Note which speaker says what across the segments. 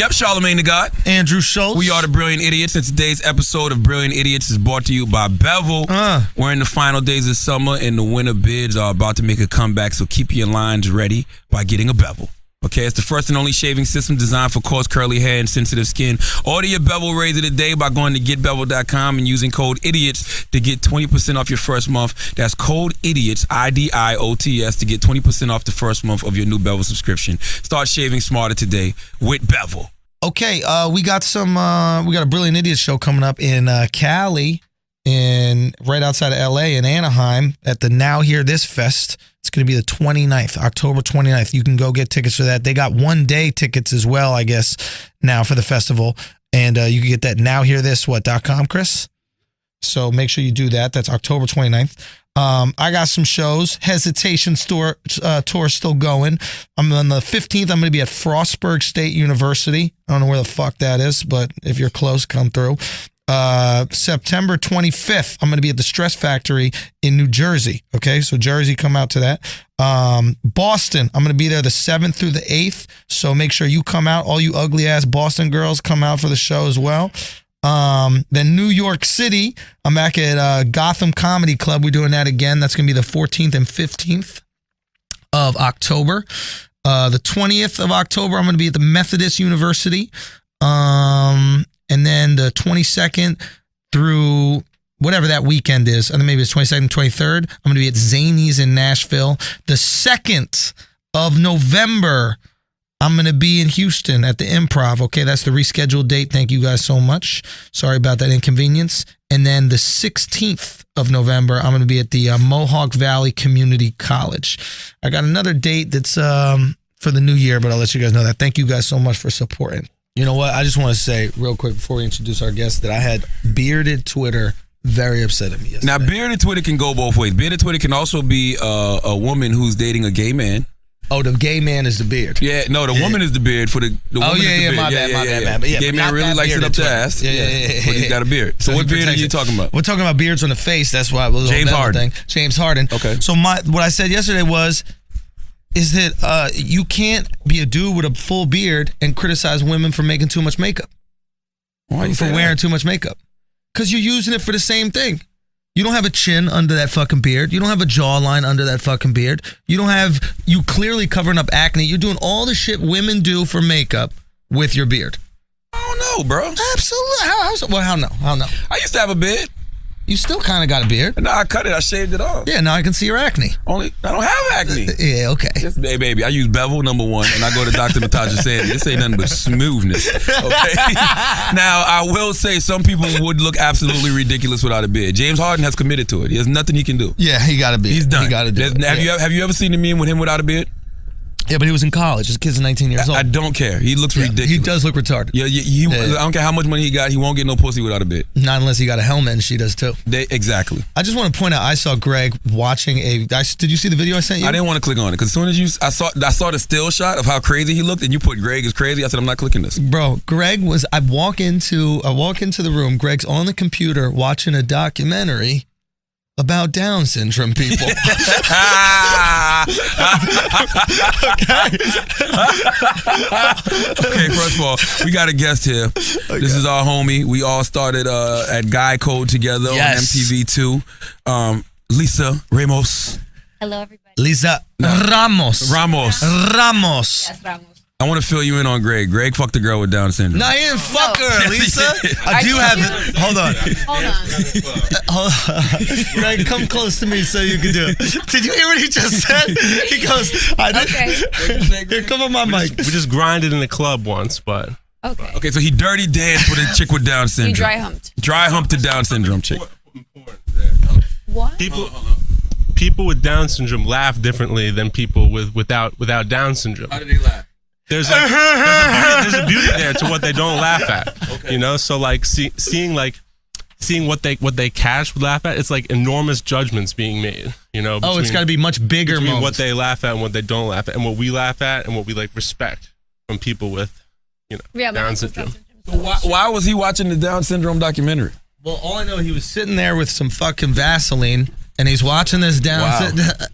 Speaker 1: Yep, Charlamagne the God.
Speaker 2: Andrew Schultz.
Speaker 1: We are the Brilliant Idiots, and today's episode of Brilliant Idiots is brought to you by Bevel. We're in the final days of summer, and the winter bids are about to make a comeback, so keep your lines ready by getting a Bevel. Okay, it's the first and only shaving system designed for coarse, curly hair and sensitive skin. Order your Bevel razor today by going to getbevel.com and using code IDIOTS to get 20% off your first month. That's code IDIOTS, IDIOTS, to get 20% off the first month of your new Bevel subscription. Start shaving smarter today with Bevel.
Speaker 2: Okay, we got a Brilliant Idiots show coming up in Cali, right outside of LA in Anaheim at the Now Hear This Fest. It's going to be the 29th, October 29th. You can go get tickets for that. They got one-day tickets as well, I guess, now for the festival. And you can get that nowhearthis.com, Chris? So make sure you do that. That's October 29th. I got some shows. Hesitation tour still going. I'm on the 15th. I'm going to be at Frostburg State University. I don't know where the fuck that is, but if you're close, come through. September 25th, I'm going to be at the Stress Factory in New Jersey. Okay, so Jersey, come out to that. Boston, I'm going to be there the 7th through the 8th. So make sure you come out. All you ugly ass Boston girls, come out for the show as well. Then New York City, I'm back at Gotham Comedy Club. We're doing that again. That's going to be the 14th and 15th of October. The 20th of October, I'm going to be at the Methodist University. And then the 22nd through whatever that weekend is, I think maybe it's 22nd, 23rd, I'm going to be at Zany's in Nashville. The 2nd of November, I'm going to be in Houston at the Improv. Okay, that's the rescheduled date. Thank you guys so much. Sorry about that inconvenience. And then the 16th of November, I'm going to be at the Mohawk Valley Community College. I got another date that's for the new year, but I'll let you guys know that. Thank you guys so much for supporting. You know what? I just want to say real quick before we introduce our guest that I had bearded Twitter very upset at me yesterday.
Speaker 1: Now, bearded Twitter can go both ways. Bearded Twitter can also be a woman who's dating a gay man.
Speaker 2: Oh, the gay man is the beard.
Speaker 1: Yeah, no, the woman is the beard. For the woman is the beard.
Speaker 2: My bad. Yeah,
Speaker 1: gay man really likes it up the ass.
Speaker 2: Yeah.
Speaker 1: But he's got a beard. So what beard are you talking about?
Speaker 2: We're talking about beards on the face. That's why it was
Speaker 1: James Harden.
Speaker 2: James Harden.
Speaker 1: Okay.
Speaker 2: So what I said yesterday is that you can't be a dude with a full beard and criticize women for making too much makeup.
Speaker 1: Why you
Speaker 2: for wearing too much makeup? Because you're using it for the same thing. You don't have a chin under that fucking beard. You don't have a jawline under that fucking beard. You clearly covering up acne. You're doing all the shit women do for makeup with your beard.
Speaker 1: I don't know, bro.
Speaker 2: Absolutely. How no?
Speaker 1: I used to have a beard.
Speaker 2: You still kind of got a beard.
Speaker 1: No, I cut it. I shaved it off.
Speaker 2: Yeah, now I can see your acne.
Speaker 1: I don't have acne.
Speaker 2: Yeah, okay.
Speaker 1: Hey, baby, I use Bevel, number one, and I go to Dr. Natasha Sandy. This ain't nothing but smoothness. Okay. Now, I will say some people would look absolutely ridiculous without a beard. James Harden has committed to it. There's nothing he can do.
Speaker 2: Yeah, he got a beard.
Speaker 1: He's done.
Speaker 2: He got to do it.
Speaker 1: Have you ever seen a meme with him without a beard?
Speaker 2: Yeah, but he was in college. His kid's 19 years old.
Speaker 1: I don't care. He looks ridiculous.
Speaker 2: He does look retarded.
Speaker 1: Yeah, I don't care how much money he got. He won't get no pussy without a beard.
Speaker 2: Not unless he got a helmet, and she does too.
Speaker 1: Exactly.
Speaker 2: I just want to point out, I saw Greg watching did you see the video I sent you?
Speaker 1: I didn't want to click on it because as soon as I saw the still shot of how crazy he looked, and you put Greg is crazy. I said I'm not clicking this.
Speaker 2: Bro, Greg was. I walk into the room. Greg's on the computer watching a documentary about Down syndrome people. Okay,
Speaker 1: first of all, we got a guest here. Okay. This is our homie. We all started at Guy Code together on MTV2. Lisa Ramos.
Speaker 3: Hello, everybody.
Speaker 2: Lisa Ramos.
Speaker 3: Yes, Ramos.
Speaker 1: I want to fill you in on Greg. Greg fucked a girl with Down syndrome.
Speaker 2: No, he didn't fuck her, Lisa. I do have it. Hold on. Greg, come close to me so you can do it. Did you hear what he just said? He goes, Here, come on my mic.
Speaker 4: We just grinded in the club once, but...
Speaker 1: Okay, so he dirty danced with a chick with Down syndrome.
Speaker 3: He dry humped.
Speaker 1: Dry humped a Down syndrome chick.
Speaker 3: What?
Speaker 4: People with Down syndrome laugh differently than people without Down syndrome.
Speaker 1: How do they laugh?
Speaker 4: There's a beauty there to what they don't laugh at. Okay. You know, so like seeing what they cash would laugh at, it's like enormous judgments being made. You know,
Speaker 2: it's got to be much bigger.
Speaker 4: Between what they laugh at and what they don't laugh at, and what we laugh at and what we like respect from people with, Down syndrome.
Speaker 1: So why was he watching the Down syndrome documentary?
Speaker 2: Well, all I know, he was sitting there with some fucking Vaseline, and he's watching this Down syndrome.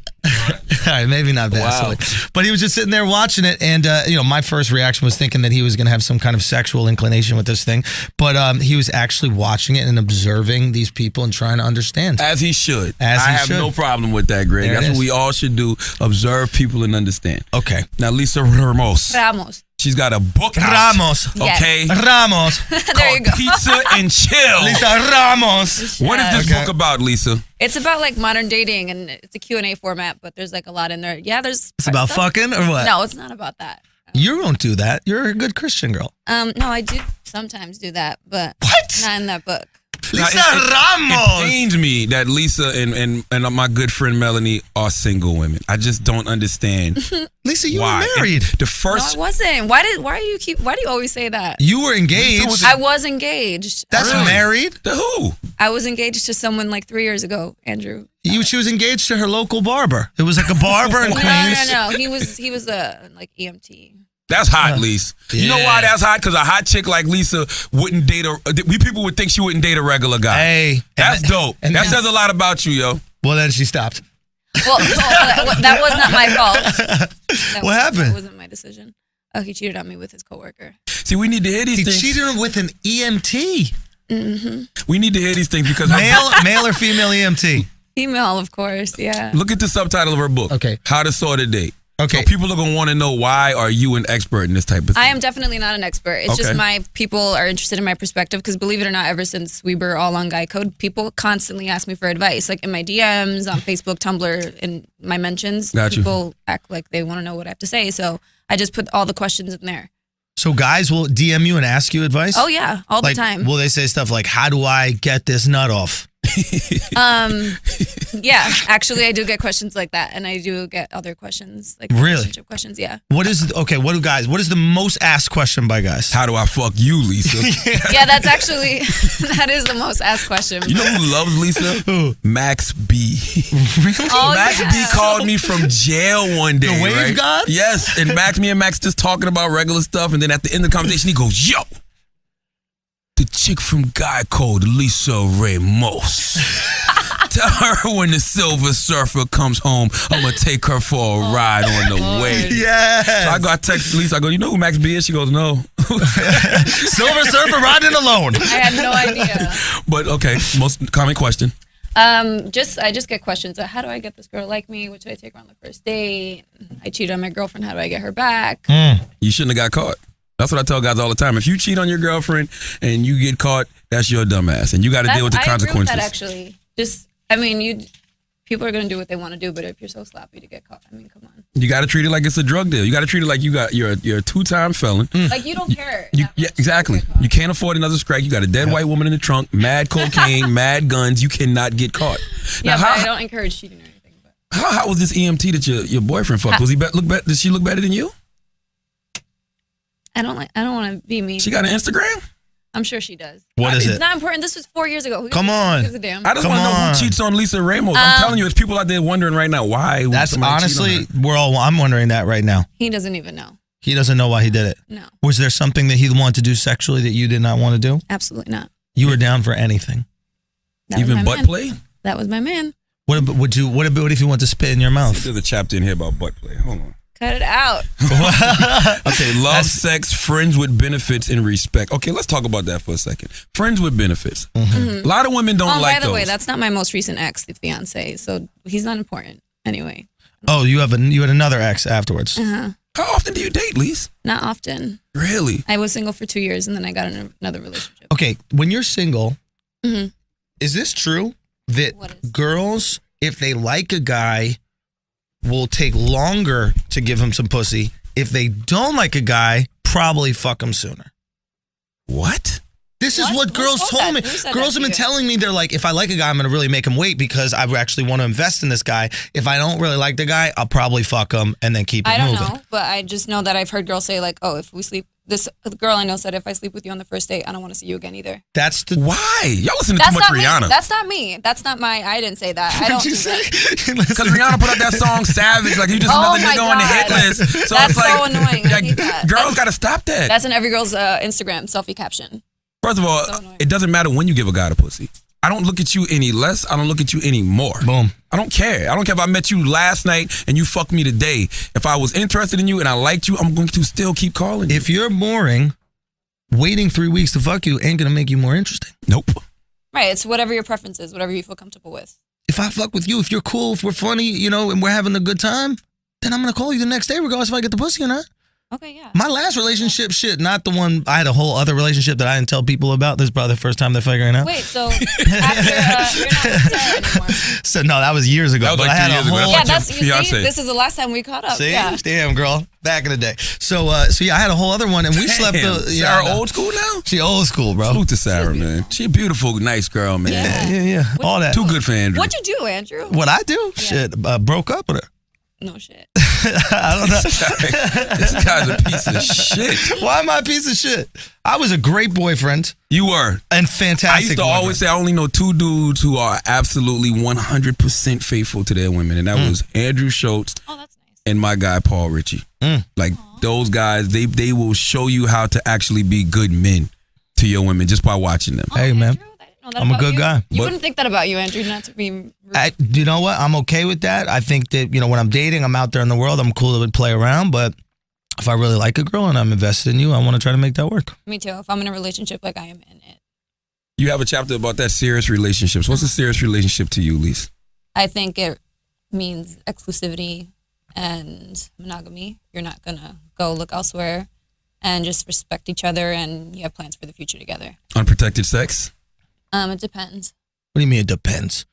Speaker 2: All right, maybe not Vasily. But he was just sitting there watching it, and my first reaction was thinking that he was going to have some kind of sexual inclination with this thing, but he was actually watching it and observing these people and trying to understand.
Speaker 1: As he should. I have no problem with that, Greg. That's what we all should do, observe people and understand.
Speaker 2: Okay.
Speaker 1: Now, Lisa Ramos. She's got a book out.
Speaker 2: Ramos.
Speaker 1: Okay.
Speaker 2: Yes. Ramos.
Speaker 3: There you go.
Speaker 1: Pizza and Chill.
Speaker 2: Lisa Ramos.
Speaker 1: What is this book about, Lisa?
Speaker 3: It's about like modern dating, and it's a Q&A format, but there's like a lot in there. Yeah, there's.
Speaker 2: It's about fucking or what?
Speaker 3: No, it's not about that.
Speaker 2: You don't do that. You're a good Christian girl.
Speaker 3: No, I do sometimes do that, but not in that book.
Speaker 2: Lisa
Speaker 1: It
Speaker 2: Ramos.
Speaker 1: pains me that Lisa and my good friend Melanie are single women. I just don't understand.
Speaker 2: Lisa, you
Speaker 1: why.
Speaker 2: were married.
Speaker 1: The first.
Speaker 3: No, I wasn't. Why do you always say that?
Speaker 2: You were engaged.
Speaker 3: I was engaged.
Speaker 2: That's married?
Speaker 1: To who?
Speaker 3: I was engaged to someone like 3 years ago, Andrew.
Speaker 2: She was engaged to her local barber. It was like a barber in Queens.
Speaker 3: No. He was a like EMT.
Speaker 1: That's hot, Lisa.
Speaker 2: Yeah.
Speaker 1: You know why that's hot? Because a hot chick like Lisa wouldn't date people would think she wouldn't date a regular guy.
Speaker 2: Hey.
Speaker 1: That's dope. And that says a lot about you, yo.
Speaker 2: Well, then she stopped.
Speaker 3: Well, that was not my fault.
Speaker 2: What happened?
Speaker 3: That wasn't my decision. Oh, he cheated on me with his coworker.
Speaker 1: See, we need to hear these things.
Speaker 2: He cheated with an EMT.
Speaker 3: Mm-hmm.
Speaker 1: We need to hear these things because
Speaker 2: male or female EMT?
Speaker 3: Female, of course, yeah.
Speaker 1: Look at the subtitle of her book.
Speaker 2: Okay.
Speaker 1: How to Sort a Date.
Speaker 2: Okay.
Speaker 1: So people are going to want to know, why are you an expert in this type of thing?
Speaker 3: I am definitely not an expert. It's just my people are interested in my perspective because believe it or not, ever since we were all on Guy Code, people constantly ask me for advice. Like in my DMs, on Facebook, Tumblr, in my mentions, people act like they want to know what I have to say. So I just put all the questions in there.
Speaker 2: So guys will DM you and ask you advice?
Speaker 3: Oh, yeah. All the time.
Speaker 2: Will they say stuff like, how do I get this nut off?
Speaker 3: Yeah, actually I do get questions like that, and I do get other questions like relationship questions. Yeah.
Speaker 2: What is the most asked question by guys?
Speaker 1: How do I fuck you, Lisa?
Speaker 3: Yeah, that's actually that is the most asked question.
Speaker 1: You know who loves Lisa?
Speaker 2: Who?
Speaker 1: Max B.
Speaker 2: Really?
Speaker 3: Oh,
Speaker 1: Max B called me from jail one day.
Speaker 2: The wave god?
Speaker 1: Yes, and me and Max just talking about regular stuff, and then at the end of the conversation he goes, "Yo, the chick from Guy Code, Lisa Ramos. Tell her when the Silver Surfer comes home, I'm going to take her for a ride on the way."
Speaker 2: Yes.
Speaker 1: So I got text Lisa. I go, "You know who Max B is?" She goes, "No."
Speaker 2: Silver Surfer riding alone.
Speaker 3: I had no idea.
Speaker 1: But okay, most common question.
Speaker 3: I just get questions. How do I get this girl to like me? What should I take her on the first date? I cheated on my girlfriend. How do I get her back?
Speaker 1: You shouldn't have got caught. That's what I tell guys all the time. If you cheat on your girlfriend and you get caught, that's your dumb ass, and you got to deal with the consequences.
Speaker 3: I agree with that, actually. People are going to do what they want to do, but if you're so sloppy to get caught, I mean, come on.
Speaker 1: You got to treat it like it's a drug deal. You got to treat it like you're a 2-time felon.
Speaker 3: Like you don't care.
Speaker 1: Yeah, exactly. You can't afford another scrag. You got a dead white woman in the trunk, mad cocaine, mad guns. You cannot get caught.
Speaker 3: Yeah, but I don't encourage cheating or anything. But
Speaker 1: how was this EMT that your boyfriend fucked? Was he Did she look better than you?
Speaker 3: I don't want to be mean.
Speaker 1: She got an Instagram?
Speaker 3: I'm sure she does.
Speaker 2: What is it?
Speaker 3: It's not important. This was 4 years ago.
Speaker 2: Come on.
Speaker 1: I just want to know who cheats on Lisa Ramos. I'm telling you, there's people out there wondering right now why.
Speaker 2: That's honestly, I'm wondering that right now.
Speaker 3: He doesn't even know.
Speaker 2: He doesn't know why he did it.
Speaker 3: No.
Speaker 2: Was there something that he wanted to do sexually that you did not want to do?
Speaker 3: Absolutely not.
Speaker 2: You were down for anything.
Speaker 1: Even butt play?
Speaker 3: That was my man.
Speaker 2: What if you want to spit in your mouth?
Speaker 1: There's a chapter in here about butt play. Hold on.
Speaker 3: Cut it out.
Speaker 1: Okay, love, sex, friends with benefits, and respect. Okay, let's talk about that for a second. Friends with benefits. A lot of women don't like those.
Speaker 3: By the way, that's not my most recent ex, the fiance, so he's not important anyway.
Speaker 2: Oh, you had another ex afterwards.
Speaker 3: Uh-huh.
Speaker 1: How often do you date, Lise?
Speaker 3: Not often.
Speaker 1: Really?
Speaker 3: I was single for 2 years, and then I got in another relationship.
Speaker 2: Okay, when you're single, is this true that girls, if they like a guy, will take longer to give him some pussy? If they don't like a guy, probably fuck him sooner.
Speaker 1: What?
Speaker 2: This is what girls told me. Girls have been telling me, they're like, if I like a guy, I'm going to really make him wait because I actually want to invest in this guy. If I don't really like the guy, I'll probably fuck him and then keep it moving.
Speaker 3: I don't know, but I just know that I've heard girls say like, oh, if we sleep, this girl I know said, if I sleep with you on the first date, I don't want to see you again either.
Speaker 1: Why? Y'all listen to too much Rihanna.
Speaker 3: That's not me. That's not I didn't say that. I don't do that.
Speaker 1: Because Rihanna put out that song Savage, like you just another nigga on the hit list. So
Speaker 3: that's
Speaker 1: it's like,
Speaker 3: so annoying. I hate that.
Speaker 1: Girls got to stop that.
Speaker 3: That's in every girl's Instagram selfie caption.
Speaker 1: First of all, it doesn't matter when you give a guy the pussy. I don't look at you any less. I don't look at you any more.
Speaker 2: Boom.
Speaker 1: I don't care. I don't care if I met you last night and you fucked me today. If I was interested in you and I liked you, I'm going to still keep calling you.
Speaker 2: If you're boring, waiting 3 weeks to fuck you ain't going to make you more interesting.
Speaker 1: Nope.
Speaker 3: Right. It's whatever your preference is, whatever you feel comfortable with.
Speaker 2: If I fuck with you, if you're cool, if we're funny, you know, and we're having a good time, then I'm going to call you the next day regardless if I get the pussy or not.
Speaker 3: Okay, yeah.
Speaker 2: My last relationship, not the one, I had a whole other relationship that I didn't tell people about. This is probably the first time they're figuring out.
Speaker 3: Wait, so after, you're not with Sarah anymore.
Speaker 2: So, no, that was years ago.
Speaker 1: That was
Speaker 2: but
Speaker 1: like
Speaker 2: I had
Speaker 1: 3
Speaker 2: a
Speaker 1: years ago.
Speaker 2: whole...
Speaker 3: Yeah,
Speaker 1: That's
Speaker 3: that's,
Speaker 1: like your
Speaker 3: you see,
Speaker 1: fiance.
Speaker 3: this is the last time we caught up.
Speaker 2: See?
Speaker 3: Yeah.
Speaker 2: Damn, girl. Back in the day. So yeah, I had a whole other one, and we slept...
Speaker 1: Sarah old school now?
Speaker 2: She old school, bro.
Speaker 1: Salute to Sarah, man. She a beautiful, nice girl, man.
Speaker 2: Yeah. All that.
Speaker 1: Too good for Andrew.
Speaker 3: What'd you do, Andrew?
Speaker 2: What I do?
Speaker 3: Yeah.
Speaker 2: Shit, broke up with her.
Speaker 3: No shit.
Speaker 2: I don't know.
Speaker 1: This guy's a piece of shit.
Speaker 2: Why am I a piece of shit? I was a great boyfriend.
Speaker 1: You were.
Speaker 2: And fantastic.
Speaker 1: I used to
Speaker 2: boyfriend.
Speaker 1: always say I only know 2 dudes who are absolutely 100% faithful to their women, and that was Andrew Schultz
Speaker 3: Oh, that's nice.
Speaker 1: and my guy Paul Ritchie. Like those guys, they will show you how to actually be good men to your women just by watching them.
Speaker 2: Hey, man.
Speaker 3: Andrew? I didn't know that
Speaker 2: I'm a
Speaker 3: about
Speaker 2: good
Speaker 3: you.
Speaker 2: guy.
Speaker 3: You
Speaker 1: But-
Speaker 3: wouldn't think that about you, Andrew, not to be rude.
Speaker 2: You know what? I'm okay with that. I think that, you know, when I'm dating, I'm out there in the world, I'm cool to play around, but if I really like a girl and I'm invested in you, I want to try to make that work.
Speaker 3: Me too. If I'm in a relationship, like I am in it.
Speaker 1: You have a chapter about that serious relationships. What's a serious relationship to you, Lise?
Speaker 3: I think it means exclusivity and monogamy. You're not going to go look elsewhere and just respect each other and you have plans for the future together.
Speaker 1: Unprotected sex?
Speaker 3: It depends.
Speaker 2: What do you mean it depends?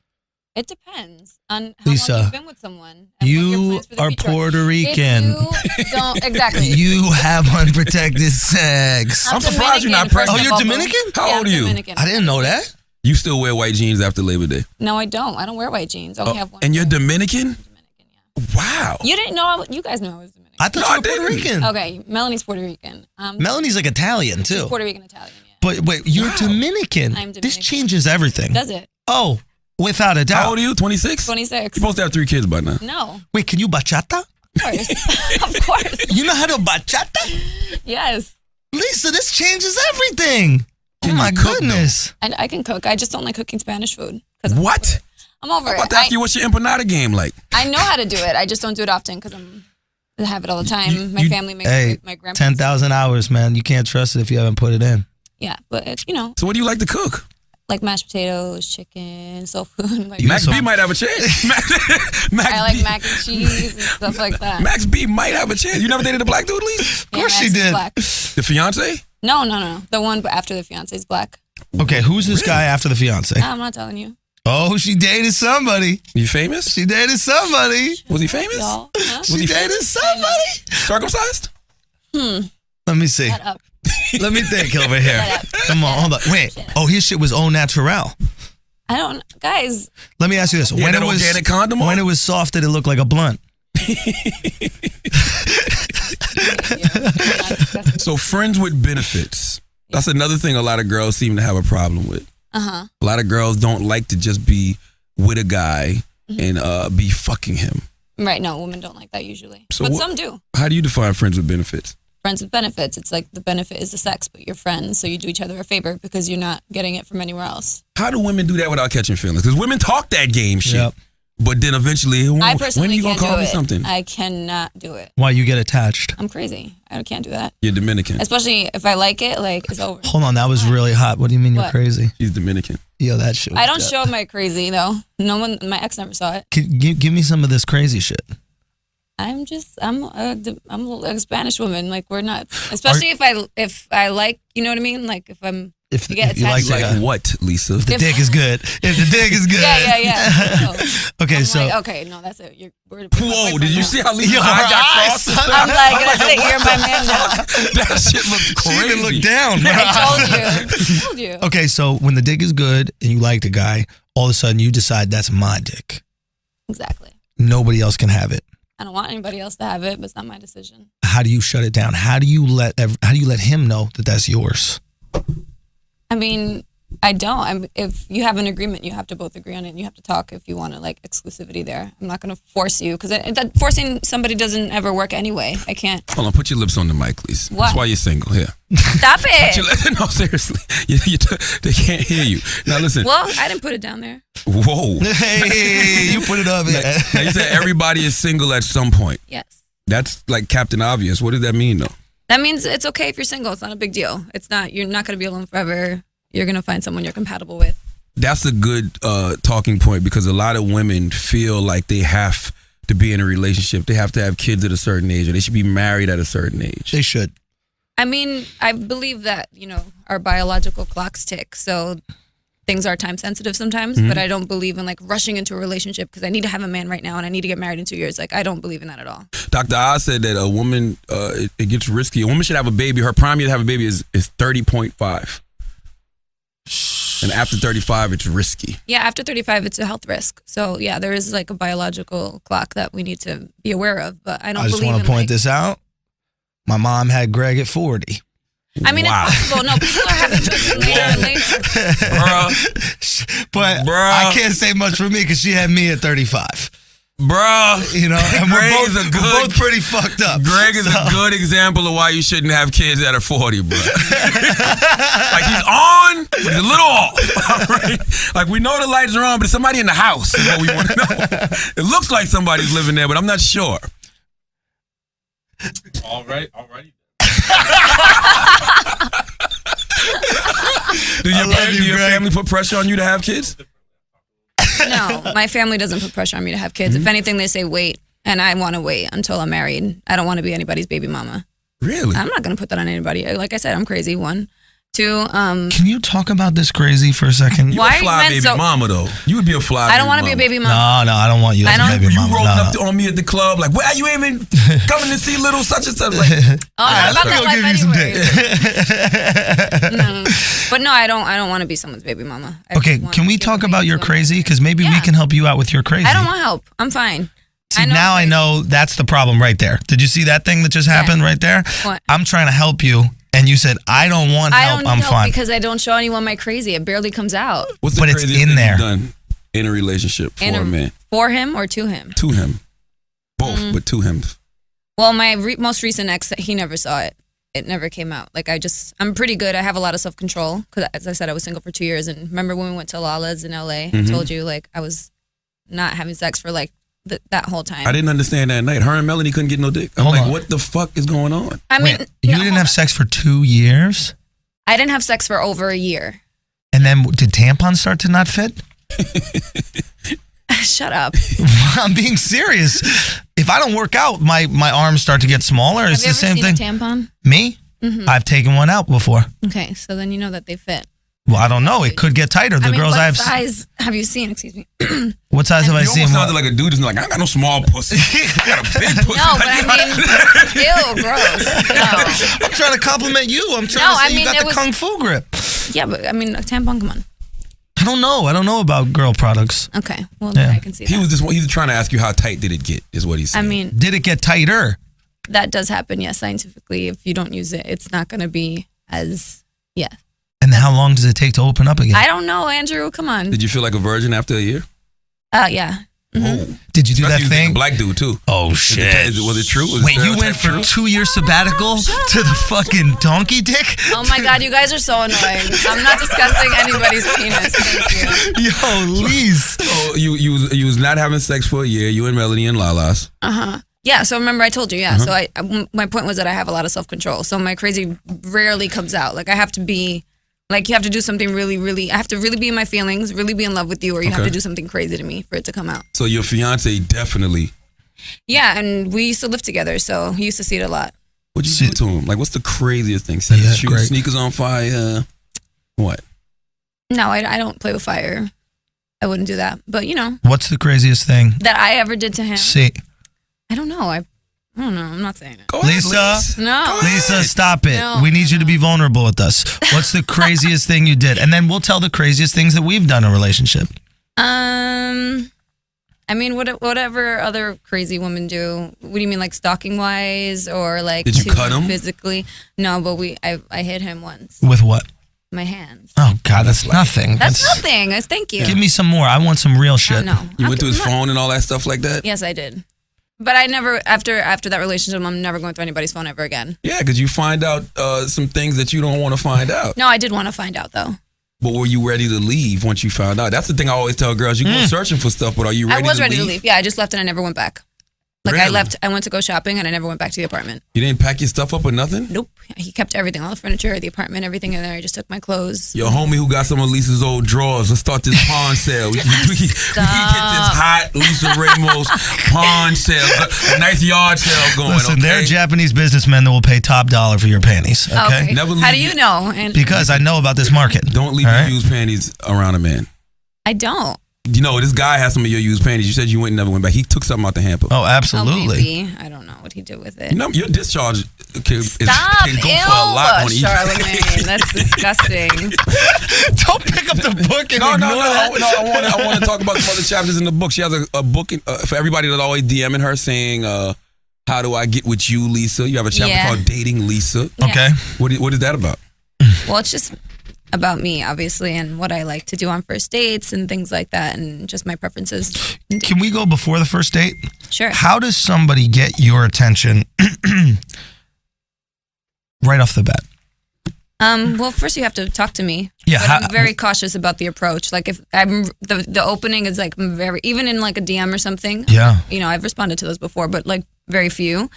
Speaker 3: It depends on how
Speaker 2: Lisa,
Speaker 3: long you've been with someone. And what your
Speaker 2: You
Speaker 3: plans for the
Speaker 2: are
Speaker 3: future
Speaker 2: Puerto Rican.
Speaker 3: If you don't, exactly.
Speaker 2: You have unprotected sex.
Speaker 1: I'm surprised you're not
Speaker 3: Dominican,
Speaker 1: pregnant.
Speaker 3: first
Speaker 2: Oh,
Speaker 3: of
Speaker 2: you're
Speaker 3: all, boo.
Speaker 2: Dominican?
Speaker 1: How
Speaker 3: Yeah,
Speaker 1: old
Speaker 3: I'm
Speaker 1: are you?
Speaker 3: Dominican.
Speaker 2: I didn't know that.
Speaker 1: You still wear white jeans after Labor Day?
Speaker 3: No, I don't. I don't wear white jeans. I only have one.
Speaker 1: And you're
Speaker 3: pair.
Speaker 1: Dominican?
Speaker 3: Dominican, yeah.
Speaker 1: Wow.
Speaker 3: You didn't know. You guys know I was Dominican.
Speaker 2: I thought
Speaker 1: No,
Speaker 2: you
Speaker 1: I
Speaker 2: were Puerto
Speaker 1: didn't.
Speaker 2: Rican.
Speaker 3: Okay, Melanie's Puerto Rican.
Speaker 2: Melanie's like Italian, too.
Speaker 3: Puerto Rican Italian. Yeah.
Speaker 2: But wait, you're
Speaker 1: Wow.
Speaker 2: Dominican.
Speaker 3: I'm
Speaker 2: This
Speaker 3: Dominican.
Speaker 2: changes everything.
Speaker 3: Does it?
Speaker 2: Oh, without a doubt.
Speaker 1: How old are you? 26?
Speaker 3: 26.
Speaker 1: You're supposed to have 3 kids by now.
Speaker 3: No,
Speaker 2: Wait, can you bachata?
Speaker 3: of course, of course.
Speaker 2: You know how to bachata?
Speaker 3: Yes,
Speaker 2: Lisa, this changes everything. Oh
Speaker 1: Can
Speaker 2: my
Speaker 1: you cook,
Speaker 2: goodness.
Speaker 3: and I can cook. I just don't like cooking Spanish food. 'Cause
Speaker 1: What?
Speaker 3: I'm over
Speaker 1: I'm
Speaker 3: it.
Speaker 1: about to ask you what's your empanada game like?
Speaker 3: I know how to do it. I just don't do it often because I have it all the time. My family makes
Speaker 2: Hey,
Speaker 3: it. My grandparents.
Speaker 2: 10,000 hours, man. You can't trust it if you haven't put it in.
Speaker 3: Yeah, but it's
Speaker 1: So what do you like to cook?
Speaker 3: like mashed potatoes, chicken, soul food. Like,
Speaker 1: Max B might have a chance. Max
Speaker 3: I like
Speaker 1: B.
Speaker 3: mac and cheese and stuff like that.
Speaker 1: Max B might have a chance. You never dated a black dude, Lise?
Speaker 2: Of course she
Speaker 3: Max is
Speaker 2: did.
Speaker 3: Black.
Speaker 1: The fiance?
Speaker 3: No. The one after the fiance is black.
Speaker 2: Okay, who's this guy after the fiance?
Speaker 3: I'm not telling you.
Speaker 2: Oh, she dated somebody.
Speaker 1: You famous?
Speaker 2: She dated somebody.
Speaker 1: Was he famous?
Speaker 3: Y'all, huh?
Speaker 1: Was he
Speaker 2: She dated somebody.
Speaker 1: circumcised?
Speaker 2: Let me see.
Speaker 3: Shut up.
Speaker 2: Let me think over here.
Speaker 3: Shut up.
Speaker 2: Come on, hold on. Wait. Oh, his shit was au naturel.
Speaker 3: I don't, guys.
Speaker 2: Let me ask you this:
Speaker 1: Yeah, that organic condom on?
Speaker 2: when it was soft, did it look like a blunt?
Speaker 1: So friends with benefits. That's another thing a lot of girls seem to have a problem with.
Speaker 3: Uh-huh.
Speaker 1: A lot of girls don't like to just be with a guy and be fucking him.
Speaker 3: Right, no, women don't like that usually.
Speaker 1: So
Speaker 3: but
Speaker 1: what-
Speaker 3: some do.
Speaker 1: How do you define friends with benefits?
Speaker 3: Friends with benefits. It's like the benefit is the sex, but you're friends, so you do each other a favor because you're not getting it from anywhere else.
Speaker 1: How do women do that without catching feelings? Because women talk that game shit.
Speaker 2: Yep.
Speaker 1: But then eventually,
Speaker 3: I
Speaker 1: when are
Speaker 3: personally
Speaker 1: you going
Speaker 3: can't
Speaker 1: to call
Speaker 3: do
Speaker 1: me
Speaker 3: it.
Speaker 1: something?
Speaker 3: I cannot do it.
Speaker 2: Why you get attached?
Speaker 3: I'm crazy. I can't do that.
Speaker 1: You're Dominican.
Speaker 3: Especially if I like it, like it's over.
Speaker 2: Hold on, that was really hot. What do you mean you're
Speaker 3: What?
Speaker 2: crazy?
Speaker 1: She's Dominican.
Speaker 2: Yo, that shit.
Speaker 3: I don't show my crazy though. No one, my ex never saw it.
Speaker 2: Give me some of this crazy shit.
Speaker 3: I'm a Spanish woman. Like we're not, especially if I like, you know what I mean? Like if I'm,
Speaker 2: If,
Speaker 3: you get
Speaker 2: if you like,
Speaker 3: attached
Speaker 1: Like what, Lisa?
Speaker 2: the dick is good. If the dick is good.
Speaker 3: yeah. No.
Speaker 2: Okay,
Speaker 3: I'm
Speaker 2: so
Speaker 3: like, okay, no, that's it. We're
Speaker 1: Whoa, did you see how Lisa
Speaker 2: Yo,
Speaker 1: eye got
Speaker 2: her
Speaker 1: crossed?
Speaker 2: eyes-
Speaker 1: and stuff?
Speaker 3: I'm like, that's it. You're my man now.
Speaker 1: That shit looked
Speaker 2: she
Speaker 1: crazy.
Speaker 2: even looked down.
Speaker 3: I told you.
Speaker 2: Okay, so when the dick is good and you like the guy, all of a sudden you decide that's my dick.
Speaker 3: Exactly.
Speaker 2: Nobody else can have it.
Speaker 3: I don't want anybody else to have it, but it's not my decision.
Speaker 2: How do you shut it down? How do you let him know that that's yours?
Speaker 3: I mean, I don't. If you have an agreement, you have to both agree on it, and you have to talk if you want to, like, exclusivity there. I'm not going to force you, because forcing somebody doesn't ever work anyway. I can't.
Speaker 1: Hold on, put your lips on the mic, please.
Speaker 3: What?
Speaker 1: That's why you're single. Here.
Speaker 3: Stop it.
Speaker 1: No, seriously. They can't hear you. Now, listen.
Speaker 3: Well, I didn't put it down there.
Speaker 1: Whoa.
Speaker 2: Hey, you put it up.
Speaker 1: Now, you said everybody is single at some point.
Speaker 3: Yes.
Speaker 1: That's like Captain Obvious. What does that mean, though?
Speaker 3: That means it's okay if you're single. It's not a big deal. It's not. You're not going to be alone forever. You're going to find someone you're compatible with.
Speaker 1: That's a good talking point, because a lot of women feel like they have to be in a relationship. They have to have kids at a certain age, or they should be married at a certain age.
Speaker 2: They should.
Speaker 3: I mean, I believe that, our biological clocks tick. So things are time sensitive sometimes, but I don't believe in, like, rushing into a relationship because I need to have a man right now and I need to get married in 2 years. Like, I don't believe in that at all.
Speaker 1: Dr. Oz said that a woman, it gets risky. A woman should have a baby. Her prime year to have a baby is 30.5. And after 35, it's risky.
Speaker 3: Yeah, after 35, it's a health risk. So, yeah, there is, like, a biological clock that we need to be aware of. But I
Speaker 2: just want to point this out. My mom had Greg at 40.
Speaker 3: I mean,
Speaker 1: wow.
Speaker 3: It's possible. No, people are having children later and later.
Speaker 1: Bruh.
Speaker 2: But I can't say much for me because she had me at 35.
Speaker 1: Bruh.
Speaker 2: And we're both pretty fucked up.
Speaker 1: Greg is a good example of why you shouldn't have kids that are 40, bro. Like, he's on, but he's a little off. All right? Like, we know the lights are on, but there's somebody in the house is what we want to know. It looks like somebody's living there, but I'm not sure.
Speaker 4: All right.
Speaker 1: Do your family put pressure on you to have kids?
Speaker 3: No, my family doesn't put pressure on me to have kids. If anything, they say wait, and I want to wait until I'm married. I don't want to be anybody's baby mama.
Speaker 1: Really?
Speaker 3: I'm not going to put that on anybody. Like I said, I'm crazy. 1, 2.
Speaker 2: Can you talk about this crazy for a second?
Speaker 1: You're a fly baby mama, though. You would be a fly baby mama.
Speaker 3: I don't want to be a baby mama.
Speaker 2: No, I don't want you as a baby mama.
Speaker 1: You rolling up on me at the club, like, where are you even coming to see little such and such? Like,
Speaker 3: I'm about that life anyway. No. But no, I don't want to be someone's baby mama.
Speaker 2: Okay, can we talk about your crazy? Because maybe we can help you out with your crazy.
Speaker 3: I don't want help. I'm fine.
Speaker 2: See, I know that's the problem right there. Did you see that thing that just happened right there?
Speaker 3: What?
Speaker 2: I'm trying to help you, and you said, I don't want help, I'm fine.
Speaker 3: Because I don't show anyone my crazy. It barely comes out.
Speaker 1: What's the craziest thing you've done in a relationship for a man?
Speaker 3: For him or to him?
Speaker 1: To him. Both, but to him.
Speaker 3: Well, my most recent ex, he never saw it. It never came out. Like, I'm pretty good. I have a lot of self-control because, as I said, I was single for 2 years. And remember when we went to Lala's in LA? I told you, like, I was not having sex for, like, that whole time.
Speaker 1: I didn't understand that night. Her and Melanie couldn't get no dick. I'm like, what the fuck is going on?
Speaker 3: I mean,
Speaker 2: you didn't have sex for 2 years?
Speaker 3: I didn't have sex for over a year.
Speaker 2: And then did tampons start to not fit?
Speaker 3: Shut up.
Speaker 2: I'm being serious. If I don't work out, my arms start to get smaller. It's the same thing.
Speaker 3: Have you ever seen a tampon?
Speaker 2: Me? Mm-hmm. I've taken one out before.
Speaker 3: Okay, so then you know that they fit.
Speaker 2: Well, I don't know. It could get tighter. The girls I have.
Speaker 3: What size have you seen? Excuse me.
Speaker 2: What size have I seen?
Speaker 1: You sounded like a dude who's like, I got no small pussy. I got a big pussy.
Speaker 3: No, but I mean, ew, gross. No.
Speaker 2: I'm trying to compliment you. I'm trying to say you got the kung fu grip.
Speaker 3: Yeah, but I mean, a tampon, come on.
Speaker 2: I don't know. I don't know about girl products.
Speaker 3: Okay, well, then I can see that.
Speaker 1: He's trying to ask you how tight did it get, is what he's saying.
Speaker 3: I mean,
Speaker 2: did it get tighter?
Speaker 3: That does happen, yes, scientifically. If you don't use it, it's not going to be as,
Speaker 2: And how long does it take to open up again?
Speaker 3: I don't know, Andrew. Come on.
Speaker 1: Did you feel like a virgin after a year?
Speaker 3: Yeah.
Speaker 1: Mm-hmm.
Speaker 2: Did you do that thing?
Speaker 1: A black dude too.
Speaker 2: Oh shit!
Speaker 1: Was it true?
Speaker 2: Wait, you went for 2 year sabbatical to the fucking donkey dick?
Speaker 3: Oh my god, you guys are so annoying. I'm not discussing anybody's penis. Thank you.
Speaker 2: Yo, Lise.
Speaker 1: So you was not having sex for a year. You and Melanie and Lala's.
Speaker 3: Yeah. So remember, I told you. Yeah. So my point was that I have a lot of self control. So my crazy rarely comes out. Like I have to be. Like, you have to do something really, really, I have to really be in my feelings, really be in love with you, or you have to do something crazy to me for it to come out.
Speaker 1: So your fiance definitely.
Speaker 3: Yeah, and we used to live together, so he used to see it a lot.
Speaker 1: What'd you do to him? Like, what's the craziest thing? Set his shoes, sneakers on fire? What?
Speaker 3: No, I don't play with fire. I wouldn't do that. But, you know.
Speaker 2: What's the craziest thing
Speaker 3: that I ever did to him?
Speaker 2: See.
Speaker 3: I don't know. I don't know. I'm not saying it.
Speaker 1: Go ahead,
Speaker 2: Lisa.
Speaker 3: No.
Speaker 2: Lisa, stop it.
Speaker 3: No,
Speaker 2: we need you to be vulnerable with us. What's the craziest thing you did? And then we'll tell the craziest things that we've done in a relationship.
Speaker 3: I mean, whatever other crazy women do. What do you mean, like stalking wise, or like?
Speaker 1: Did you cut him
Speaker 3: physically? No, but I hit him once.
Speaker 2: With what?
Speaker 3: my hands.
Speaker 2: Oh God, that's nothing.
Speaker 3: That's nothing. Thank you.
Speaker 2: Give me some more. I want some real shit.
Speaker 3: No.
Speaker 1: You went through his phone and all that stuff like that?
Speaker 3: Yes, I did. But I never, after that relationship, I'm never going through anybody's phone ever again.
Speaker 1: Yeah, because you find out some things that you don't want to find out.
Speaker 3: No, I did want to find out, though.
Speaker 1: But were you ready to leave once you found out? That's the thing I always tell girls. You go searching for stuff, but are you ready to leave?
Speaker 3: I was ready to leave. Yeah, I just left and I never went back. Like,
Speaker 1: really?
Speaker 3: I left, I went to go shopping and I never went back to the apartment.
Speaker 1: You didn't pack your stuff up or nothing?
Speaker 3: Nope. He kept everything, all the furniture, the apartment, everything in there. I just took my clothes.
Speaker 1: Your homie who got some of Lisa's old drawers. Let's start this pawn sale. We can get this hot Lisa Ramos pawn sale. A nice yard sale going.
Speaker 2: Listen,
Speaker 1: okay?
Speaker 2: there are Japanese businessmen that will pay top dollar for your panties. Okay.
Speaker 1: Never
Speaker 3: How do you know?
Speaker 2: Because I know about this market.
Speaker 1: Don't leave your used panties around a man.
Speaker 3: I don't.
Speaker 1: You know, this guy has some of your used panties. You said you never went back. He took something out the hamper.
Speaker 2: Oh, absolutely.
Speaker 3: Maybe. I don't know what he did with it.
Speaker 1: You know, your discharge can go
Speaker 3: Ew,
Speaker 1: for a lot on
Speaker 3: Charlamagne. That's disgusting.
Speaker 2: Don't pick up the book and
Speaker 1: No,
Speaker 2: that.
Speaker 1: I want to talk about some other chapters in the book. She has a book for everybody that's always DMing her saying, how do I get with you, Lisa? You have a chapter called Dating Lisa.
Speaker 3: Yeah.
Speaker 2: Okay.
Speaker 1: What is that about?
Speaker 3: Well, it's just about me, obviously, and what I like to do on first dates and things like that, and just my preferences.
Speaker 2: Can we go before the first date?
Speaker 3: Sure.
Speaker 2: How does somebody get your attention right off the bat?
Speaker 3: Well, first you have to talk to me.
Speaker 2: Yeah,
Speaker 3: but I'm very cautious about the approach. Like, if I'm the opening is like very, even in like a DM or something.
Speaker 2: Yeah.
Speaker 3: You know, I've responded to those before, but like very few.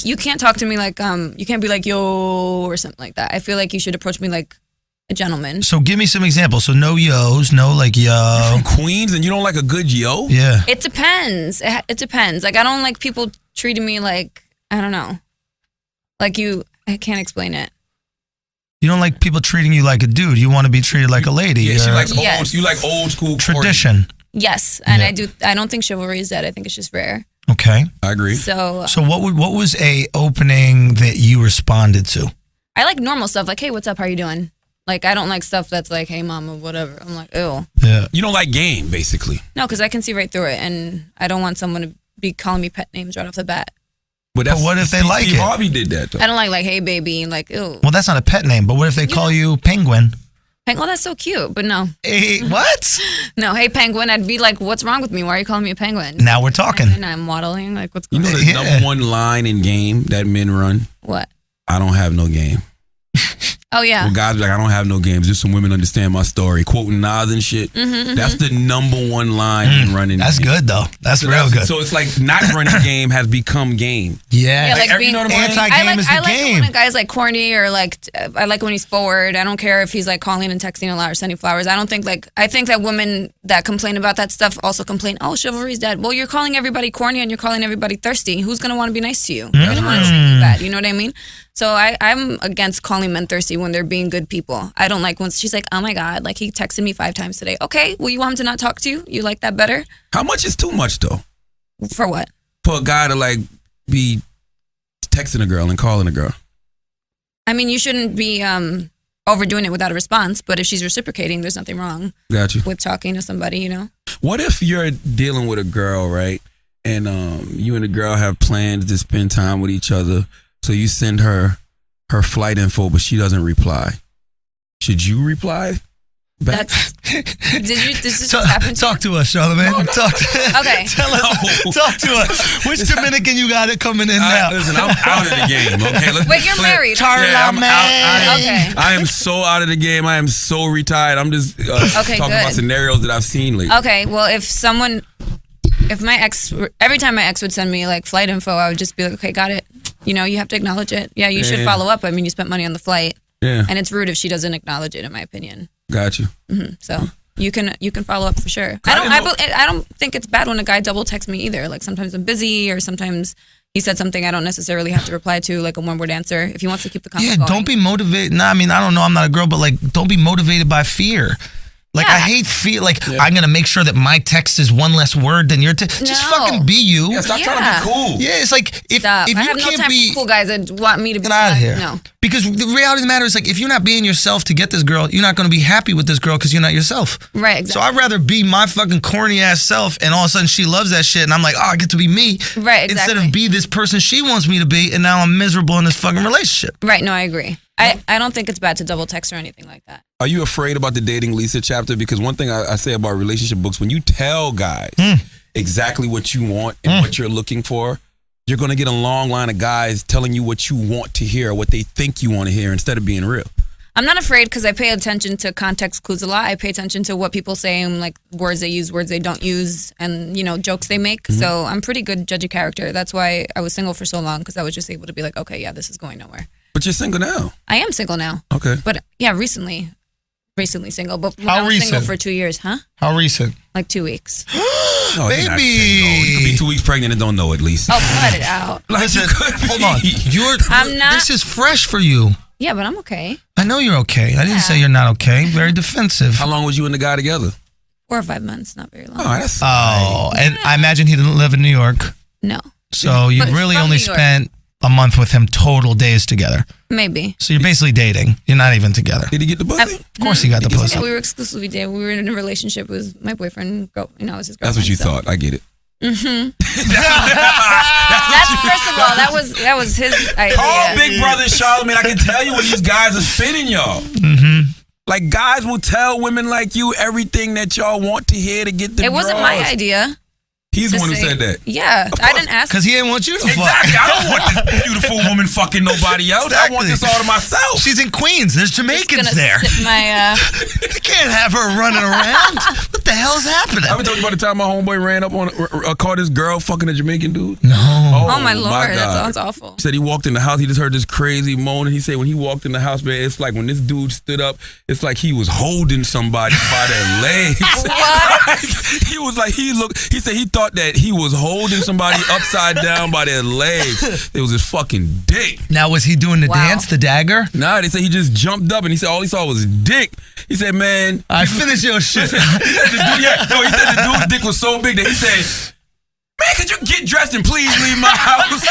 Speaker 3: You can't talk to me like you can't be like yo or something like that. I feel like you should approach me like a gentleman.
Speaker 2: So give me some examples. So no yos, no like yo.
Speaker 1: You're from Queens and you don't like a good yo?
Speaker 2: Yeah.
Speaker 3: It depends. It depends. Like, I don't like people treating me like, I don't know. Like I can't explain it.
Speaker 2: You don't like people treating you like a dude. You want to be treated like a lady.
Speaker 1: Yeah, she likes
Speaker 3: Yes.
Speaker 1: you like old school
Speaker 2: tradition.
Speaker 3: Yes, and I don't think chivalry is dead. I think it's just rare.
Speaker 2: Okay.
Speaker 1: I agree.
Speaker 3: So
Speaker 2: what was a opening that you responded to?
Speaker 3: I like normal stuff. Like, hey, what's up? How you doing? Like, I don't like stuff that's like, hey, mama, whatever. I'm like, ew.
Speaker 2: Yeah.
Speaker 1: You don't like game, basically.
Speaker 3: No, because I can see right through it, and I don't want someone to be calling me pet names right off the bat.
Speaker 1: But
Speaker 2: what if they like
Speaker 1: Steve
Speaker 2: it?
Speaker 1: Harvey did that, though.
Speaker 3: I don't like, hey, baby, like, ew.
Speaker 2: Well, that's not a pet name, but what if they call you Penguin?
Speaker 3: Well, that's so cute, but no.
Speaker 2: Hey, what?
Speaker 3: No, hey, penguin. I'd be like, what's wrong with me? Why are you calling me a penguin?
Speaker 2: Now we're talking.
Speaker 3: And I'm waddling. Like, what's going on?
Speaker 1: You know the number one line in game that men run?
Speaker 3: What?
Speaker 1: I don't have no game.
Speaker 3: Oh, yeah.
Speaker 1: Well, guys be like, I don't have no games. Just some women understand my story. Quoting Nas and shit. That's the number one line in running.
Speaker 2: That's good, though. That's real good.
Speaker 1: So it's like not running game has become game.
Speaker 2: Yeah.
Speaker 3: Like being,
Speaker 1: you know what I'm saying?
Speaker 2: Anti-game is the
Speaker 3: I like
Speaker 2: game.
Speaker 3: when a guy's like corny or like, I like when he's forward. I don't care if he's like calling and texting a lot or sending flowers. I think that women that complain about that stuff also complain, oh, chivalry's dead. Well, you're calling everybody corny and you're calling everybody thirsty. Who's going to want to be nice to you? Who's going to want to treat you bad? You know what I mean? So I'm against calling men thirsty when they're being good people. I don't like when she's like, oh my God, like he texted me 5 times today. Okay, well, you want him to not talk to you? You like that better?
Speaker 1: How much is too much, though?
Speaker 3: For what?
Speaker 1: For a guy to like be texting a girl and calling a girl.
Speaker 3: I mean, you shouldn't be overdoing it without a response, but if she's reciprocating, there's nothing wrong with talking to somebody, you know?
Speaker 1: What if you're dealing with a girl, right? And you and the girl have plans to spend time with each other. So you send her flight info, but she doesn't reply. Should you reply back?
Speaker 3: Did this just happen to
Speaker 2: Talk to us, Charlamagne.
Speaker 3: Okay.
Speaker 2: Tell us. Talk to us. Which Dominican you got it coming in now?
Speaker 1: Listen, I'm out of the game. Okay,
Speaker 3: Wait, you're married.
Speaker 2: Charlamagne.
Speaker 3: Okay.
Speaker 1: I am so out of the game. I am so retired. I'm just talking about scenarios that I've seen lately.
Speaker 3: Okay, well, if my ex, every time my ex would send me like flight info, I would just be like, okay, got it. You know, you have to acknowledge it. Yeah, you should follow up. I mean, you spent money on the flight.
Speaker 1: Yeah.
Speaker 3: And it's rude if she doesn't acknowledge it, in my opinion.
Speaker 1: Got you.
Speaker 3: So you can follow up for sure. I don't think it's bad when a guy double texts me either. Like sometimes I'm busy or sometimes he said something I don't necessarily have to reply to, like a one-word answer. If he wants to keep the conversation going.
Speaker 2: Don't be motivated. Nah, I mean, I don't know. I'm not a girl, but like, don't be motivated by fear. Like, I hate fear. Like, I'm going to make sure that my text is one less word than your text. Just fucking be you.
Speaker 1: Yeah, stop trying to be cool.
Speaker 2: Yeah, it's like, if
Speaker 3: I
Speaker 2: you
Speaker 3: have
Speaker 2: can't
Speaker 3: no time
Speaker 2: be...
Speaker 3: for cool guys that want me to be...
Speaker 2: Get out of here.
Speaker 3: No.
Speaker 2: Because the reality of the matter is, like, if you're not being yourself to get this girl, you're not going to be happy with this girl because you're not yourself.
Speaker 3: Right, exactly.
Speaker 2: So I'd rather be my fucking corny-ass self, and all of a sudden she loves that shit, and I'm like, oh, I get to be me.
Speaker 3: Right, exactly.
Speaker 2: Instead of be this person she wants me to be, and now I'm miserable in this fucking relationship.
Speaker 3: Right, no, I agree. I don't think it's bad to double text or anything like that.
Speaker 1: Are you afraid about the dating Lisa chapter? Because one thing I say about relationship books, when you tell guys exactly what you want and what you're looking for, you're going to get a long line of guys telling you what you want to hear, what they think you want to hear, instead of being real.
Speaker 3: I'm not afraid because I pay attention to context clues a lot. I pay attention to what people say and like words they use, words they don't use, and jokes they make. So I'm pretty good judge of character. That's why I was single for so long, because I was just able to be like, okay, yeah, this is going nowhere.
Speaker 1: But you're single now.
Speaker 3: I am single now.
Speaker 1: Okay.
Speaker 3: But yeah, recently single. But I was single for 2 years, huh?
Speaker 2: How recent?
Speaker 3: Like 2 weeks.
Speaker 1: Oh,
Speaker 2: baby,
Speaker 1: you could be 2 weeks pregnant and don't know at least.
Speaker 3: Oh, cut it out.
Speaker 2: Listen, hold on.
Speaker 3: I'm not.
Speaker 2: This is fresh for you.
Speaker 3: Yeah, but I'm okay.
Speaker 2: I know you're okay. I didn't say you're not okay. Very defensive.
Speaker 1: How long was you and the guy together?
Speaker 3: 4 or 5 months, not very long.
Speaker 2: And I imagine he didn't live in New York.
Speaker 3: No.
Speaker 2: So you really only spent a month with him total days together.
Speaker 3: Maybe.
Speaker 2: So you're basically dating. You're not even together.
Speaker 1: Did he get the pussy?
Speaker 2: Of course he got the pussy.
Speaker 3: Yeah, we were exclusively dating. We were in a relationship with my boyfriend. I was his girlfriend.
Speaker 1: That's what you thought. I get it.
Speaker 3: Mm-hmm. That's first of all, that was his idea.
Speaker 1: Call Big Brother Charlamagne. I can tell you when these guys are spinning y'all. Like, guys will tell women like you everything that y'all want to hear to get the
Speaker 3: It wasn't my idea.
Speaker 1: He's the one who said that.
Speaker 3: Yeah, I didn't ask.
Speaker 2: Because he didn't want you to fuck.
Speaker 1: Exactly. I don't want this beautiful woman fucking nobody else. Exactly. I want this all to myself.
Speaker 2: She's in Queens. There's Jamaicans there.
Speaker 3: You
Speaker 2: can't have her running around. What the hell's happening?
Speaker 1: I haven't told you about the time my homeboy ran up on, caught his girl fucking a Jamaican dude?
Speaker 2: No.
Speaker 3: Oh my Lord, that sounds awful.
Speaker 1: He said he walked in the house, he just heard this crazy moaning. He said when he walked in the house, man, it's like when this dude stood up, it's like he was holding somebody by their legs.
Speaker 3: What?
Speaker 1: He was like, he said he thought that he was holding somebody upside down by their legs. It was his fucking dick.
Speaker 2: Now, was he doing the dance, the dagger?
Speaker 1: Nah, they said he just jumped up and he said all he saw was dick. He said, man.
Speaker 2: I finished your shit.
Speaker 1: He said the dude's dick was so big that he said, man, could you get dressed and please leave my house?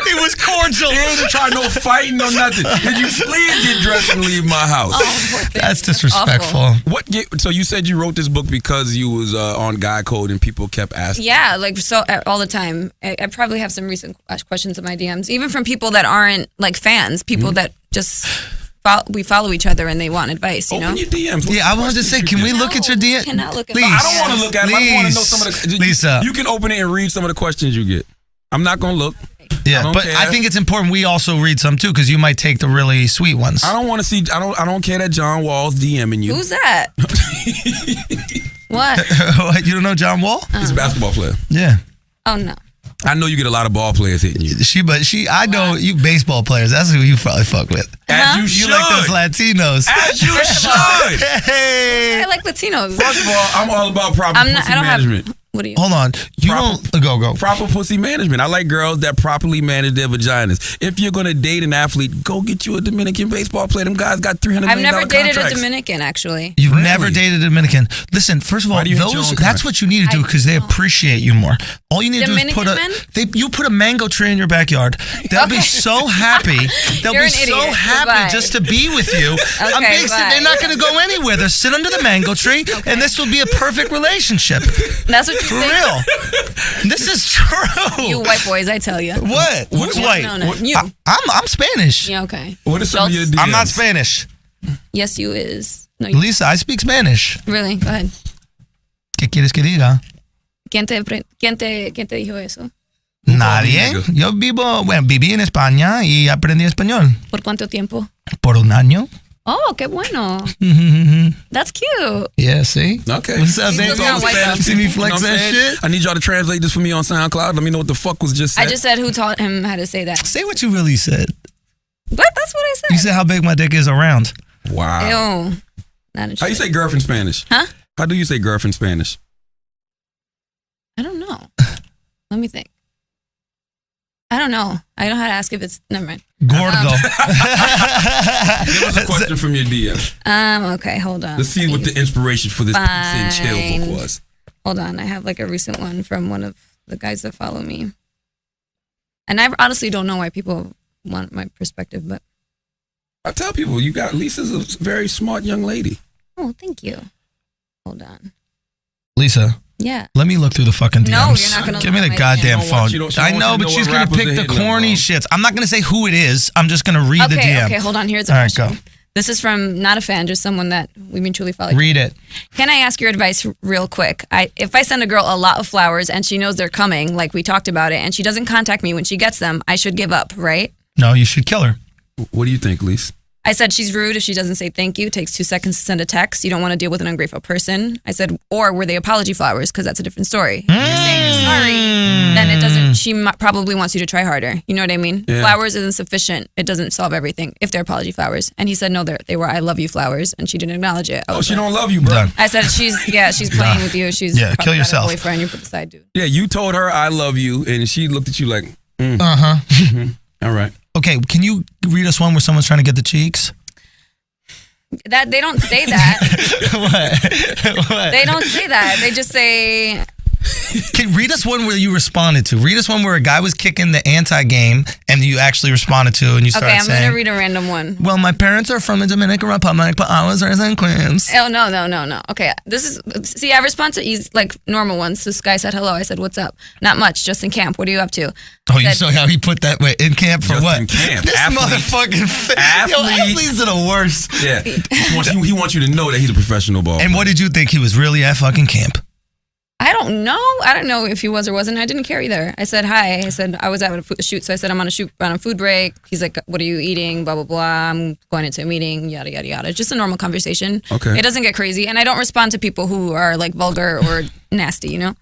Speaker 2: He was cordial.
Speaker 1: He ain't trying no fighting or nothing. Could you please get dressed and leave my house?
Speaker 2: That's disrespectful.
Speaker 1: So you said you wrote this book because you was on Guy Code and people kept asking?
Speaker 3: Yeah, like so all the time. I probably have some recent questions in my DMs, even from people that aren't like fans, people that just... we follow each other and they want advice, you know?
Speaker 1: Open your DMs.
Speaker 2: I wanted to say, can we look at your DMs?
Speaker 3: Cannot look at
Speaker 2: Please.
Speaker 1: I don't want to look at them. I want to know some of the...
Speaker 2: Lisa.
Speaker 1: You can open it and read some of the questions you get. I'm not going to look.
Speaker 2: Yeah, but I think it's important we also read some too, because you might take the really sweet ones.
Speaker 1: I don't want to see... I don't care that John Wall's DMing you.
Speaker 3: Who's that? What?
Speaker 2: You don't know John Wall?
Speaker 1: He's a basketball player.
Speaker 2: Yeah.
Speaker 3: Oh, no.
Speaker 1: I know you get a lot of ball players hitting you.
Speaker 2: I know you baseball players. That's who you probably fuck with.
Speaker 1: As you should.
Speaker 2: You like those Latinos.
Speaker 1: As you should.
Speaker 3: Hey. I like Latinos.
Speaker 1: First of all, I'm all about proper pussy management.
Speaker 3: What do you?
Speaker 2: Hold on. Go.
Speaker 1: Proper pussy management. I like girls that properly manage their vaginas. If you're gonna date an athlete, go get you a Dominican baseball player. Them guys got $300 million.
Speaker 3: I've never dated
Speaker 1: contracts.
Speaker 3: a Dominican, actually.
Speaker 2: You've never dated a Dominican. Listen, first of all, that's what you need to do because they appreciate you more. All you need to do is put a mango tree in your backyard. They'll be so happy. They'll be so happy just to be with you. They're not going to go anywhere. They'll sit under the mango tree, and this will be a perfect relationship.
Speaker 3: That's what you
Speaker 2: For real. This is true.
Speaker 3: You white boys, I tell you.
Speaker 2: What? Who's white?
Speaker 3: No. You.
Speaker 2: I'm Spanish.
Speaker 3: Yeah, okay.
Speaker 1: What is some of your DMs?
Speaker 2: I'm not Spanish.
Speaker 3: Yes, you is. No,
Speaker 2: Lisa, I speak Spanish.
Speaker 3: Really? Go ahead.
Speaker 2: ¿Qué quieres que diga?
Speaker 3: ¿Quién te dijo eso?
Speaker 2: Nadie. Yo viví en España y aprendí español.
Speaker 3: ¿Por cuánto tiempo?
Speaker 2: Por un año.
Speaker 3: Oh, qué bueno. That's cute.
Speaker 2: Yeah, see?
Speaker 1: Okay.
Speaker 2: What's up, man? See me flex that shit?
Speaker 1: I need y'all to translate this for me on SoundCloud. Let me know what the fuck was just said.
Speaker 3: I just said who taught him how to say that.
Speaker 2: Say what you really said.
Speaker 3: What? That's what I said.
Speaker 2: You said how big my dick is around.
Speaker 1: Wow.
Speaker 3: Ew. Not
Speaker 1: how you say girlfriend Spanish?
Speaker 3: Huh?
Speaker 1: How do you say girlfriend Spanish?
Speaker 3: I don't know. Let me think. I don't know. I know how to ask if it's... Never mind.
Speaker 2: Gordo.
Speaker 1: Give us a question from your DM.
Speaker 3: Okay, hold on.
Speaker 1: Let's see what the inspiration for this Pizza and Chill book was.
Speaker 3: Hold on. I have like a recent one from one of the guys that follow me. And I honestly don't know why people want my perspective, but...
Speaker 1: I tell people, Lisa's a very smart young lady.
Speaker 3: Oh, thank you. Hold on.
Speaker 2: Lisa.
Speaker 3: Yeah.
Speaker 2: Let me look through the fucking DMs.
Speaker 3: No, you're not gonna
Speaker 2: give me the goddamn phone. I know, but she's gonna pick the corny shits. I'm not gonna say who it is. I'm just gonna read the DM.
Speaker 3: Okay, hold on. Here's a question. All right, go. This is from not a fan, just someone that we mutually follow.
Speaker 2: Read it.
Speaker 3: Can I ask your advice real quick? If I send a girl a lot of flowers and she knows they're coming, like we talked about it, and she doesn't contact me when she gets them, I should give up, right?
Speaker 2: No, you should kill her.
Speaker 1: What do you think, Lise?
Speaker 3: I said she's rude if she doesn't say thank you. It takes 2 seconds to send a text. You don't want to deal with an ungrateful person. I said, or were they apology flowers? Because that's a different story. If you're saying you're sorry, then it doesn't. She probably wants you to try harder. You know what I mean? Yeah. Flowers isn't sufficient. It doesn't solve everything if they're apology flowers. And he said, no, they were I love you flowers, and she didn't acknowledge it.
Speaker 1: She don't love you, bro.
Speaker 2: Done.
Speaker 3: I said she's playing with you. She's
Speaker 2: kill yourself.
Speaker 3: Got a boyfriend. You put the side dude.
Speaker 1: Yeah, you told her I love you, and she looked at you like, All right.
Speaker 2: Okay, can you read us one where someone's trying to get the cheeks?
Speaker 3: That they don't say that.
Speaker 2: What?
Speaker 3: They don't say that. They just say.
Speaker 2: Read us one where you responded to. Read us one where a guy was kicking the anti-game and you actually responded to and you started saying.
Speaker 3: Okay, I'm going to read a random one.
Speaker 2: Well, my parents are from the Dominican Republic, but I was raised in Queens.
Speaker 3: Oh, no. Okay, see, I respond to like normal ones. This guy said hello. I said, what's up? Not much, just in camp. What are you up to?
Speaker 2: You saw how he put that way in camp for
Speaker 1: just
Speaker 2: what?
Speaker 1: In camp.
Speaker 2: This motherfucking athletes are the worst.
Speaker 1: Yeah, he wants you to know that he's a professional ball player.
Speaker 2: And what did you think? He was really at fucking camp?
Speaker 3: I don't know. I don't know if he was or wasn't. I didn't care either. I said hi. I said I was at a shoot, so I said I'm on a food break. He's like, "What are you eating?" Blah blah blah. I'm going into a meeting. Yada yada yada. Just a normal conversation.
Speaker 1: Okay.
Speaker 3: It doesn't get crazy, and I don't respond to people who are like vulgar or nasty. You know.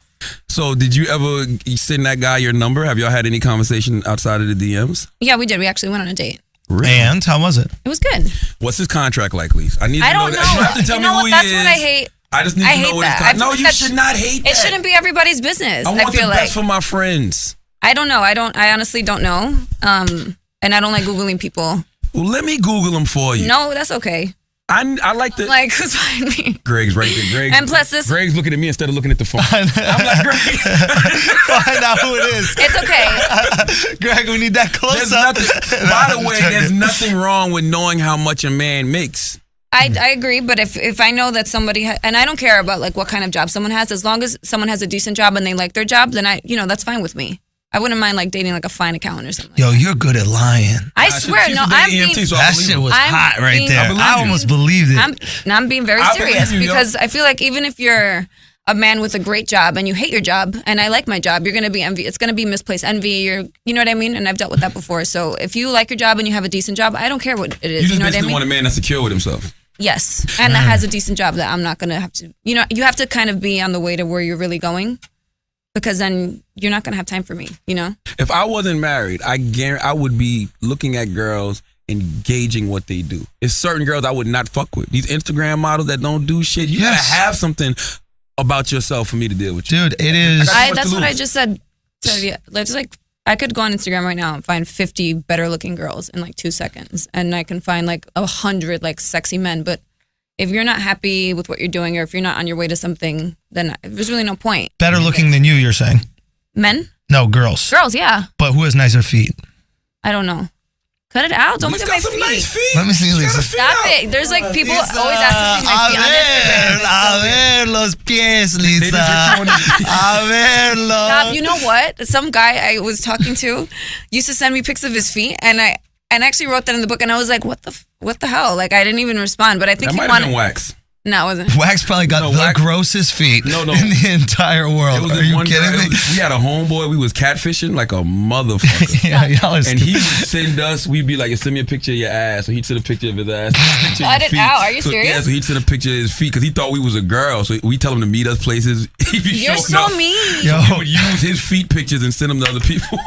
Speaker 1: So did you ever send that guy your number? Have y'all had any conversation outside of the DMs?
Speaker 3: Yeah, we did. We actually went on a date.
Speaker 2: Really? And how was it?
Speaker 3: It was good.
Speaker 1: What's his contract like, Lise? I need to know.
Speaker 3: I don't know.
Speaker 1: You have to tell me who he is.
Speaker 3: That's what I hate.
Speaker 1: I just need to know what his contract. No, you should not hate that.
Speaker 3: It shouldn't be everybody's business.
Speaker 1: I want the best for my friends.
Speaker 3: I don't know. I honestly don't know. And I don't like Googling people.
Speaker 1: Well, let me Google them for you.
Speaker 3: No, that's okay.
Speaker 1: I like the
Speaker 3: who's behind me?
Speaker 1: Greg's right there.
Speaker 3: And plus
Speaker 1: Greg's looking at me instead of looking at the phone. I'm like, Greg,
Speaker 2: find out who it is.
Speaker 3: It's okay.
Speaker 2: Greg, we need that close up.
Speaker 1: By the way, there's nothing wrong with knowing how much a man makes.
Speaker 3: I agree, but if I know that somebody and I don't care about like what kind of job someone has, as long as someone has a decent job and they like their job, then that's fine with me. I wouldn't mind like dating like a fine accountant or something.
Speaker 2: Yo, you're good at lying.
Speaker 3: I swear, no, I'm being.
Speaker 2: That shit was hot right there. I almost believed it.
Speaker 3: I'm being very serious because I feel like even if you're a man with a great job and you hate your job, and I like my job, you're gonna be envy. It's gonna be misplaced envy. You know what I mean? And I've dealt with that before. So if you like your job and you have a decent job, I don't care what it is.
Speaker 1: You just
Speaker 3: know
Speaker 1: basically
Speaker 3: what I mean?
Speaker 1: want a man that's secure with himself.
Speaker 3: Yes, and that has a decent job that I'm not gonna have to. You have to kind of be on the way to where you're really going, because then you're not gonna have time for me.
Speaker 1: If I wasn't married, I guarantee I would be looking at girls and gauging what they do. It's certain girls I would not fuck with. These Instagram models that don't do shit. You gotta have something about yourself for me to deal with you.
Speaker 2: Dude, it is.
Speaker 3: That's what I just said. So, yeah, it's like I could go on Instagram right now and find 50 better looking girls in like 2 seconds, and I can find like 100 like sexy men. But if you're not happy with what you're doing, or if you're not on your way to something, then there's really no point.
Speaker 2: Better looking than you're saying?
Speaker 3: Men?
Speaker 2: No, girls.
Speaker 3: Girls, yeah.
Speaker 2: But who has nicer feet?
Speaker 3: I don't know. Cut it out. Don't look at my feet.
Speaker 1: Nice feet.
Speaker 2: Let me see, Lisa.
Speaker 3: Stop it. There's like people always ask to see my feet.
Speaker 2: A ver los pies, Lisa. A verlo.
Speaker 3: Stop. You know what? Some guy I was talking to used to send me pics of his feet, and I actually wrote that in the book, and I was like, what the hell? Like, I didn't even respond, but I think
Speaker 1: that
Speaker 3: he
Speaker 1: might have been Wax.
Speaker 3: No, it wasn't.
Speaker 2: Wax probably got the grossest feet in the entire world. Are you kidding me?
Speaker 1: We had a homeboy. We was catfishing like a motherfucker.
Speaker 2: Y'all are
Speaker 1: and he would send us. We'd be like, send me a picture of your ass. So he'd send a picture of his ass.
Speaker 3: Cut it out. Are you serious?
Speaker 1: Yeah, so he'd send a picture of his feet because he thought we was a girl. So we tell him to meet us places. He'd be
Speaker 3: You're so
Speaker 1: up.
Speaker 3: mean.
Speaker 1: So he would use his feet pictures and send them to other people.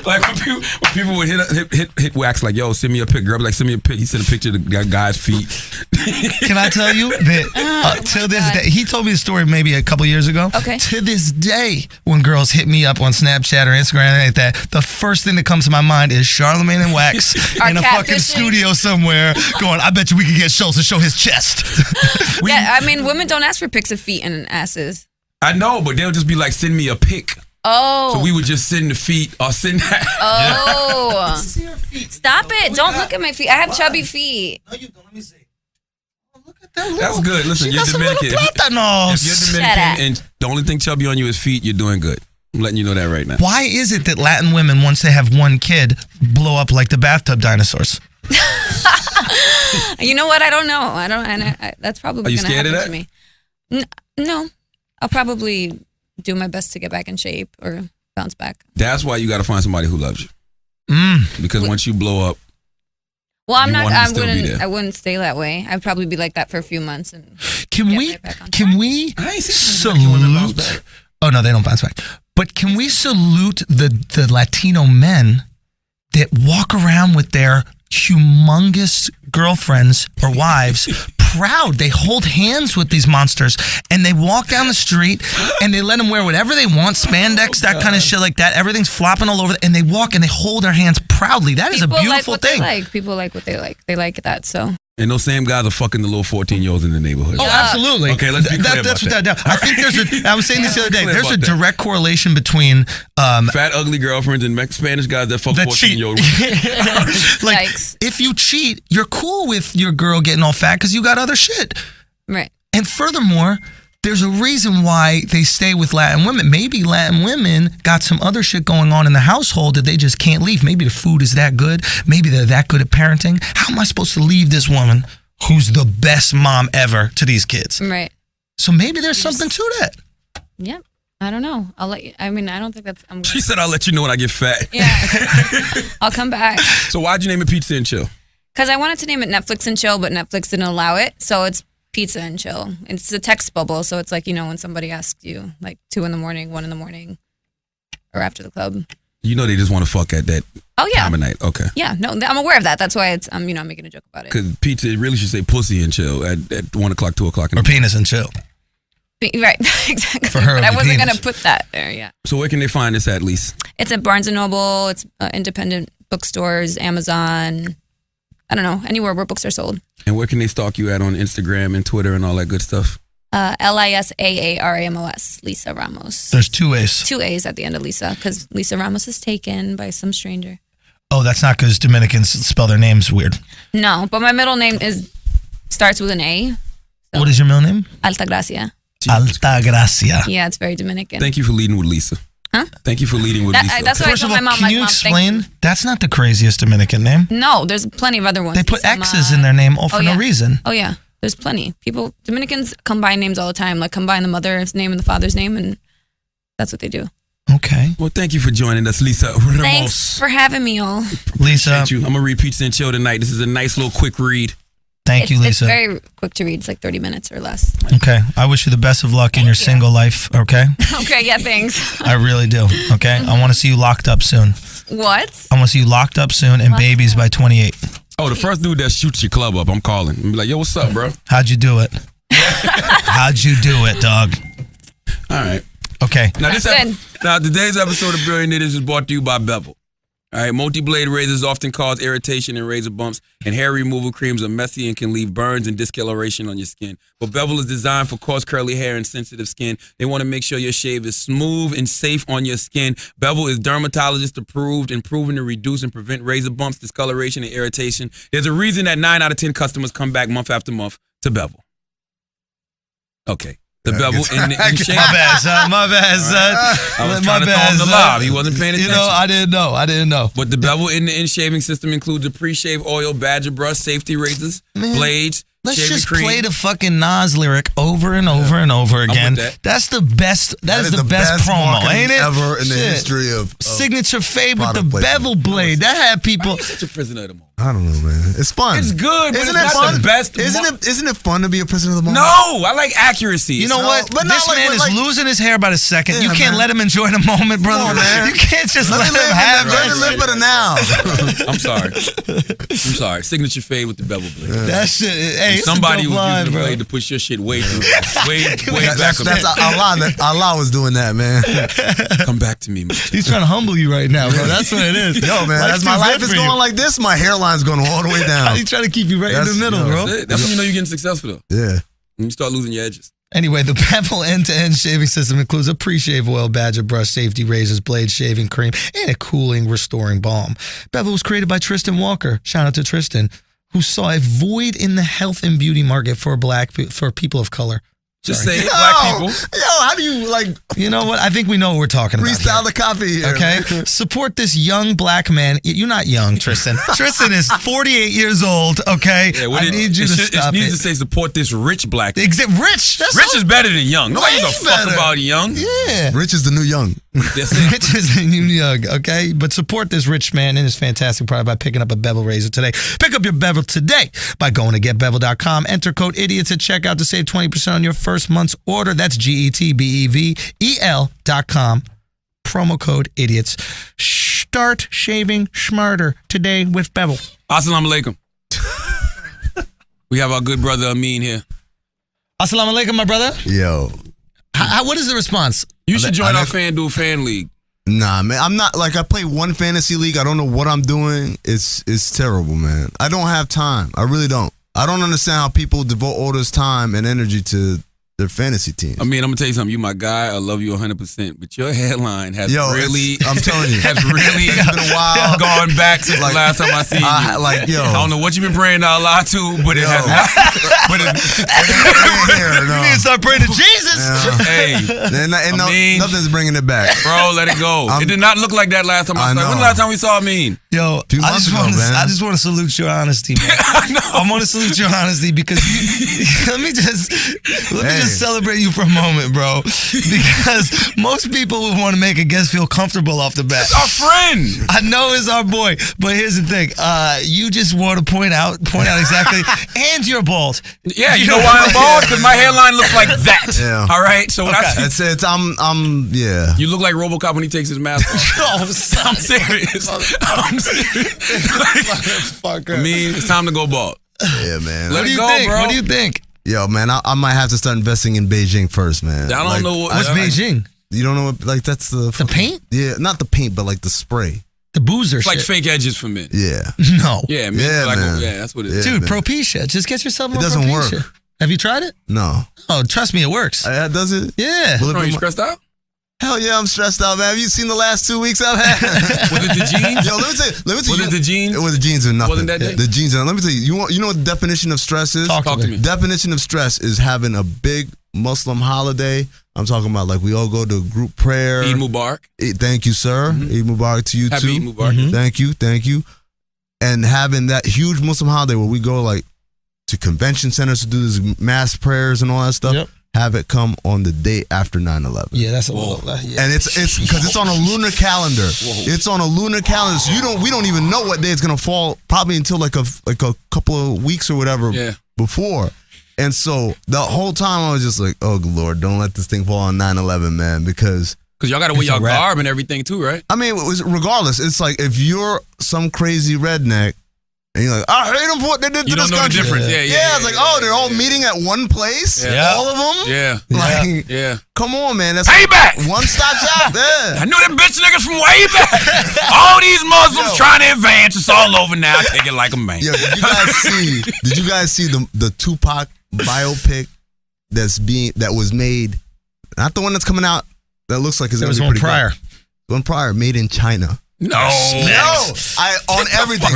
Speaker 1: Like when people would hit Wax like, yo, send me a pic. Girl, like, send me a pic. He sent a picture of the guy's feet.
Speaker 2: Can I tell you that till this day, he told me the story maybe a couple years ago.
Speaker 3: Okay.
Speaker 2: To this day, when girls hit me up on Snapchat or Instagram or anything like that, the first thing that comes to my mind is Charlamagne and Wax in a fucking studio somewhere going, I bet you we could get Schultz to show his chest.
Speaker 3: Yeah, I mean, women don't ask for pics of feet and asses.
Speaker 1: I know, but they'll just be like, send me a pic.
Speaker 3: Oh.
Speaker 1: So we would just send the feet or send that.
Speaker 3: Oh. Stop it. Don't look at my feet. I have chubby feet.
Speaker 2: No, you don't. Let me see. Oh, look
Speaker 1: That's good. Listen, you're Dominican. If you're Dominican and the only thing chubby on you is feet, you're doing good. I'm letting you know that right now.
Speaker 2: Why is it that Latin women, once they have one kid, blow up like the bathtub dinosaurs?
Speaker 3: You know what? I don't know. That's probably
Speaker 1: Are you
Speaker 3: going to
Speaker 1: scared
Speaker 3: happen
Speaker 1: of
Speaker 3: to me. No. I'll probably do my best to get back in shape or bounce back.
Speaker 1: That's why you got to find somebody who loves you. Because once you blow up,
Speaker 3: well, I wouldn't stay that way. I'd probably be like that for a few months. And
Speaker 2: can we salute? Oh no, they don't bounce back. But can we salute the Latino men that walk around with their humongous girlfriends or wives, proud? They hold hands with these monsters and they walk down the street and they let them wear whatever they want, spandex, that kind of shit like that. Everything's flopping all over, and they walk and they hold their hands proudly. That is a beautiful thing.
Speaker 3: People like what they like. They like that. So.
Speaker 1: And those same guys are fucking the little 14-year-olds in the neighborhood.
Speaker 2: Oh, absolutely.
Speaker 1: Okay, let's be clear
Speaker 2: that's
Speaker 1: about that.
Speaker 2: I think I was saying this the other day, there's a direct correlation between
Speaker 1: fat, ugly girlfriends and Spanish guys that fuck 14-year-olds.
Speaker 2: Like, if you cheat, you're cool with your girl getting all fat because you got other shit.
Speaker 3: Right.
Speaker 2: And furthermore, there's a reason why they stay with Latin women. Maybe Latin women got some other shit going on in the household that they just can't leave. Maybe the food is that good. Maybe they're that good at parenting. How am I supposed to leave this woman who's the best mom ever to these kids?
Speaker 3: Right.
Speaker 2: So maybe there's something to that.
Speaker 3: Yep. I don't know. I'll let you. I mean, I don't think that's.
Speaker 1: She said, "I'll let you know when I get fat."
Speaker 3: Yeah. I'll come back.
Speaker 1: So why'd you name it Pizza and Chill?
Speaker 3: Because I wanted to name it Netflix and Chill, but Netflix didn't allow it. So it's Pizza and Chill. It's a text bubble, so it's like, when somebody asks you like 2 a.m, 1 a.m, or after the club.
Speaker 1: You know they just want to fuck at that time of night. Okay.
Speaker 3: Yeah, no, I'm aware of that. That's why it's I'm making a joke about it.
Speaker 1: Because pizza really should say pussy and chill at 1 o'clock, 2 o'clock.
Speaker 2: Or penis and chill.
Speaker 3: Right, exactly.
Speaker 2: For her,
Speaker 3: but I wasn't going to put that there, yeah.
Speaker 1: So where can they find this at least?
Speaker 3: It's at Barnes & Noble. It's independent bookstores, Amazon. I don't know, anywhere where books are sold.
Speaker 1: And where can they stalk you at on Instagram and Twitter and all that good stuff?
Speaker 3: LISAARAMOS, Lisa Ramos.
Speaker 2: There's 2 A's.
Speaker 3: 2 A's at the end of Lisa, because Lisa Ramos is taken by some stranger.
Speaker 2: Oh, that's not because Dominicans spell their names weird.
Speaker 3: No, but my middle name starts with an A.
Speaker 2: So. What is your middle name?
Speaker 3: Altagracia.
Speaker 2: Altagracia.
Speaker 3: Yeah, it's very Dominican.
Speaker 1: Thank you for leading with Lisa.
Speaker 3: Huh?
Speaker 1: Thank you for leading with Lisa.
Speaker 3: That's what I told my mom.
Speaker 2: Can you explain? That's not the craziest Dominican name.
Speaker 3: No, there's plenty of other ones.
Speaker 2: They put X's in their name for no reason.
Speaker 3: Oh, yeah. There's plenty. Dominicans combine names all the time, like combine the mother's name and the father's name, and that's what they do.
Speaker 2: Okay.
Speaker 1: Well, thank you for joining us, Lisa Ramos.
Speaker 3: Thanks for having me, all.
Speaker 2: Lisa.
Speaker 1: I'm going to read Pizza and Chill tonight. This is a nice little quick read.
Speaker 2: Thank you, Lisa.
Speaker 3: It's very quick to read. It's like 30 minutes or less.
Speaker 2: Okay. I wish you the best of luck in your single life, okay?
Speaker 3: Okay, yeah, thanks.
Speaker 2: I really do, okay? I want to see you locked up soon.
Speaker 3: What?
Speaker 2: I want to see you locked up soon and babies by 28.
Speaker 1: Oh, the first dude that shoots your club up, I'm calling. I'm like, yo, what's up, bro?
Speaker 2: How'd you do it? How'd you do it, dog?
Speaker 1: All right.
Speaker 2: Okay.
Speaker 1: Now, today's episode of Brilliant Idiots is brought to you by Bevel. All right, multi-blade razors often cause irritation and razor bumps, and hair removal creams are messy and can leave burns and discoloration on your skin. But Bevel is designed for coarse, curly hair and sensitive skin. They want to make sure your shave is smooth and safe on your skin. Bevel is dermatologist approved and proven to reduce and prevent razor bumps, discoloration, and irritation. There's a reason that 9 out of 10 customers come back month after month to Bevel. Okay. The Bevel in the shave.
Speaker 2: My bad, son. My bad, son.
Speaker 1: I was trying to throw him the lob. He wasn't paying attention.
Speaker 2: I didn't know.
Speaker 1: But the Bevel in the shaving system includes a pre-shave oil, badger brush, safety razors, blades,
Speaker 2: let's
Speaker 1: shaving
Speaker 2: just
Speaker 1: cream.
Speaker 2: play the fucking Nas lyric over and over and over again. That's the best. That is the best promo, ain't it?
Speaker 5: Ever in the history of
Speaker 2: signature fade with the bevel blade. That had people.
Speaker 1: Why are you such a prisoner of the moment?
Speaker 5: I don't know, man. It's fun.
Speaker 1: It's good, but
Speaker 5: isn't
Speaker 1: it's
Speaker 5: it
Speaker 1: not
Speaker 5: fun?
Speaker 1: the best.
Speaker 5: Isn't it fun to be a prisoner of the moment?
Speaker 1: No, I like accuracy.
Speaker 2: You know what?
Speaker 5: But
Speaker 2: this man is losing his hair by the second. You can't let him enjoy the moment, brother.
Speaker 5: Come on, man.
Speaker 2: You can't just let him have
Speaker 5: it. Let him live for the now.
Speaker 1: I'm sorry. Signature fade with the bevel blade.
Speaker 2: That shit. Hey,
Speaker 1: somebody was using the blade to push your shit way back.
Speaker 5: That's Allah was doing that, man.
Speaker 1: Come back to me, man.
Speaker 2: He's trying to humble you right now, bro. That's what it is.
Speaker 5: Yo, man, as my life is going like this, my hairline's going all the way down.
Speaker 2: He's trying to keep you right in the middle, bro.
Speaker 1: That's when you know you're getting successful, though.
Speaker 5: Yeah.
Speaker 1: When you start losing your edges.
Speaker 2: Anyway, the Bevel end-to-end shaving system includes a pre-shave oil, badger brush, safety razors, blade shaving cream, and a cooling, restoring balm. Bevel was created by Tristan Walker. Shout out to Tristan. who saw a void in the health and beauty market for people of color.
Speaker 1: Just say it, black people.
Speaker 5: How do you
Speaker 2: You know what? I think we know what we're talking about.
Speaker 5: freestyle the copy here?
Speaker 2: Okay? Support this young black man. You're not young, Tristan. Tristan is 48 years old, okay?
Speaker 1: Yeah,
Speaker 2: I need you to stop
Speaker 1: it. It needs to say support this rich black man.
Speaker 2: Rich?
Speaker 1: Rich is better than young. Nobody gives a fuck about young.
Speaker 2: Yeah.
Speaker 5: Rich is the new young.
Speaker 2: Rich is the new young, okay? But support this rich man and his fantastic product by picking up a Bevel razor today. Pick up your Bevel today by going to getbevel.com. Enter code IDIOTS at checkout to save 20% on your first month's order. That's GETBEVEL.com. Promo code IDIOTS. Start shaving smarter today with Bevel.
Speaker 1: Assalamu alaikum. We have our good brother Amin here.
Speaker 2: Assalamu alaikum, my brother.
Speaker 5: Yo.
Speaker 2: What is the response?
Speaker 1: You should join our FanDuel fan league.
Speaker 5: Nah, man. I'm not I play one fantasy league. I don't know what I'm doing. It's terrible, man. I don't have time. I really don't. I don't understand how people devote all this time and energy to their fantasy teams.
Speaker 1: I mean, I'm gonna tell you something. You my guy. I love you 100%. But your headline has
Speaker 5: I'm telling you,
Speaker 1: has really
Speaker 5: it's been a while.
Speaker 1: Gone back since the last time I seen you.
Speaker 5: I
Speaker 1: don't know what you've been praying to Allah to, but it has not. But
Speaker 2: you need to start praying to Jesus.
Speaker 1: Hey,
Speaker 5: nothing's bringing it back,
Speaker 1: bro. Let it go. It did not look like that last time I saw. When the last time we saw Amin?
Speaker 2: Yo, I just want to salute your honesty, man. I want to salute your honesty because let me just celebrate you for a moment, bro. Because most people would want to make a guest feel comfortable off the bat.
Speaker 1: It's our friend.
Speaker 2: I know it's our boy, but here's the thing. You just want to point out exactly, and you're bald.
Speaker 1: Yeah, you know why I'm bald? Because my hairline looks like that.
Speaker 5: Yeah.
Speaker 1: All right, so when I see
Speaker 5: yeah.
Speaker 1: You look like RoboCop when he takes his mask off. I'm serious. I'm serious. I mean, it's time to go bald.
Speaker 5: Yeah, man.
Speaker 1: Let it go, bro.
Speaker 2: What do you think?
Speaker 5: Yo, man, I might have to start investing in Beijing first, man.
Speaker 1: I don't know
Speaker 2: what's Beijing.
Speaker 5: You don't know what? That's the
Speaker 2: paint?
Speaker 5: Yeah, not the paint, but like the spray.
Speaker 2: The boozer.
Speaker 1: It's like fake edges for men.
Speaker 5: Yeah.
Speaker 2: No.
Speaker 1: Yeah, man. Yeah, that's what it is.
Speaker 2: Dude,
Speaker 5: man.
Speaker 2: Propecia. Just get yourself more
Speaker 5: It doesn't
Speaker 2: Propecia.
Speaker 5: work.
Speaker 2: Have you tried it?
Speaker 5: No.
Speaker 2: Oh, trust me, it works.
Speaker 5: Does it?
Speaker 2: Yeah.
Speaker 1: Are you stressed out?
Speaker 5: Hell yeah, I'm stressed out, man. Have you seen the last 2 weeks I've had?
Speaker 1: Was it the jeans?
Speaker 5: Yo, let me tell you.
Speaker 1: Was it the jeans?
Speaker 5: It was the jeans or nothing.
Speaker 1: Wasn't that day?
Speaker 5: The jeans. Let me tell you. You know what the definition of stress is?
Speaker 2: Talk to me.
Speaker 5: Definition of stress is having a big Muslim holiday. I'm talking about like we all go to group prayer.
Speaker 1: Eid Mubarak.
Speaker 5: Thank you, sir.
Speaker 1: Mm-hmm.
Speaker 5: Eid Mubarak to you
Speaker 1: Happy
Speaker 5: too.
Speaker 1: Eid Mubarak.
Speaker 2: Mm-hmm.
Speaker 5: Thank you. And having that huge Muslim holiday where we go like to convention centers to do this mass prayers and all that stuff.
Speaker 2: Yep.
Speaker 5: Have it come on the day after 9/11.
Speaker 2: Yeah, that's a little. Yeah.
Speaker 5: And it's because it's on a lunar calendar. Whoa. It's on a lunar calendar, so we don't even know what day it's gonna fall. Probably until like a couple of weeks or whatever before. And so the whole time I was just like, oh Lord, don't let this thing fall on 9/11, man, because
Speaker 1: y'all gotta wear your garb and everything too, right?
Speaker 5: I mean, regardless, it's like if you're some crazy redneck. And you're like, I hate them for what they did to this country. You don't know the difference. Yeah. It's like, they're all meeting at one place?
Speaker 1: Yeah.
Speaker 5: All of them?
Speaker 1: Yeah.
Speaker 5: Like, come on, man. That's
Speaker 1: payback.
Speaker 5: One stop shop. Yeah.
Speaker 1: I knew them bitch niggas from way back. All these Muslims trying to advance. It's all over now. Take it like a man.
Speaker 5: Yo, did you guys see the Tupac biopic that was made? Not the one that's coming out that looks like it's going to be pretty
Speaker 2: prior.
Speaker 5: Good. One prior, made in China.
Speaker 1: No.
Speaker 5: On everything.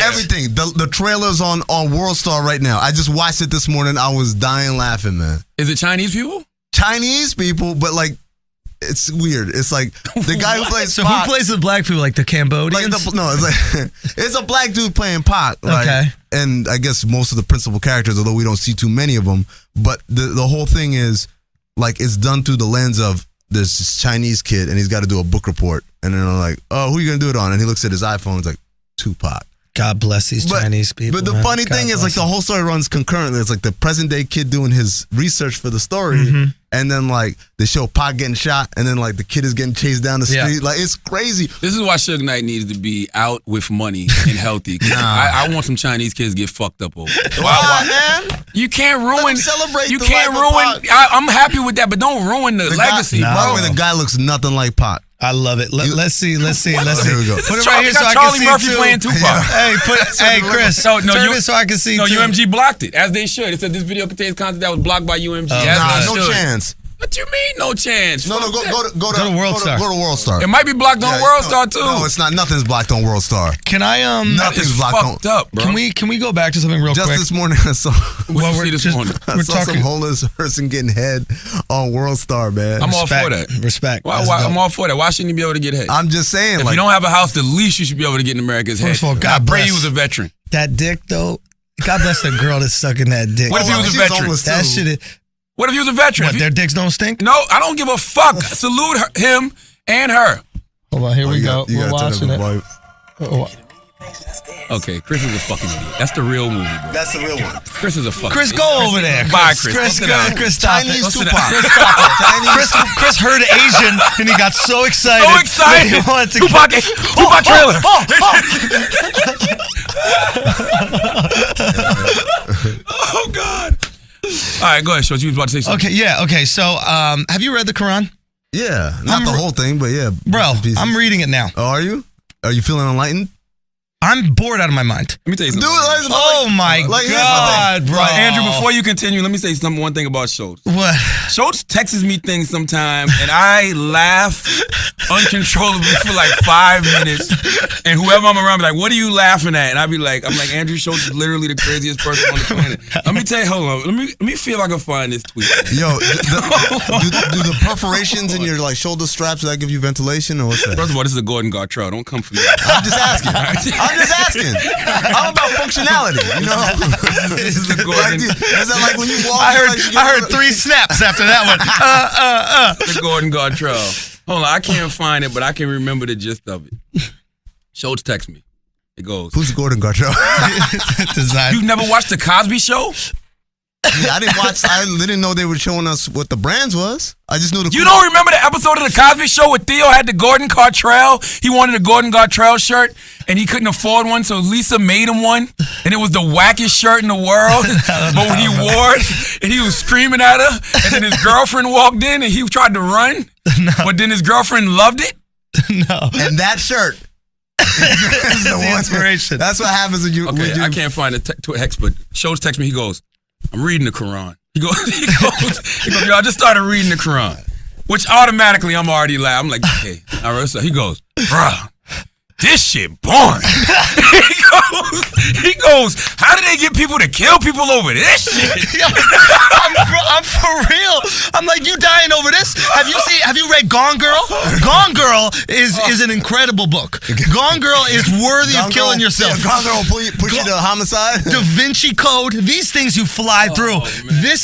Speaker 5: Everything. The trailer's on World Star right now. I just watched it this morning. I was dying laughing, man.
Speaker 1: Is it Chinese people?
Speaker 5: Chinese people, but like it's weird. It's like the guy who plays
Speaker 2: So
Speaker 5: Pac,
Speaker 2: who plays the black people, like the Cambodians?
Speaker 5: it's like it's a black dude playing Pac. Right?
Speaker 2: Okay.
Speaker 5: And I guess most of the principal characters, although we don't see too many of them, but the whole thing is like it's done through the lens of there's this Chinese kid and he's got to do a book report. And then they're like, oh, who are you going to do it on? And he looks at his iPhone. It's like, Tupac.
Speaker 2: God bless these Chinese people.
Speaker 5: But the funny thing is, like, the whole story runs concurrently. It's like the present day kid doing his research for the story. Mm-hmm. And then, like, they show Pac getting shot. And then, like, the kid is getting chased down the street. Like, it's crazy.
Speaker 1: This is why Suge Knight needs to be out with money and healthy. I want some Chinese kids to get fucked up over.
Speaker 5: Why, man?
Speaker 1: You can't ruin.
Speaker 5: Celebrate.
Speaker 1: You can't ruin. I'm happy with that, but don't ruin the legacy, bro.
Speaker 5: By the way, the guy looks nothing like Pac.
Speaker 2: I love it. Let's see.
Speaker 5: Here we go.
Speaker 1: Put it right here so I can see Murphy playing Tupac.
Speaker 2: Hey, Chris. Turn it so I can see.
Speaker 1: No, UMG blocked it, as they should. It said this video contains content that was blocked by UMG.
Speaker 5: No chance.
Speaker 1: What you mean, no chance?
Speaker 5: No, go to
Speaker 2: World Star.
Speaker 5: Go to World Star.
Speaker 1: It might be blocked on World Star too.
Speaker 5: No, it's not. Nothing's blocked on World Star.
Speaker 2: Can I
Speaker 5: Nothing's blocked on.
Speaker 1: Up, bro.
Speaker 2: Can we go back to something real quick?
Speaker 5: Just this morning, I saw.
Speaker 1: What you see this morning?
Speaker 5: I saw some homeless person getting head on World Star, man.
Speaker 1: I'm all for that.
Speaker 2: Respect.
Speaker 1: Why, I'm all for that. Why shouldn't you be able to get head?
Speaker 5: I'm just saying.
Speaker 1: If you don't have a house, the least you should be able to get in America's head.
Speaker 2: First of all, God
Speaker 1: I pray
Speaker 2: bless.
Speaker 1: he was a veteran.
Speaker 2: That dick, though. God bless the girl that's sucking that dick.
Speaker 1: What if he was a veteran?
Speaker 2: That shit is.
Speaker 1: What if he was a veteran?
Speaker 2: What, their dicks don't stink?
Speaker 1: No, I don't give a fuck. Salute him and her.
Speaker 2: Hold on, here we go. We're watching it.
Speaker 1: Okay, Chris is a fucking idiot. That's the real movie, bro.
Speaker 5: That's the real one.
Speaker 1: Chris is a fucking
Speaker 2: Chris,
Speaker 1: idiot.
Speaker 2: go over there.
Speaker 1: Bye, Chris.
Speaker 2: Chris, stop
Speaker 5: Chinese
Speaker 2: it.
Speaker 5: Tupac.
Speaker 2: Chris heard Asian and he got so excited.
Speaker 1: So excited.
Speaker 2: He wanted to
Speaker 1: Tupac trailer. Oh, God. All right, go ahead, Short. You was about to say something.
Speaker 2: Okay. So, have you read the Quran?
Speaker 5: Yeah, not the whole thing, but yeah.
Speaker 2: Bro, I'm reading it now.
Speaker 5: Oh, are you? Are you feeling enlightened?
Speaker 2: I'm bored out of my mind.
Speaker 1: Let me tell you something.
Speaker 2: Oh my God, bro.
Speaker 1: Andrew, before you continue, let me say one thing about Schultz.
Speaker 2: What?
Speaker 1: Schultz texts me things sometimes, and I laugh uncontrollably for like 5 minutes. And whoever I'm around be like, "What are you laughing at?" And I'm like, Andrew Schultz is literally the craziest person on the planet. Let me tell you, hold on. Let me see if I can find this tweet.
Speaker 5: Yo, do the perforations in your like shoulder straps, does that give you ventilation or what's that?
Speaker 1: First of all, this is a Gordon Gartrell. Don't come for me.
Speaker 5: I'm just asking. I'm just asking. I'm about functionality, you know.
Speaker 1: This is a Gordon.
Speaker 5: Is that like when you walk?
Speaker 2: I heard 3 snaps after that one.
Speaker 1: The Gordon Gartrell. Hold on, I can't find it, but I can remember the gist of it. Schultz text me. It goes.
Speaker 5: Who's Gordon Gartrell?
Speaker 1: You've never watched the Cosby Show?
Speaker 5: Yeah, I didn't know they were showing us what the brands was. I just knew the.
Speaker 1: You don't remember the episode of the Cosby Show where Theo had the Gordon Gartrell? He wanted a Gordon Gartrell shirt and he couldn't afford one, so Lisa made him one, and it was the wackest shirt in the world. But when he wore it, and he was screaming at her, and then his girlfriend walked in and he tried to run, but then his girlfriend loved it.
Speaker 2: No.
Speaker 5: And that shirt.
Speaker 2: That's the inspiration.
Speaker 5: That's what happens when you.
Speaker 1: Okay, I can't find the text, but Schultz texts me. He goes, "I'm reading the Quran." He goes, yo, I just started reading the Quran, which automatically I'm already laughing. I'm like, okay. All right, so he goes, bruh, this shit boring. he goes, how do they get people to kill people over this shit?
Speaker 2: I'm for real. I'm like, you dying over this? Have you read Gone Girl? Gone Girl is an incredible book. Gone Girl is worthy of killing yourself.
Speaker 5: Yeah, Gone Girl will push you to homicide.
Speaker 2: Da Vinci Code. These things you fly through.
Speaker 1: Man.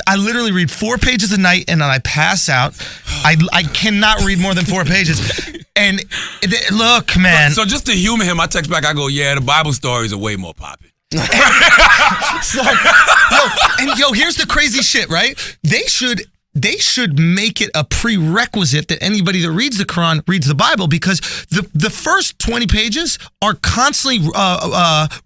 Speaker 2: I literally read 4 pages a night and then I pass out. I cannot read more than 4 pages. And look, man.
Speaker 1: So just to humor him, I text back, I go, yeah, the Bible stories are way more popular.
Speaker 2: Here's the crazy shit, right? They should make it a prerequisite that anybody that reads the Quran reads the Bible, because the first 20 pages are constantly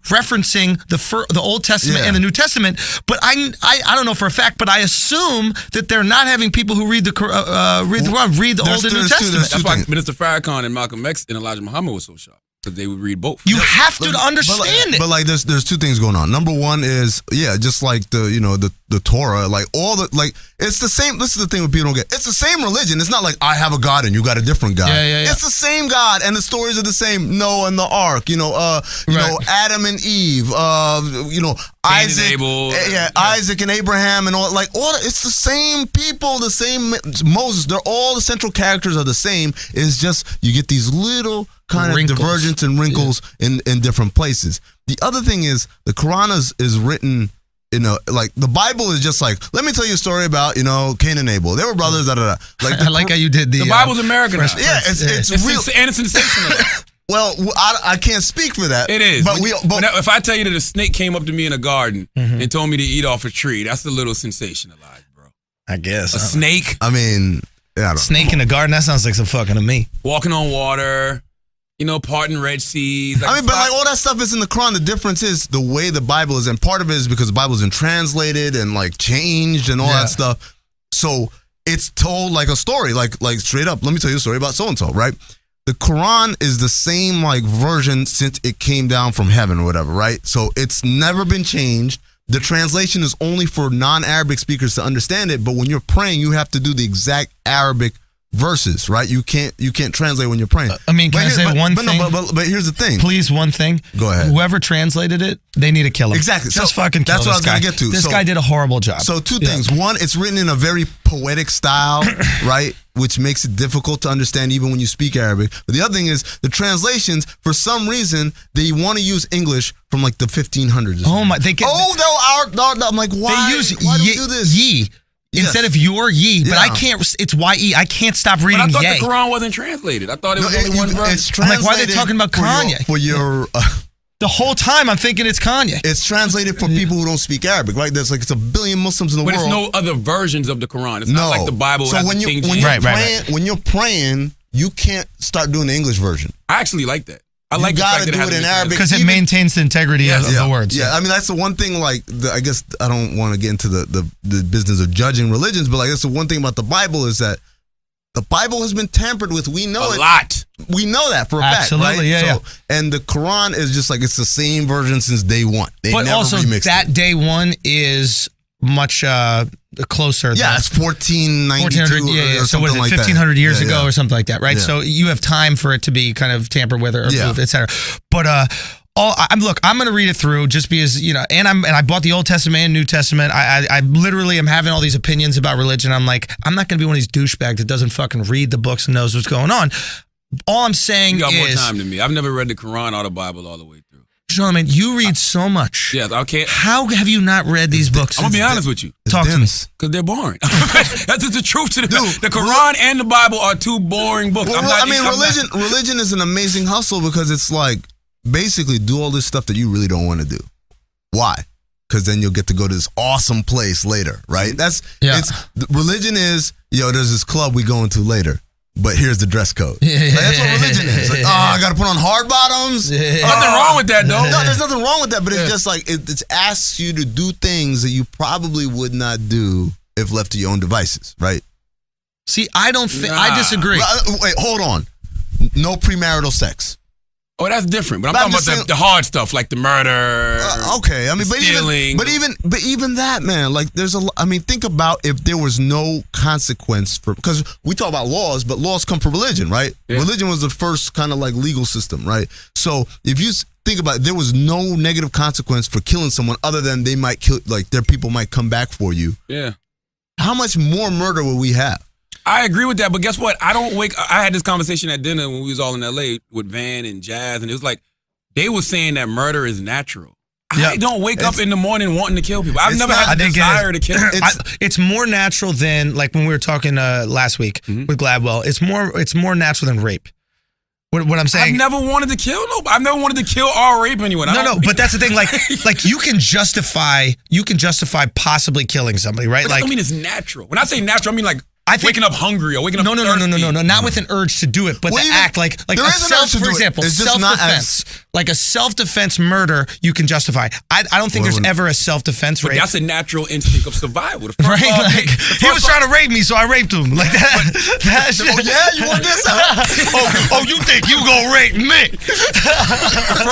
Speaker 2: referencing the Old Testament and the New Testament. But I don't know for a fact, but I assume that they're not having people who read the Quran read the Old and New Testament.
Speaker 1: That's why Minister Farrakhan and Malcolm X and Elijah Muhammad was so sharp. Because they would read both.
Speaker 2: You have to understand it.
Speaker 5: But like, there's 2 things going on. Number one is, just like the Torah, like all the, like, it's the same. This is the thing that people don't get. It's the same religion. It's not like I have a God and you got a different God.
Speaker 2: Yeah.
Speaker 5: It's the same God, and the stories are the same. Noah and the ark, Adam and Eve, Isaac,
Speaker 1: and Abel,
Speaker 5: Isaac and Abraham, and all it's the same people, the same Moses. They're all the central characters are the same. It's just you get these little kind of divergence and wrinkles in different places. The other thing is the Quran is written like the Bible is just like, let me tell you a story about Cain and Abel. They were brothers. Like
Speaker 2: I like how you did the
Speaker 1: Bible's Americanized.
Speaker 5: Yeah, it's real
Speaker 1: and it's sensational.
Speaker 5: Well, I can't speak for that.
Speaker 1: It is.
Speaker 5: But
Speaker 1: if I tell you that a snake came up to me in a garden and told me to eat off a tree, that's a little sensationalized, bro.
Speaker 2: I guess
Speaker 1: a snake.
Speaker 5: I mean,
Speaker 2: snake in the garden. That sounds like some fucking to me.
Speaker 1: Walking on water. Parting Red Seas.
Speaker 5: But like all that stuff is in the Quran. The difference is the way the Bible is, and part of it is because the Bible isn't translated and like changed and all that stuff. So it's told like a story, like straight up. Let me tell you a story about so and so, right? The Quran is the same like version since it came down from heaven or whatever, right? So it's never been changed. the translation is only for non-Arabic speakers to understand it, but when you're praying, you have to do the exact Arabic verses, right? You can't translate when you're praying.
Speaker 2: I mean, can I say one thing?
Speaker 5: But here's the thing.
Speaker 2: Please, one thing.
Speaker 5: Go ahead.
Speaker 2: Whoever translated it, they need to kill him.
Speaker 5: Exactly.
Speaker 2: Just fucking kill
Speaker 5: That's what I was
Speaker 2: going
Speaker 5: to get to.
Speaker 2: This guy did a horrible job.
Speaker 5: So two things. One, it's written in a very poetic style, right? Which makes it difficult to understand even when you speak Arabic. But the other thing is the translations, for some reason, they want to use English from like the 1500s.
Speaker 2: Oh my!
Speaker 5: I'm like, why?
Speaker 2: They use
Speaker 5: why do we do this?
Speaker 2: ye. Instead of your ye, but I can't. It's ye. I can't stop reading.
Speaker 1: But I thought
Speaker 2: ye.
Speaker 1: the Quran wasn't translated. I thought it was only one verse.
Speaker 2: I'm like, why are they talking about Kanye? The whole time I'm thinking it's Kanye.
Speaker 5: It's translated for people who don't speak Arabic, right? There's like it's a billion Muslims in the world.
Speaker 1: But it's no other versions of the Quran. It's not like the Bible.
Speaker 5: So when you're praying, you can't start doing the English version.
Speaker 1: I actually like that. I like the fact that it has
Speaker 2: in Arabic because it maintains the integrity of the words.
Speaker 5: Yeah, I mean that's the one thing. Like, I guess I don't want to get into the business of judging religions, but like that's the one thing about the Bible is that the Bible has been tampered with. We know
Speaker 1: a lot.
Speaker 5: We know that for a fact, right?
Speaker 2: Absolutely, yeah.
Speaker 5: And the Quran is just like it's the same version since day one. They
Speaker 2: but
Speaker 5: never
Speaker 2: also
Speaker 5: remixed
Speaker 2: that
Speaker 5: it.
Speaker 2: day one is much closer.
Speaker 5: Yeah, it's 1492
Speaker 2: yeah.
Speaker 5: or
Speaker 2: So was it 1,500 years ago or something like that, right? Yeah. So you have time for it to be kind of tampered with or moved, etc. But I'm going to read it through just because and I bought the Old Testament and New Testament. I literally am having all these opinions about religion. I'm like, I'm not going to be one of these douchebags that doesn't fucking read the books and knows what's going on. All I'm saying is,
Speaker 1: you got more time than me. I've never read the Quran or the Bible all the way through.
Speaker 2: Gentlemen, you read so much.
Speaker 1: Yes, I can't.
Speaker 2: How have you not read these books?
Speaker 1: I'm gonna be honest with you.
Speaker 2: Talk to me.
Speaker 1: Because they're boring. That's just the truth to the Quran and the Bible are two boring books.
Speaker 5: Religion is an amazing hustle because it's like basically do all this stuff that you really don't want to do. Why? Because then you'll get to go to this awesome place later, right? Religion is, there's this club we going to later. But here's the dress code. That's what religion is. Like, I got to put on hard bottoms.
Speaker 1: Nothing wrong with that, though.
Speaker 5: No, there's nothing wrong with that. But it's just like, it asks you to do things that you probably would not do if left to your own devices, right?
Speaker 2: See, I don't think, I disagree.
Speaker 5: Wait, hold on. No premarital sex.
Speaker 1: Oh, that's different. But I'm talking about the hard stuff, like the murder.
Speaker 5: Okay, I mean,
Speaker 1: stealing.
Speaker 5: But even that, man. Like, think about if there was no consequence for, because we talk about laws, but laws come from religion, right? Yeah. Religion was the first kind of like legal system, right? So if you think about it, there was no negative consequence for killing someone other than they might kill, like their people might come back for you.
Speaker 1: Yeah.
Speaker 5: How much more murder would we have?
Speaker 1: I agree with that, but guess what? I had this conversation at dinner when we was all in LA with Van and Jazz, and it was like, they were saying that murder is natural. I don't wake up in the morning wanting to kill people. I've never had the desire to kill people.
Speaker 2: It's more natural than, like when we were talking last week with Gladwell, it's more natural than rape. What I'm saying,
Speaker 1: I've never wanted to kill nobody. I've never wanted to kill or rape anyone.
Speaker 2: No, but that's the thing. Like you can justify possibly killing somebody, right?
Speaker 1: But
Speaker 2: like,
Speaker 1: I mean, it's natural. When I say natural, I mean like waking up hungry or waking up thirsty.
Speaker 2: No, not with an urge to do it, but to act like a for example, self-defense. Like a self-defense murder, you can justify. I don't think there's ever a self-defense rape.
Speaker 1: But that's a natural instinct of survival.
Speaker 2: Right? Like, he was trying to rape me, so I raped him. Like that.
Speaker 5: You want this?
Speaker 2: You think you gonna rape me?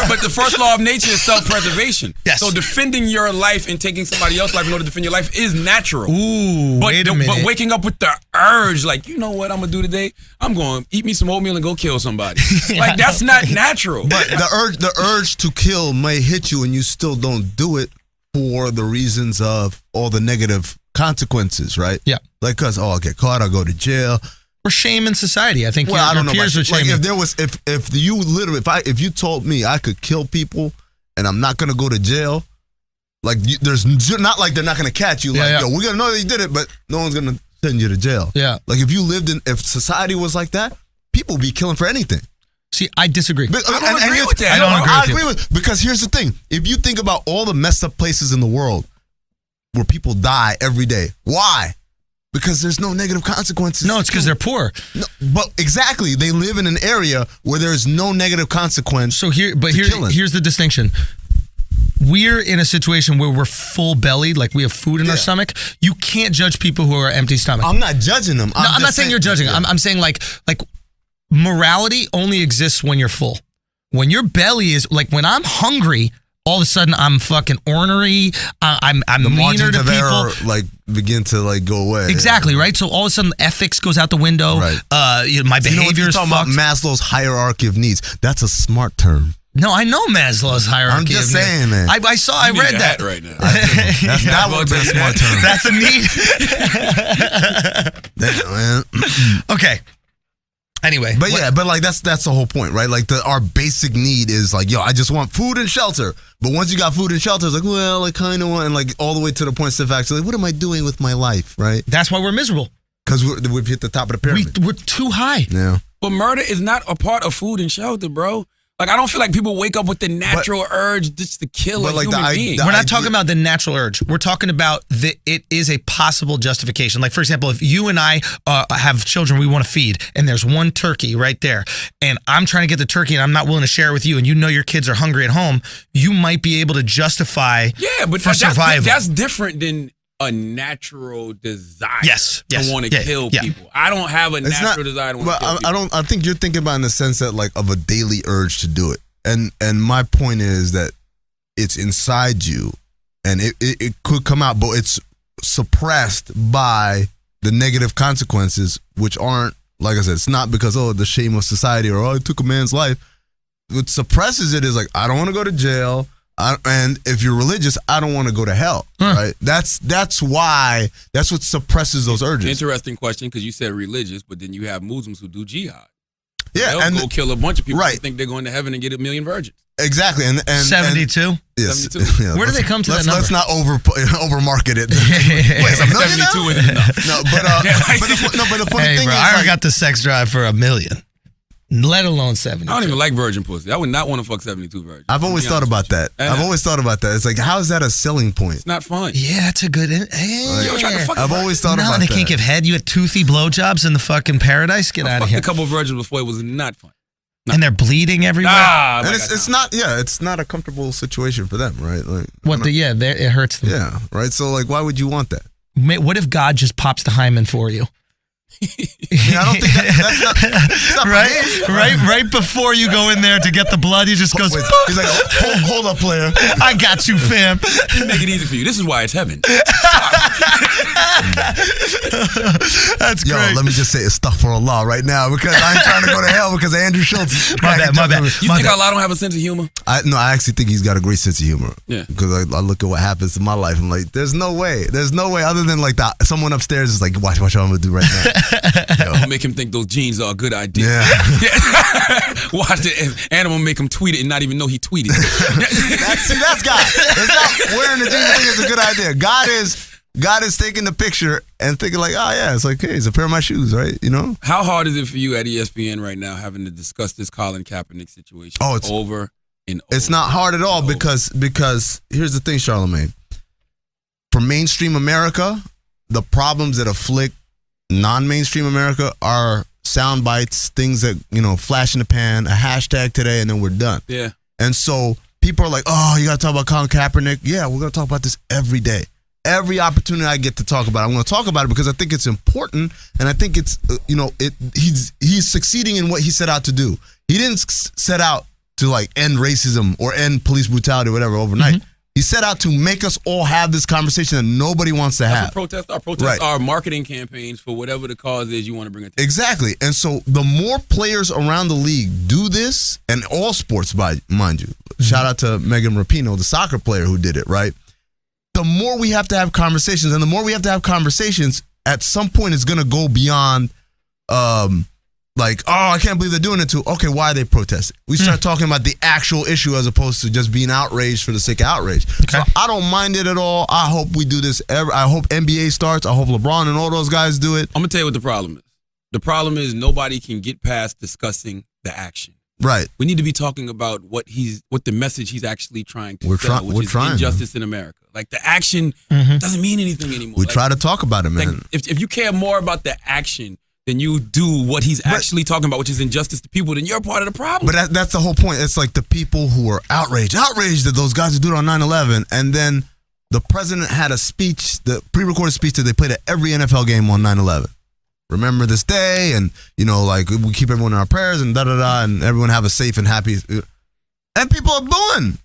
Speaker 1: But the first law of nature is self-preservation.
Speaker 2: Yes.
Speaker 1: So defending your life and taking somebody else's life in order to defend your life is natural.
Speaker 2: Ooh, wait a minute.
Speaker 1: But waking up with the urge, like, you know what I'm gonna do today? I'm gonna eat me some oatmeal and go kill somebody. Like, that's not natural.
Speaker 5: But the urge to kill may hit you and you still don't do it for the reasons of all the negative consequences, right?
Speaker 2: Yeah.
Speaker 5: Like, cause I'll get caught, I'll go to jail.
Speaker 2: Or shame in society. I think
Speaker 5: I don't know.
Speaker 2: Peers would shame.
Speaker 5: Like, if you told me I could kill people and I'm not gonna go to jail, like there's not like they're not gonna catch you. Like, yo, we're gonna know that you did it, but no one's gonna send you to jail.
Speaker 2: Yeah.
Speaker 5: Like if society was like that, people would be killing for anything.
Speaker 2: See, I disagree.
Speaker 1: I don't agree with that.
Speaker 2: I don't agree
Speaker 5: because here's the thing. If you think about all the messed up places in the world where people die every day, why? Because there's no negative consequences.
Speaker 2: No, it's because they're poor.
Speaker 5: No, but exactly, they live in an area where there's no negative consequence.
Speaker 2: So here's the distinction. We're in a situation where we're full bellied, like we have food in our stomach. You can't judge people who are empty stomach.
Speaker 5: I'm not judging them.
Speaker 2: I'm not saying you're judging. Yeah. I'm saying like morality only exists when you're full. When your belly is, like when I'm hungry, all of a sudden I'm fucking ornery. I'm
Speaker 5: the
Speaker 2: meaner to
Speaker 5: of
Speaker 2: people.
Speaker 5: Error, like begin to like go away.
Speaker 2: Exactly, right? So all of a sudden ethics goes out the window.
Speaker 5: Right.
Speaker 2: My behavior is
Speaker 5: talking
Speaker 2: fucked.
Speaker 5: about Maslow's hierarchy of needs. That's a smart term.
Speaker 2: No, I know Maslow's hierarchy.
Speaker 5: I'm just saying, man.
Speaker 2: I read that
Speaker 1: right now.
Speaker 5: That would be a smart term.
Speaker 2: That's a need.
Speaker 5: Damn, man.
Speaker 2: Okay. Anyway,
Speaker 5: but like that's the whole point, right? Like our basic need is like, yo, I just want food and shelter. But once you got food and shelter, it's like, well, I kind of want, and like all the way to the point of actually, what am I doing with my life, right?
Speaker 2: That's why we're miserable.
Speaker 5: Because we've hit the top of the pyramid.
Speaker 2: We're too high.
Speaker 5: Yeah.
Speaker 1: But murder is not a part of food and shelter, bro. Like, I don't feel like people wake up with the natural urge just to kill a human being.
Speaker 2: We're not talking about the natural urge. We're talking about it is a possible justification. Like, for example, if you and I have children we want to feed, and there's one turkey right there, and I'm trying to get the turkey and I'm not willing to share it with you, and you know your kids are hungry at home, you might be able to justify for survival.
Speaker 1: That's different than a natural desire to want to kill people. I don't have a natural desire to want to kill people.
Speaker 5: I think you're thinking about it in the sense that like of a daily urge to do it. And my point is that it's inside you and it could come out, but it's suppressed by the negative consequences, which aren't, like I said, it's not because, the shame of society or, it took a man's life. What suppresses it is like, I don't want to go to jail. And if you're religious, I don't want to go to hell, right? That's what suppresses those urges.
Speaker 1: Interesting question, because you said religious, but then you have Muslims who do jihad.
Speaker 5: Yeah,
Speaker 1: they'll go kill a bunch of people who think they're going to heaven and get 1,000,000 virgins.
Speaker 5: Exactly, and
Speaker 2: 72.
Speaker 5: Yes.
Speaker 1: 72.
Speaker 5: Yeah,
Speaker 2: where do they come to that number?
Speaker 5: Let's not over market it. Wait, is
Speaker 1: 72 is enough.
Speaker 5: No, but the funny thing
Speaker 2: bro,
Speaker 5: is,
Speaker 2: I got the sex drive for 1,000,000. Let alone 70.
Speaker 1: I don't even like virgin pussy. I would not want to fuck 72 virgins.
Speaker 5: I've always thought about that. It's like, how is that a selling point?
Speaker 1: It's not fun.
Speaker 2: Yeah, that's a good.
Speaker 5: I've always thought about that.
Speaker 2: They can't give head. You had toothy blowjobs in the fucking paradise. Get out of here.
Speaker 1: A couple of virgins before, it was not fun.
Speaker 2: And they're bleeding everywhere.
Speaker 5: And it's not. Yeah, it's not a comfortable situation for them, right? Like
Speaker 2: it hurts them.
Speaker 5: Yeah, right. So like, why would you want that?
Speaker 2: What if God just pops the hymen for you?
Speaker 5: I don't think that's not
Speaker 2: right before you go in there to get the blood, he just goes.
Speaker 5: He's like, hold up, player.
Speaker 2: I got you, fam.
Speaker 1: Make it easy for you. This is why it's heaven.
Speaker 2: That's great.
Speaker 5: Yo, let me just say astaghfirullah right now, because I'm trying to go to hell because of Andrew Schultz.
Speaker 2: My bad.
Speaker 1: You think Allah don't have a sense of humor?
Speaker 5: I actually think he's got a great sense of humor.
Speaker 1: Yeah.
Speaker 5: Because I look at what happens in my life, I'm like, there's no way other than like someone upstairs is like, watch what I'm gonna do right now.
Speaker 1: I'll make him think those jeans are a good idea.
Speaker 5: Yeah.
Speaker 1: Watch it. Animal make him tweet it and not even know he tweeted.
Speaker 5: That's God. It's not wearing the jeans thing is a good idea. God is taking the picture and thinking like, oh yeah, it's like, hey, it's a pair of my shoes, right? You know?
Speaker 1: How hard is it for you at ESPN right now having to discuss this Colin Kaepernick situation
Speaker 5: it's
Speaker 1: over and over?
Speaker 5: It's not hard at all because here's the thing, Charlamagne. For mainstream America, the problems that afflict non-mainstream America are sound bites, things that, flash in the pan, a hashtag today, and then we're done.
Speaker 1: Yeah.
Speaker 5: And so people are like, oh, you got to talk about Colin Kaepernick. Yeah, we're going to talk about this every day. Every opportunity I get to talk about it, I'm going to talk about it because I think it's important, and I think it's, he's succeeding in what he set out to do. He didn't set out to like end racism or end police brutality or whatever overnight. Mm-hmm. He set out to make us all have this conversation that nobody wants to have.
Speaker 1: Protests are marketing campaigns for whatever the cause is you want to bring it to.
Speaker 5: Exactly. And so the more players around the league do this, and all sports, mind you, shout out to Megan Rapinoe, the soccer player who did it, right? The more we have to have conversations, and the more we have to have conversations, at some point it's going to go beyond like, oh, I can't believe they're doing it, to, okay, why are they protesting? We start talking about the actual issue as opposed to just being outraged for the sake of outrage. Okay. So I don't mind it at all. I hope we do this. I hope NBA starts. I hope LeBron and all those guys do it.
Speaker 1: I'm going to tell you what the problem is. The problem is nobody can get past discussing the action.
Speaker 5: Right.
Speaker 1: We need to be talking about what the message he's actually trying to sell, which is injustice in America. Like, the action doesn't mean anything anymore.
Speaker 5: We try to talk about it, man.
Speaker 1: Like, if you care more about the action than you do what he's actually talking about, which is injustice to people, then you're part of the problem.
Speaker 5: But that's the whole point. It's like the people who are outraged that those guys would do it on 9/11, and then the president had a speech, the pre-recorded speech that they played at every NFL game on 9/11. Remember this day, and like we keep everyone in our prayers, and and everyone have a safe and happy. And people are booing.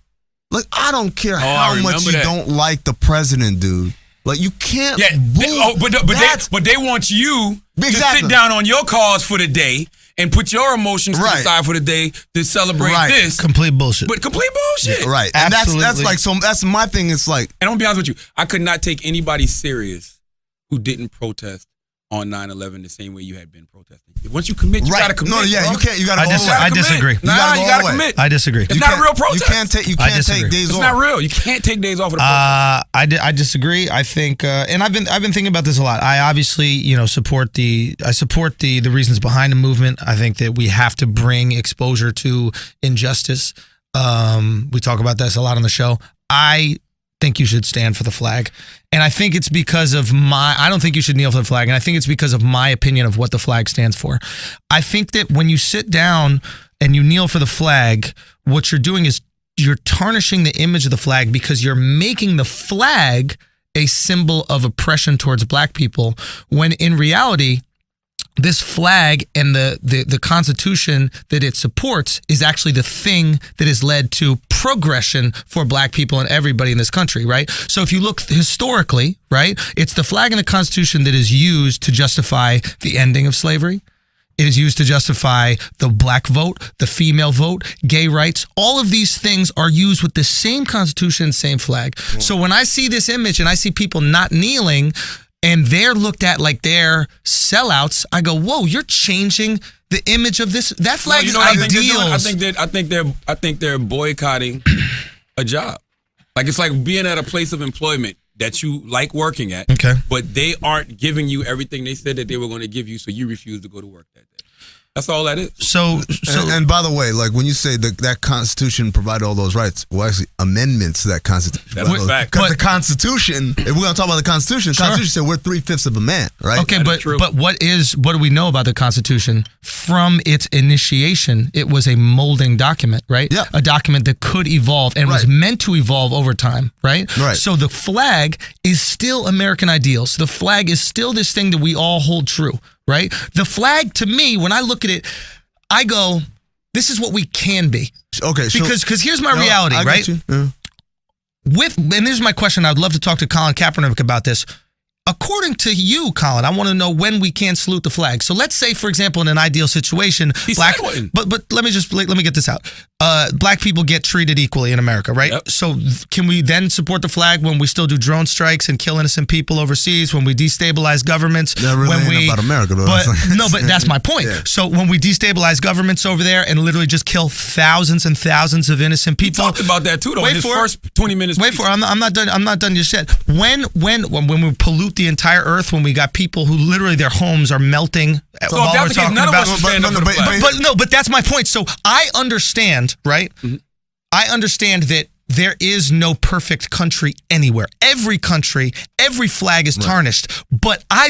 Speaker 5: Like, I don't care how much you don't like the president, dude. Like, you can't
Speaker 1: but they want you to sit down on your cause for the day and put your emotions to the side for the day to celebrate this.
Speaker 2: Complete bullshit.
Speaker 1: But complete bullshit.
Speaker 5: Yeah, right. And that's like, so that's my thing. It's like,
Speaker 1: and I'm gonna be honest with you, I could not take anybody serious who didn't protest on 9/11 the same way you had been protesting. Once you commit, you gotta commit.
Speaker 5: No, yeah,
Speaker 1: bro.
Speaker 5: you can't. You gotta.
Speaker 2: I disagree.
Speaker 1: You gotta commit.
Speaker 2: I disagree.
Speaker 1: It's not a real protest.
Speaker 5: You can't take days off.
Speaker 1: It's not real. You can't take days off of the protest.
Speaker 2: I disagree. I think, and I've been thinking about this a lot. I obviously, support the reasons behind the movement. I think that we have to bring exposure to injustice. We talk about this a lot on the show. I think you should stand for the flag. And I think it's because of I don't think you should kneel for the flag. And I think it's because of my opinion of what the flag stands for. I think that when you sit down and you kneel for the flag, what you're doing is you're tarnishing the image of the flag because you're making the flag a symbol of oppression towards black people, when in reality, this flag and the Constitution that it supports is actually the thing that has led to progression for black people and everybody in this country, right? So if you look historically, right, it's the flag and the Constitution that is used to justify the ending of slavery. It is used to justify the black vote, the female vote, gay rights. All of these things are used with the same Constitution, same flag. So when I see this image and I see people not kneeling, and they're looked at like they're sellouts, I go, whoa, you're changing the image of this. That flag is ideals.
Speaker 1: I think they're boycotting a job. Like, it's like being at a place of employment that you like working at, but they aren't giving you everything they said that they were going to give you, so you refuse to go to work that day. That's all that is.
Speaker 2: So
Speaker 5: and by the way, like when you say that Constitution provided all those rights, well, actually amendments to that Constitution.
Speaker 1: That's a fact.
Speaker 5: Because the Constitution, if we're going to talk about the Constitution, the Constitution said we're 3/5 of a man, right?
Speaker 2: Okay, but what do we know about the Constitution? From its initiation, it was a molding document, right?
Speaker 5: Yeah.
Speaker 2: A document that could evolve and was meant to evolve over time, right?
Speaker 5: Right.
Speaker 2: So the flag is still American ideals. The flag is still this thing that we all hold true. Right? The flag, to me, when I look at it, I go, this is what we can be.
Speaker 5: Okay.
Speaker 2: Because here's my reality,
Speaker 5: I
Speaker 2: right?
Speaker 5: Get you. Yeah.
Speaker 2: And this is my question. I'd love to talk to Colin Kaepernick about this. According to you, Colin, I want to know when we can salute the flag. So let's say, for example, in an ideal situation, but let me get this out. Black people get treated equally in America, right? Yep. So can we then support the flag when we still do drone strikes and kill innocent people overseas, when we destabilize governments?
Speaker 5: That really ain't about America, though.
Speaker 2: But that's my point. Yeah. So when we destabilize governments over there and literally just kill thousands and thousands of innocent people.
Speaker 1: We talked about that too, though. In his first 20 minutes.
Speaker 2: Wait for it. I'm not done. I'm not done just yet. When we pollute the entire earth, when we got people who literally their homes are melting
Speaker 1: so
Speaker 2: while we're talking about.
Speaker 1: But
Speaker 2: that's my point. So I understand, right? Mm-hmm. I understand that there is no perfect country anywhere. Every country, every flag is tarnished. But I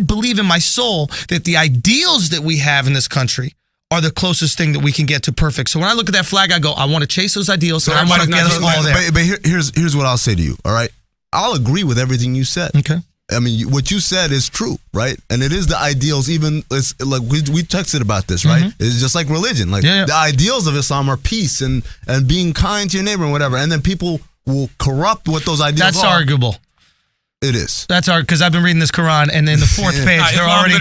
Speaker 2: believe in my soul that the ideals that we have in this country are the closest thing that we can get to perfect. So when I look at that flag, I go, I want to chase those ideals, and I want to get us all there.
Speaker 5: But here's what I'll say to you, all right? I'll agree with everything you said.
Speaker 2: Okay.
Speaker 5: I mean, what you said is true, right? And it is the ideals. Even it's like we texted about this, right? Mm-hmm. It's just like religion. Like the ideals of Islam are peace and being kind to your neighbor and whatever. And then people will corrupt what those ideals are.
Speaker 2: That's arguable.
Speaker 5: It is.
Speaker 2: That's hard, because I've been reading this Quran, and then the fourth page, they're already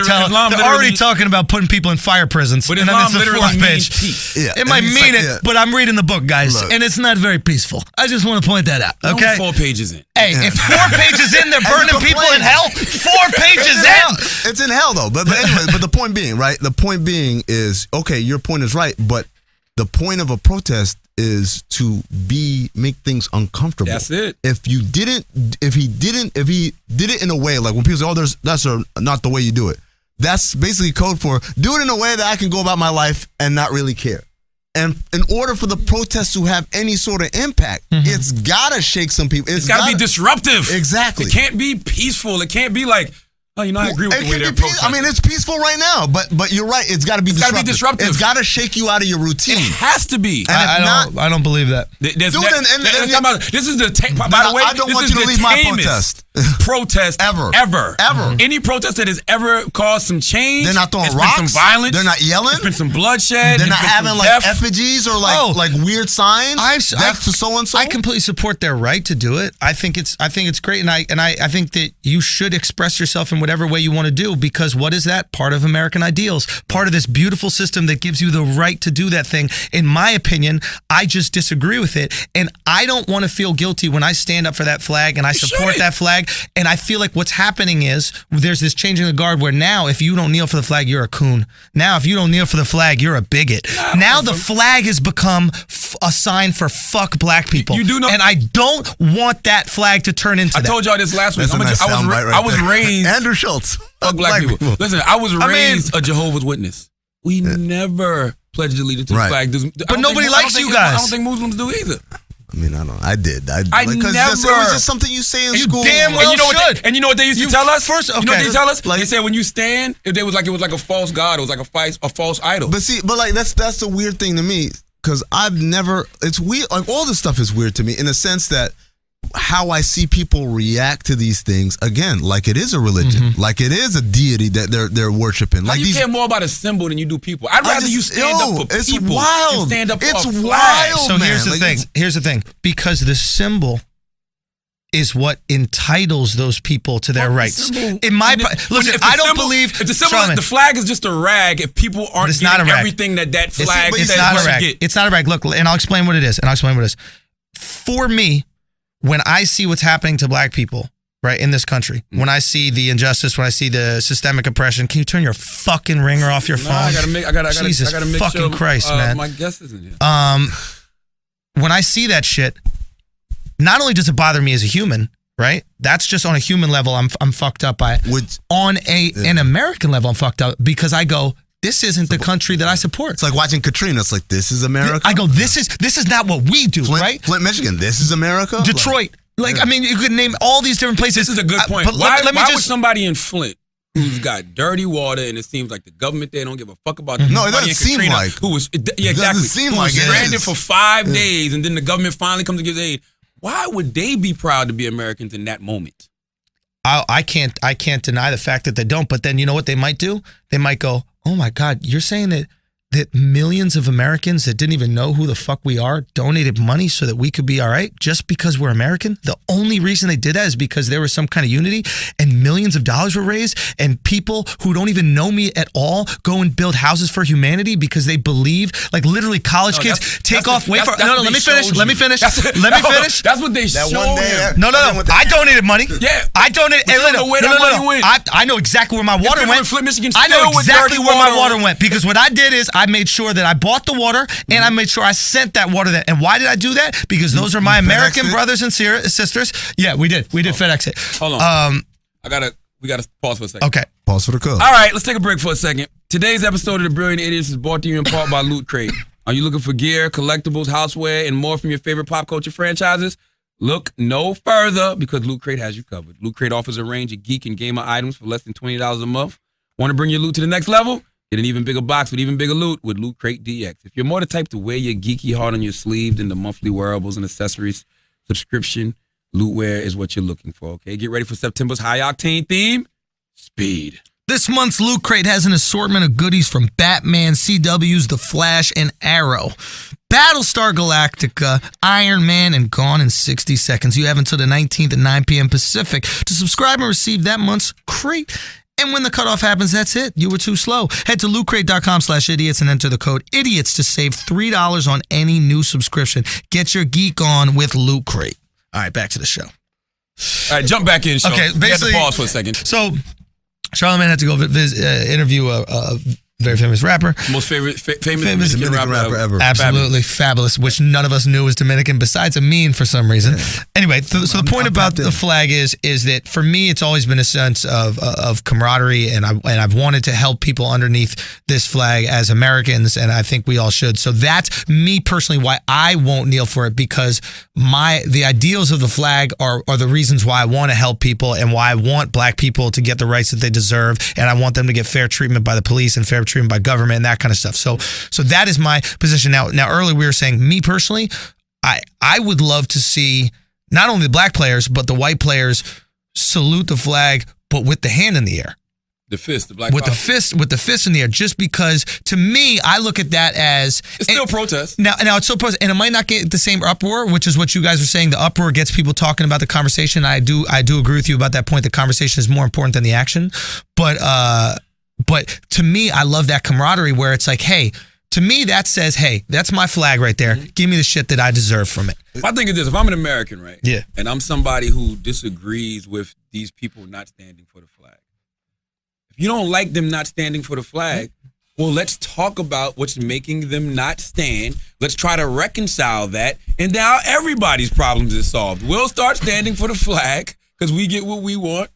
Speaker 2: talking about putting people in fire prisons.
Speaker 1: But
Speaker 2: and then it's the fourth page.
Speaker 5: Yeah.
Speaker 2: It might mean it, but I'm reading the book, guys, and it's not very peaceful. I just want to point that out. Okay,
Speaker 1: 4 pages in.
Speaker 2: Hey, if 4 pages in, they're burning people in hell. 4 pages in.
Speaker 5: It's in hell though. But anyway, but the point being, right? The point being is, okay, your point is right, but the point of a protest is to make things uncomfortable.
Speaker 1: That's it.
Speaker 5: If he did it in a way, like when people say, that's not the way you do it. That's basically code for do it in a way that I can go about my life and not really care. And in order for the protest to have any sort of impact, it's gotta shake some people.
Speaker 1: It's gotta be disruptive.
Speaker 5: Exactly.
Speaker 1: It can't be peaceful. It can't be like, I agree with the way they're protesting.
Speaker 5: I mean, it's peaceful right now, but you're right. It's got to be disruptive. It's got to shake you out of your routine.
Speaker 1: It has to be.
Speaker 2: And I don't believe that.
Speaker 1: This is the by the way,
Speaker 5: I don't want you to leave my protest.
Speaker 1: protest ever. Any protest that has ever caused some change.
Speaker 5: They're not throwing
Speaker 1: it's
Speaker 5: rocks.
Speaker 1: Been some violence.
Speaker 5: They're not yelling.
Speaker 1: There's been some bloodshed.
Speaker 5: They're not having like effigies or like weird signs. Death to so and so.
Speaker 2: I completely support their right to do it. I think it's great, and I think that you should express yourself in whatever way you want to do, because what is that? Part of American ideals, part of this beautiful system that gives you the right to do that thing. In my opinion, I just disagree with it, and I don't want to feel guilty when I stand up for that flag and I support that flag. And I feel like what's happening is there's this changing the guard where now if you don't kneel for the flag, you're a coon. Now if you don't kneel for the flag, you're a bigot. Now the flag has become a sign for fuck black people.
Speaker 1: You do know,
Speaker 2: and I don't want that flag to turn into that.
Speaker 1: I told y'all this last week. I was raised
Speaker 5: Andrew Schultz.
Speaker 1: Fuck black people. Listen, I was raised a Jehovah's Witness. We never pledged allegiance to the flag.
Speaker 2: But nobody likes you guys.
Speaker 1: I don't think Muslims do either.
Speaker 5: I mean, I don't. I did.
Speaker 1: I never.
Speaker 5: It was just something you say in school.
Speaker 2: Damn well should.
Speaker 1: And you know what they used to tell us?
Speaker 2: First, okay.
Speaker 1: You know what they tell us? They said when you stand, it was like a false god. It was like a false idol.
Speaker 5: But like that's the weird thing to me, because I've never. It's weird. Like all this stuff is weird to me in the sense that how I see people react to these things, again, like it is a religion, like it is a deity that they're worshiping. Like
Speaker 1: you care more about a symbol than you do people. I'd rather you stand up for people.
Speaker 5: It's wild.
Speaker 1: Stand up for a flag.
Speaker 5: Wild.
Speaker 2: So here's the thing. Because the symbol is what entitles those people to their rights. In my listen, I don't believe
Speaker 1: if the symbol, the flag is just a rag. If people aren't getting everything that flag
Speaker 2: it's not a rag. It's not a rag. Look, and I'll explain what it is. For me, when I see what's happening to black people, right, in this country, when I see the injustice, when I see the systemic oppression, can you turn your fucking ringer off your phone?
Speaker 1: I gotta make
Speaker 2: Jesus fucking Christ, man.
Speaker 1: My guest isn't here.
Speaker 2: When I see that shit, not only does it bother me as a human, right? That's just on a human level, I'm fucked up by it. On an American level, I'm fucked up because I go, this isn't the country that I support.
Speaker 5: It's like watching Katrina. It's like, this is America.
Speaker 2: I go, this is not what we do, right?
Speaker 5: Flint, Michigan. This is America.
Speaker 2: Detroit. I mean, you could name all these different places.
Speaker 1: This is a good point. But why would somebody in Flint who's got dirty water and it seems like the government there don't give a fuck about this?
Speaker 5: No, it doesn't seem
Speaker 1: Katrina,
Speaker 5: like.
Speaker 1: Who was stranded for 5 days and then the government finally comes to give aid. Why would they be proud to be Americans in that moment?
Speaker 2: I can't deny the fact that they don't. But then you know what they might do? They might go, oh my God, you're saying that millions of Americans that didn't even know who the fuck we are donated money so that we could be all right just because we're American? The only reason they did that is because there was some kind of unity and millions of dollars were raised and people who don't even know me at all go and build houses for humanity because they believe, like literally college kids take off. Wait for no, let me finish. Let me finish. That's
Speaker 1: what they showed him.
Speaker 2: No. I donated money.
Speaker 1: Yeah.
Speaker 2: I donated. I know exactly where my water went.
Speaker 1: Flint, Michigan,
Speaker 2: I know exactly where my water went because what I did is I made sure that I bought the water and I made sure I sent that water there. And why did I do that? Because those are my American brothers and sisters. Yeah, we did. We did FedEx it.
Speaker 1: Hold on. We gotta pause for a second.
Speaker 2: Okay.
Speaker 5: Pause for the call.
Speaker 1: All right, let's take a break for a second. Today's episode of The Brilliant Idiots is brought to you in part by Loot Crate. Are you looking for gear, collectibles, houseware, and more from your favorite pop culture franchises? Look no further because Loot Crate has you covered. Loot Crate offers a range of geek and gamer items for less than $20 a month. Want to bring your loot to the next level? Get an even bigger box with even bigger loot with Loot Crate DX. If you're more the type to wear your geeky heart on your sleeve than the monthly wearables and accessories subscription, Lootwear is what you're looking for, okay? Get ready for September's high-octane theme, Speed.
Speaker 2: This month's Loot Crate has an assortment of goodies from Batman, CW's The Flash, and Arrow. Battlestar Galactica, Iron Man, and Gone in 60 Seconds. You have until the 19th at 9 p.m. Pacific to subscribe and receive that month's crate. And when the cutoff happens, that's it. You were too slow. Head to lootcrate.com/idiots and enter the code IDIOTS to save $3 on any new subscription. Get your geek on with Loot Crate. All right, back to the show.
Speaker 1: All right, jump back in, show.
Speaker 2: Okay, basically,
Speaker 1: we had to pause for a second.
Speaker 2: So, Charlamagne had to go interview a very famous rapper.
Speaker 1: Most famous Dominican rapper ever.
Speaker 2: Absolutely fabulous, which none of us knew was Dominican besides Amin for some reason. Yeah. Anyway, so the point about the flag is that for me, it's always been a sense of camaraderie, and I've wanted to help people underneath this flag as Americans, and I think we all should. So that's me personally why I won't kneel for it, because the ideals of the flag are the reasons why I want to help people and why I want black people to get the rights that they deserve, and I want them to get fair treatment by the police and fair treatment by government and that kind of stuff. So that is my position. Now earlier we were saying, me personally, I would love to see not only the black players but the white players salute the flag, but with the hand in the air.
Speaker 1: The fist, the black
Speaker 2: with
Speaker 1: power.
Speaker 2: the fist in the air, just because to me, I look at that as
Speaker 1: it's still protest.
Speaker 2: Now it's still protest, and it might not get the same uproar, which is what you guys were saying. The uproar gets people talking about the conversation. I do agree with you about that point. The conversation is more important than the action, but to me, I love that camaraderie where it's like, hey, to me, that says, hey, that's my flag right there. Give me the shit that I deserve from it.
Speaker 1: My thing is this: if I'm an American, right?
Speaker 2: Yeah,
Speaker 1: and I'm somebody who disagrees with these people not standing for the flag. You don't like them not standing for the flag. Well, let's talk about what's making them not stand. Let's try to reconcile that. And now everybody's problems is solved. We'll start standing for the flag because we get what we want.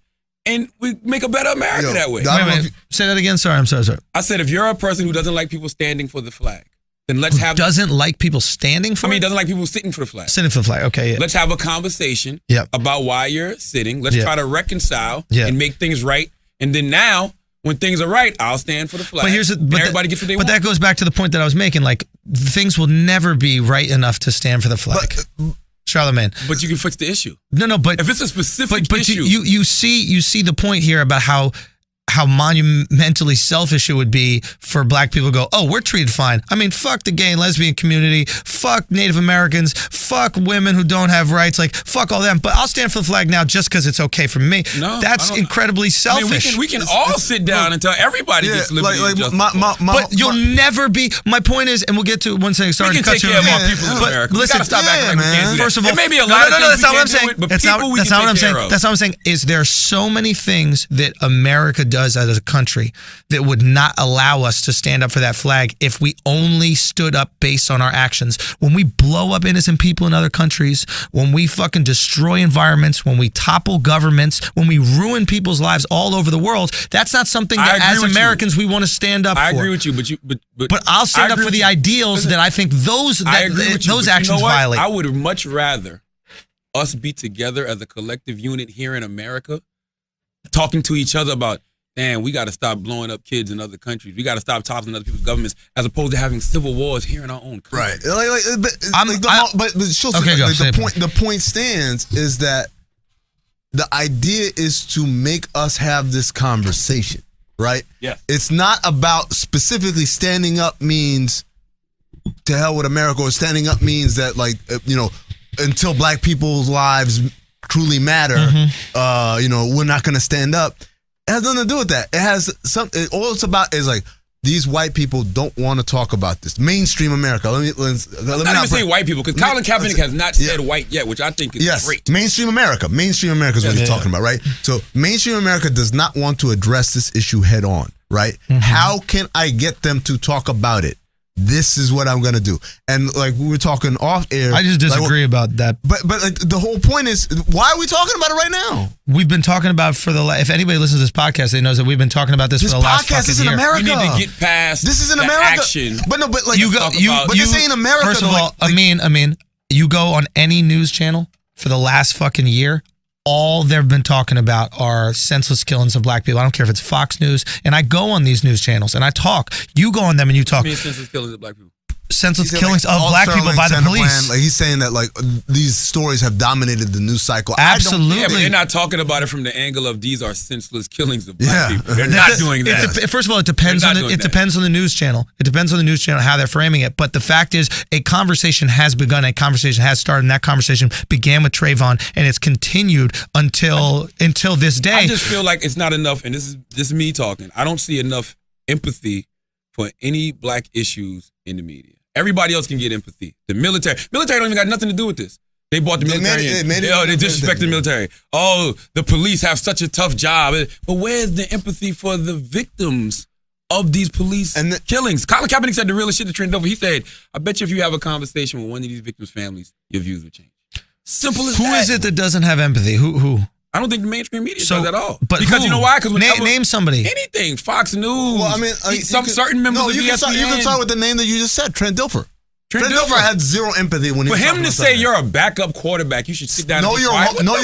Speaker 1: And we make a better America that way.
Speaker 2: Wait, say that again. Sorry, I'm sorry.
Speaker 1: I said if you're a person who doesn't like people standing for the flag, then let's have...
Speaker 2: Doesn't like people standing for it?
Speaker 1: doesn't like people sitting for the flag.
Speaker 2: Sitting for the flag, okay, yeah.
Speaker 1: Let's have a conversation about why you're sitting. Let's try to reconcile and make things right. And then now, when things are right, I'll stand for the flag. But everybody gets what they want.
Speaker 2: But that goes back to the point that I was making. Like, things will never be right enough to stand for the flag. Charlemagne.
Speaker 1: But you can fix the issue.
Speaker 2: No, but
Speaker 1: if it's a specific issue,
Speaker 2: you see the point here about how monumentally selfish it would be for black people to go, oh, we're treated fine. I mean, fuck the gay and lesbian community, fuck Native Americans, fuck women who don't have rights, like, fuck all them. But I'll stand for the flag now just because it's okay for me.
Speaker 1: No,
Speaker 2: that's incredibly selfish.
Speaker 1: I mean, we can all sit down and tell everybody gets liberty and justice.
Speaker 2: But you'll never be. My point is, and we'll get to one thing. Sorry
Speaker 1: we
Speaker 2: to
Speaker 1: can
Speaker 2: cut
Speaker 1: take
Speaker 2: you
Speaker 1: care of our people in America.
Speaker 2: Listen,
Speaker 1: we gotta stop acting like we can't do that.
Speaker 2: First of all,
Speaker 1: there may be a lot of things
Speaker 2: that's not what I'm saying.
Speaker 1: That's not what I'm saying.
Speaker 2: That's not what I'm saying. Is there are so many things that America does as a country that would not allow us to stand up for that flag if we only stood up based on our actions. When we blow up innocent people in other countries, when we fucking destroy environments, when we topple governments, when we ruin people's lives all over the world, that's not something that as Americans we want to stand up for.
Speaker 1: I agree with you, but
Speaker 2: I'll stand up for the ideals that I think those actions violate.
Speaker 1: I would much rather us be together as a collective unit here in America, talking to each other about, man, we got to stop blowing up kids in other countries. We got to stop toppling other people's governments, as opposed to having civil wars here in our own country.
Speaker 5: Right. The point stands is that the idea is to make us have this conversation, right?
Speaker 1: Yeah.
Speaker 5: It's not about specifically standing up means to hell with America, or standing up means that, like, until black people's lives truly matter, we're not going to stand up. It has nothing to do with that. It has something. All it's about is like, these white people don't want to talk about this. Mainstream America. Let me
Speaker 1: not even say white people, because Colin Kaepernick has not said white yet, which I think is great.
Speaker 5: Mainstream America. Mainstream America is what he's talking about, right? So mainstream America does not want to address this issue head on, right? Mm-hmm. How can I get them to talk about it? This is what I'm gonna do. And like we were talking off air,
Speaker 2: I just disagree about that.
Speaker 5: But like, the whole point is, why are we talking about it right now?
Speaker 2: We've been talking about if anybody listens to this podcast, they knows that we've been talking about this for the last fucking year.
Speaker 5: This podcast is in America.
Speaker 1: We need to get past
Speaker 5: this is in
Speaker 1: the
Speaker 5: America.
Speaker 1: Action.
Speaker 5: But this ain't America.
Speaker 2: First of all, Amin, you go on any news channel for the last fucking year, all they've been talking about are senseless killings of black people. I don't care if it's Fox News. And I go on these news channels and I talk. You go on them and you talk.
Speaker 1: I mean, senseless killings of black people.
Speaker 2: Senseless killings of black people by the police.
Speaker 5: Like, he's saying that like these stories have dominated the news cycle.
Speaker 2: Absolutely.
Speaker 1: Yeah, but they're not talking about it from the angle of these are senseless killings of black people. They're not doing that.
Speaker 2: First of all, it depends on the news channel. It depends on the news channel how they're framing it. But the fact is, a conversation has begun. A conversation has started. And that conversation began with Trayvon, and it's continued until this day.
Speaker 1: I just feel like it's not enough, and this is me talking. I don't see enough empathy for any black issues in the media. Everybody else can get empathy. The military don't even got nothing to do with this. They bought the military in. They disrespect the military. Oh, the police have such a tough job. But where's the empathy for the victims of these police killings? Colin Kaepernick said the realest shit to trend over. He said, I bet you if you have a conversation with one of these victims' families, your views will change. Simple as that.
Speaker 2: Who is it that doesn't have empathy? Who?
Speaker 1: I don't think the mainstream media does at all.
Speaker 2: But
Speaker 1: because you know why? Because
Speaker 2: name somebody.
Speaker 1: Anything. Fox News.
Speaker 5: Well, I mean,
Speaker 1: certain members of ESPN.
Speaker 5: You can start with the name that you just said, Trent Dilfer. Trent Dilfer had zero empathy when he was
Speaker 1: for him to say you're a backup quarterback, you should sit down.
Speaker 5: Know your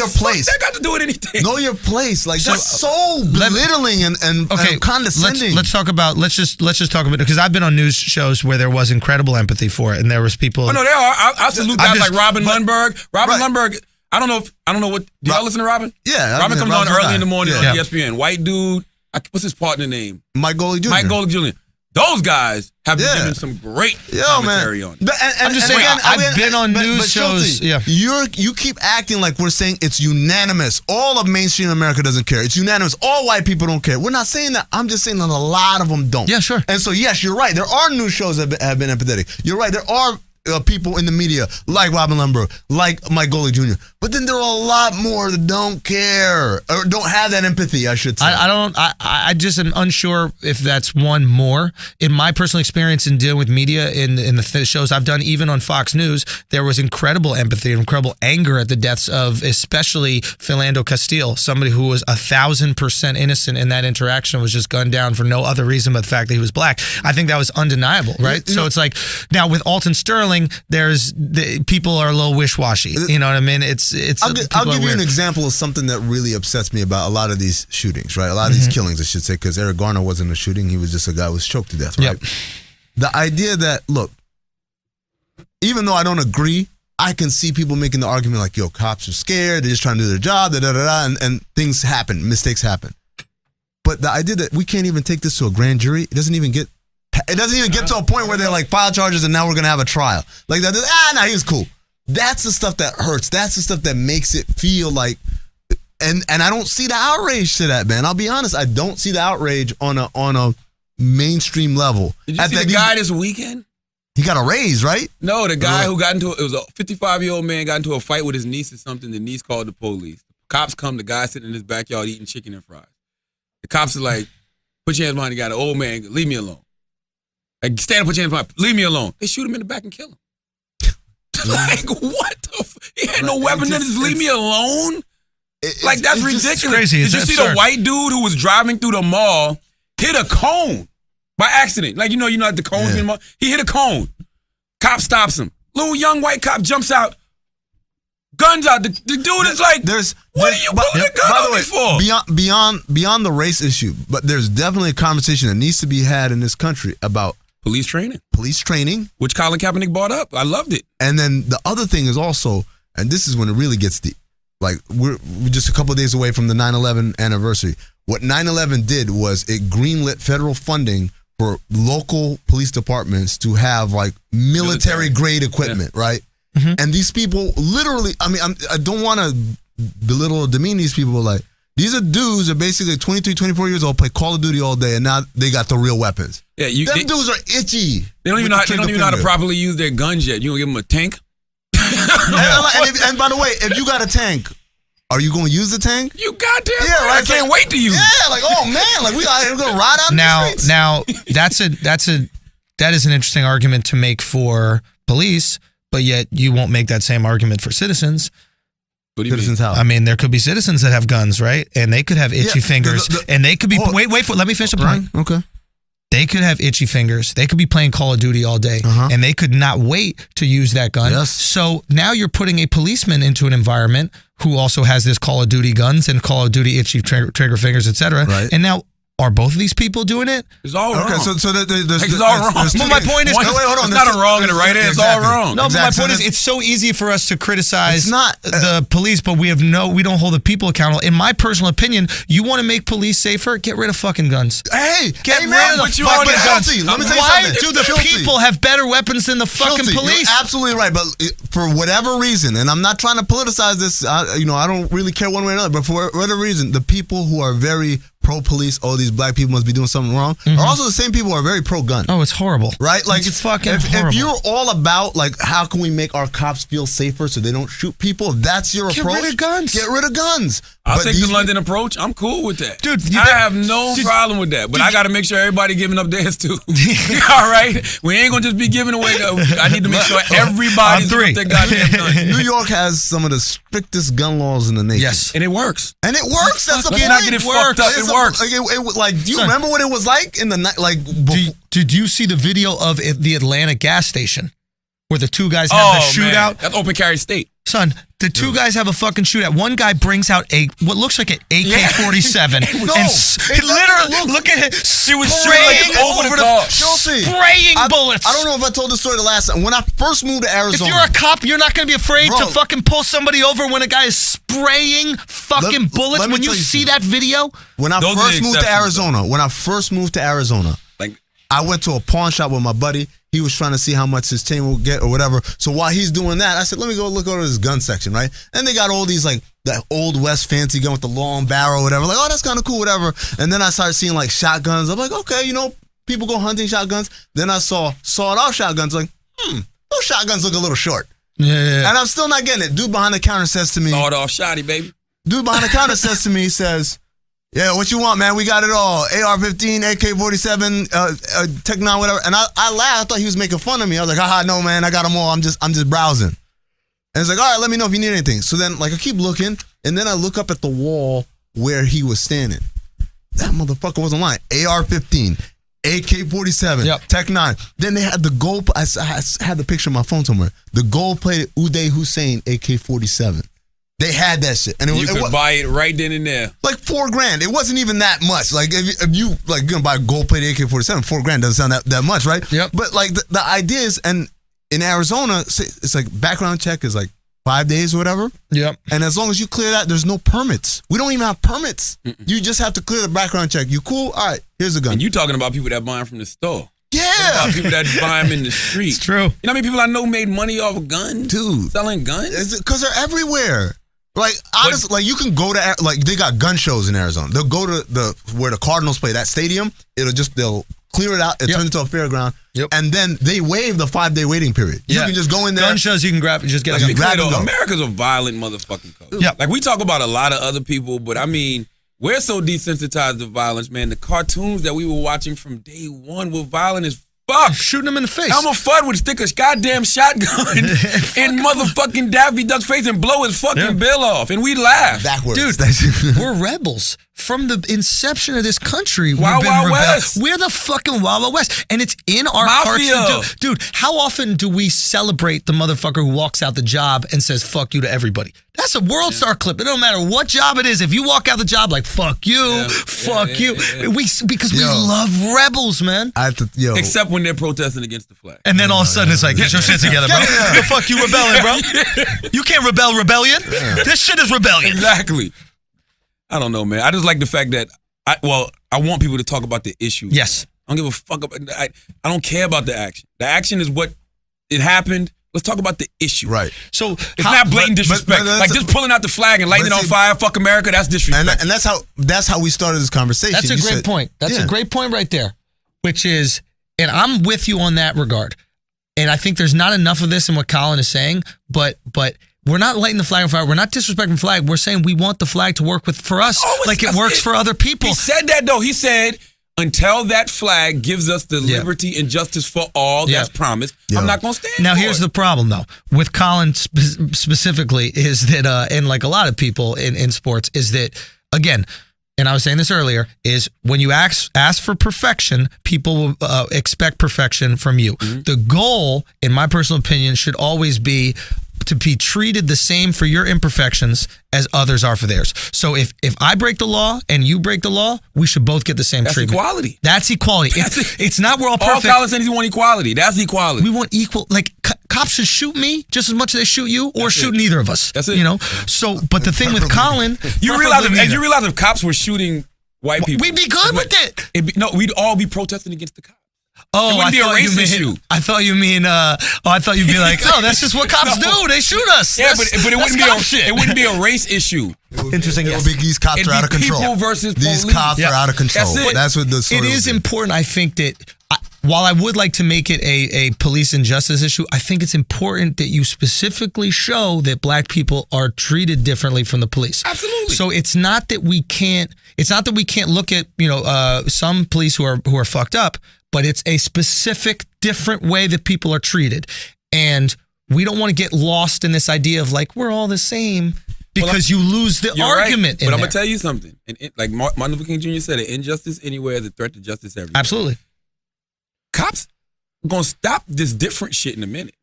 Speaker 5: place.
Speaker 1: That got to do with anything.
Speaker 5: Know your place. Like that's so belittling and condescending.
Speaker 2: Let's talk about. Let's just talk about it, because I've been on news shows where there was incredible empathy for it, and there was people.
Speaker 1: Oh no, there are. I salute guys like Robin Lundberg. Lundberg. I don't know what. Do y'all listen to Robin?
Speaker 5: Yeah.
Speaker 1: Robin comes on early in the morning on
Speaker 2: Yeah.
Speaker 1: ESPN. White dude. What's his partner name?
Speaker 5: Mike Golick Jr.
Speaker 1: Mike Golick Jr. Those guys have been given some great commentary on it.
Speaker 2: I'm just saying, I've been on news shows.
Speaker 5: Schulte, you keep acting like we're saying it's unanimous. All of mainstream America doesn't care. It's unanimous. All white people don't care. We're not saying that. I'm just saying that a lot of them don't.
Speaker 2: Yeah, sure.
Speaker 5: And so, yes, you're right. There are news shows that have been empathetic. You're right. There are people in the media like Robin Lundberg, like Mike Golick Jr. But then there are a lot more that don't care or don't have that empathy, I should say.
Speaker 2: I just am unsure if that's one more. In my personal experience in dealing with media in the shows I've done, even on Fox News, there was incredible empathy, incredible anger at the deaths of especially Philando Castile, somebody who was 1,000% innocent in that interaction, was just gunned down for no other reason but the fact that he was black. I think that was undeniable, right? So it's like, now with Alton Sterling, people are a little wish-washy. You know what I mean?
Speaker 5: I'll give you an example of something that really upsets me about a lot of these shootings, right? A lot of these killings, I should say, because Eric Garner wasn't a shooting. He was just a guy who was choked to death, right? Yep. The idea that, look, even though I don't agree, I can see people making the argument like, yo, cops are scared. They're just trying to do their job, and things happen. Mistakes happen. But the idea that we can't even take this to a grand jury, it doesn't even get to a point where they're like, file charges and now we're going to have a trial. Like that, he was cool. That's the stuff that hurts. That's the stuff that makes it feel like, and I don't see the outrage to that, man. I'll be honest. I don't see the outrage on a mainstream level.
Speaker 1: Did you see the guy this weekend?
Speaker 5: He got a raise, right?
Speaker 1: No, the guy who got into it was a 55-year-old man got into a fight with his niece or something. The niece called the police. The cops come. The guy sitting in his backyard eating chicken and fries. The cops are like, put your hands behind the guy. The old man, leave me alone. Like, stand up, put your hands behind. Leave me alone. They shoot him in the back and kill him. Like, what the he had no weapon, then just leave me alone? Like, that's ridiculous.
Speaker 2: Crazy.
Speaker 1: Did you see the white dude who was driving through the mall hit a cone by accident? Like, you know at the cones in the mall? He hit a cone. Cop stops him. Little young white cop jumps out. Guns out. The dude is like, what are you pulling a gun on me for?
Speaker 5: Beyond the race issue, but there's definitely a conversation that needs to be had in this country about
Speaker 1: police training.
Speaker 5: Which
Speaker 1: Colin Kaepernick brought up. I loved it.
Speaker 5: And then the other thing is also, and this is when it really gets deep, like we're just a couple of days away from the 9/11 anniversary. What 9/11 did was it greenlit federal funding for local police departments to have like military grade equipment, right? Mm-hmm. And these people literally, I mean, I don't want to belittle or demean these people, but like, these are dudes that are basically 23, 24 years old, play Call of Duty all day, and now they got the real weapons. Yeah, them dudes are itchy.
Speaker 1: They don't even know how to properly use their guns yet. You gonna give them a tank?
Speaker 5: and by the way, if you got a tank, are you going to use the tank?
Speaker 1: You goddamn right. I can't wait to use it.
Speaker 5: Yeah, like, oh man, like we're going to ride out
Speaker 2: now,
Speaker 5: the streets.
Speaker 2: Now, that is an interesting argument to make for police, but yet you won't make that same argument for citizens.
Speaker 1: What do you mean?
Speaker 2: I mean, there could be citizens that have guns, right? And they could have itchy fingers, and they could be. Wait, let me finish the point.
Speaker 5: Okay.
Speaker 2: They could have itchy fingers. They could be playing Call of Duty all day, and they could not wait to use that gun.
Speaker 5: Yes.
Speaker 2: So now you're putting a policeman into an environment who also has this Call of Duty guns and Call of Duty itchy trigger fingers, etc.
Speaker 5: Right.
Speaker 2: And now, are both of these people doing it?
Speaker 1: It's all wrong.
Speaker 5: Okay, so
Speaker 1: it's all wrong.
Speaker 2: But my point is,
Speaker 5: wait, hold on.
Speaker 1: It's not a wrong and a right. It's all wrong.
Speaker 2: No, but my point is, it's so easy for us to criticize the police, but we don't hold the people accountable. In my personal opinion, you want to make police safer? Get rid of fucking guns.
Speaker 5: Hey,
Speaker 2: get rid of the fucking guns.
Speaker 5: Let me tell you
Speaker 2: Why
Speaker 5: something.
Speaker 2: do the people have better weapons than the fucking police?
Speaker 5: You're absolutely right, but for whatever reason, and I'm not trying to politicize this, I don't really care one way or another, but for whatever reason, the people who are very pro-police, these black people must be doing something wrong, are also the same people who are very pro-gun.
Speaker 2: Oh, it's horrible.
Speaker 5: Right? Like,
Speaker 2: it's fucking horrible.
Speaker 5: If you're all about, like, how can we make our cops feel safer so they don't shoot people, if that's your approach,
Speaker 2: get rid of guns.
Speaker 5: Get rid of guns.
Speaker 1: I'll take the London approach. I'm cool with that.
Speaker 2: Dude,
Speaker 1: I have no problem with that, but I got to make sure everybody giving up theirs too. All right? We ain't going to just be giving away. I need to make sure everybody's doing their goddamn gun.
Speaker 5: New York has some of the strictest gun laws in the nation.
Speaker 1: Yes. And it works.
Speaker 5: And it works. That's the
Speaker 1: point. Let's not get it fucked up. It works.
Speaker 5: Do you remember what it was like in the night? Like,
Speaker 2: did you see the video of the Atlanta gas station where the two guys had the shootout?
Speaker 1: Man. That's open carry state.
Speaker 2: Son, the two guys have a fucking shootout. One guy brings out what looks like an AK-47. Literally, look at it.
Speaker 1: She was shooting over the car.
Speaker 2: Spraying bullets.
Speaker 5: I don't know if I told the story the last time. When I first moved to Arizona.
Speaker 2: If you're a cop, you're not going to be afraid to fucking pull somebody over when a guy is spraying fucking bullets. When you see that video.
Speaker 5: When I first moved to Arizona, I went to a pawn shop with my buddy. He was trying to see how much his chain will get or whatever. So while he's doing that, I said, let me go look over this gun section, right? And they got all these like that old West fancy gun with the long barrel or whatever. Like, oh, that's kind of cool, whatever. And then I started seeing like shotguns. I'm like, okay, you know, people go hunting shotguns. Then I saw sawed-off shotguns. Like, those shotguns look a little short.
Speaker 2: Yeah.
Speaker 5: And I'm still not getting it. Dude behind the counter says to me.
Speaker 1: Sawed-off shotty, baby.
Speaker 5: Dude behind the counter says to me, yeah, what you want, man? We got it all. AR-15, AK-47, Tech 9, whatever. And I laughed. I thought he was making fun of me. I was like, haha, no, man, I got them all. I'm just browsing. And it's like, all right, let me know if you need anything. So then, like, I keep looking, and then I look up at the wall where he was standing. That motherfucker wasn't lying. AR-15, AK-47, Tech 9. Then they had the gold. I had the picture on my phone somewhere. The gold-plated Uday Hussein AK-47. They had that shit, and
Speaker 1: you could buy it right then and there,
Speaker 5: like $4,000. It wasn't even that much. Like if you like gonna buy a gold-plated AK-47, $4,000 doesn't sound that much, right?
Speaker 2: Yep.
Speaker 5: But like the idea is, and in Arizona, it's like background check is like 5 days or whatever.
Speaker 2: Yep.
Speaker 5: And as long as you clear that, there's no permits. We don't even have permits. You just have to clear the background check. You cool? All right, here's a gun.
Speaker 1: And you talking about people that buy them from the store.
Speaker 5: Yeah.
Speaker 1: People that buy them in the street.
Speaker 2: It's true.
Speaker 1: You know how many people I know made money off of guns?
Speaker 5: Dude.
Speaker 1: Selling guns?
Speaker 5: Because they're everywhere. Like, honestly, like you can go to, like they got gun shows in Arizona. They'll go to where the Cardinals play, that stadium. They'll clear it out. It turns into a fairground. And then they waive the 5-day waiting period. You can just go in there.
Speaker 2: Gun shows you can grab, just get
Speaker 1: a gun. America's a violent motherfucking country.
Speaker 2: Yeah.
Speaker 1: Like we talk about a lot of other people, but I mean, we're so desensitized to violence, man. The cartoons that we were watching from day one were violent as fuck.
Speaker 2: Shooting him in the face.
Speaker 1: Elmer Fudd would stick a goddamn shotgun in motherfucking Daffy Duck's face and blow his fucking bill off, and we laugh.
Speaker 5: Backwards.
Speaker 2: Dude, we're rebels. From the inception of this country,
Speaker 1: Wild West.
Speaker 2: We're the fucking Wild West, and it's in our hearts. Dude, how often do we celebrate the motherfucker who walks out the job and says "fuck you" to everybody? That's a World Star clip. It don't matter what job it is. If you walk out the job like "fuck you," because we love rebels, man.
Speaker 1: Except when they're protesting against the flag,
Speaker 2: and then all of a sudden it's like, get your shit together, bro. The fuck you rebelling, bro? You can't rebellion. This shit is rebellion.
Speaker 1: Exactly. I don't know, man. I just like the fact that I want people to talk about the issue.
Speaker 2: Yes.
Speaker 1: I don't give a fuck about I don't care about the action. The action is what it happened. Let's talk about the issue.
Speaker 5: Right.
Speaker 2: So
Speaker 1: it's not blatant disrespect. Like just pulling out the flag and lighting it on fire, fuck America, that's disrespect.
Speaker 5: And that's how we started this conversation.
Speaker 2: That's a great point. That's a great point right there. Which is, and I'm with you on that regard. And I think there's not enough of this in what Colin is saying, but we're not lighting the flag on fire. We're not disrespecting the flag. We're saying we want the flag to work for us like it works for other people.
Speaker 1: He said that, though. He said, until that flag gives us the liberty and justice for all that's promised, I'm not going to stand
Speaker 2: Now,
Speaker 1: for
Speaker 2: here's
Speaker 1: it.
Speaker 2: the problem, though, with Colin specifically, is that, and like a lot of people in sports, is that, again, and I was saying this earlier, is when you ask for perfection, people will expect perfection from you. Mm-hmm. The goal, in my personal opinion, should always be to be treated the same for your imperfections as others are for theirs. So if I break the law and you break the law, we should both get the same treatment.
Speaker 1: Equality.
Speaker 2: That's equality. It's not we're all perfect.
Speaker 1: All Colin said he want equality. That's equality.
Speaker 2: We want equal. Like cops should shoot me just as much as they shoot you, or shoot neither of us.
Speaker 1: That's it.
Speaker 2: You know. So, but the thing with Colin,
Speaker 1: you realize if cops were shooting white people,
Speaker 2: we'd be good with it.
Speaker 1: We'd all be protesting against the cops.
Speaker 2: Oh,
Speaker 1: it wouldn't be a race issue.
Speaker 2: I thought you mean. I thought you'd be like, oh, that's just what cops do. They shoot us.
Speaker 1: Yeah, but it wouldn't be a race issue.
Speaker 2: Interesting.
Speaker 5: It would be these cops are out of control.
Speaker 1: People versus
Speaker 5: these
Speaker 1: police.
Speaker 5: cops are out of control. That's what the story
Speaker 2: It is important. I think that while I would like to make it a police injustice issue, I think it's important that you specifically show that black people are treated differently from the police.
Speaker 1: Absolutely.
Speaker 2: So it's not that we can't. It's not that we can't look at some police who are fucked up. But it's a specific, different way that people are treated. And we don't want to get lost in this idea of like, we're all the same because you lose the argument.
Speaker 1: Right. But I'm going to tell you something. Like Martin Luther King Jr. said, an injustice anywhere is a threat to justice everywhere.
Speaker 2: Absolutely.
Speaker 1: Cops are going to stop this different shit in a minute.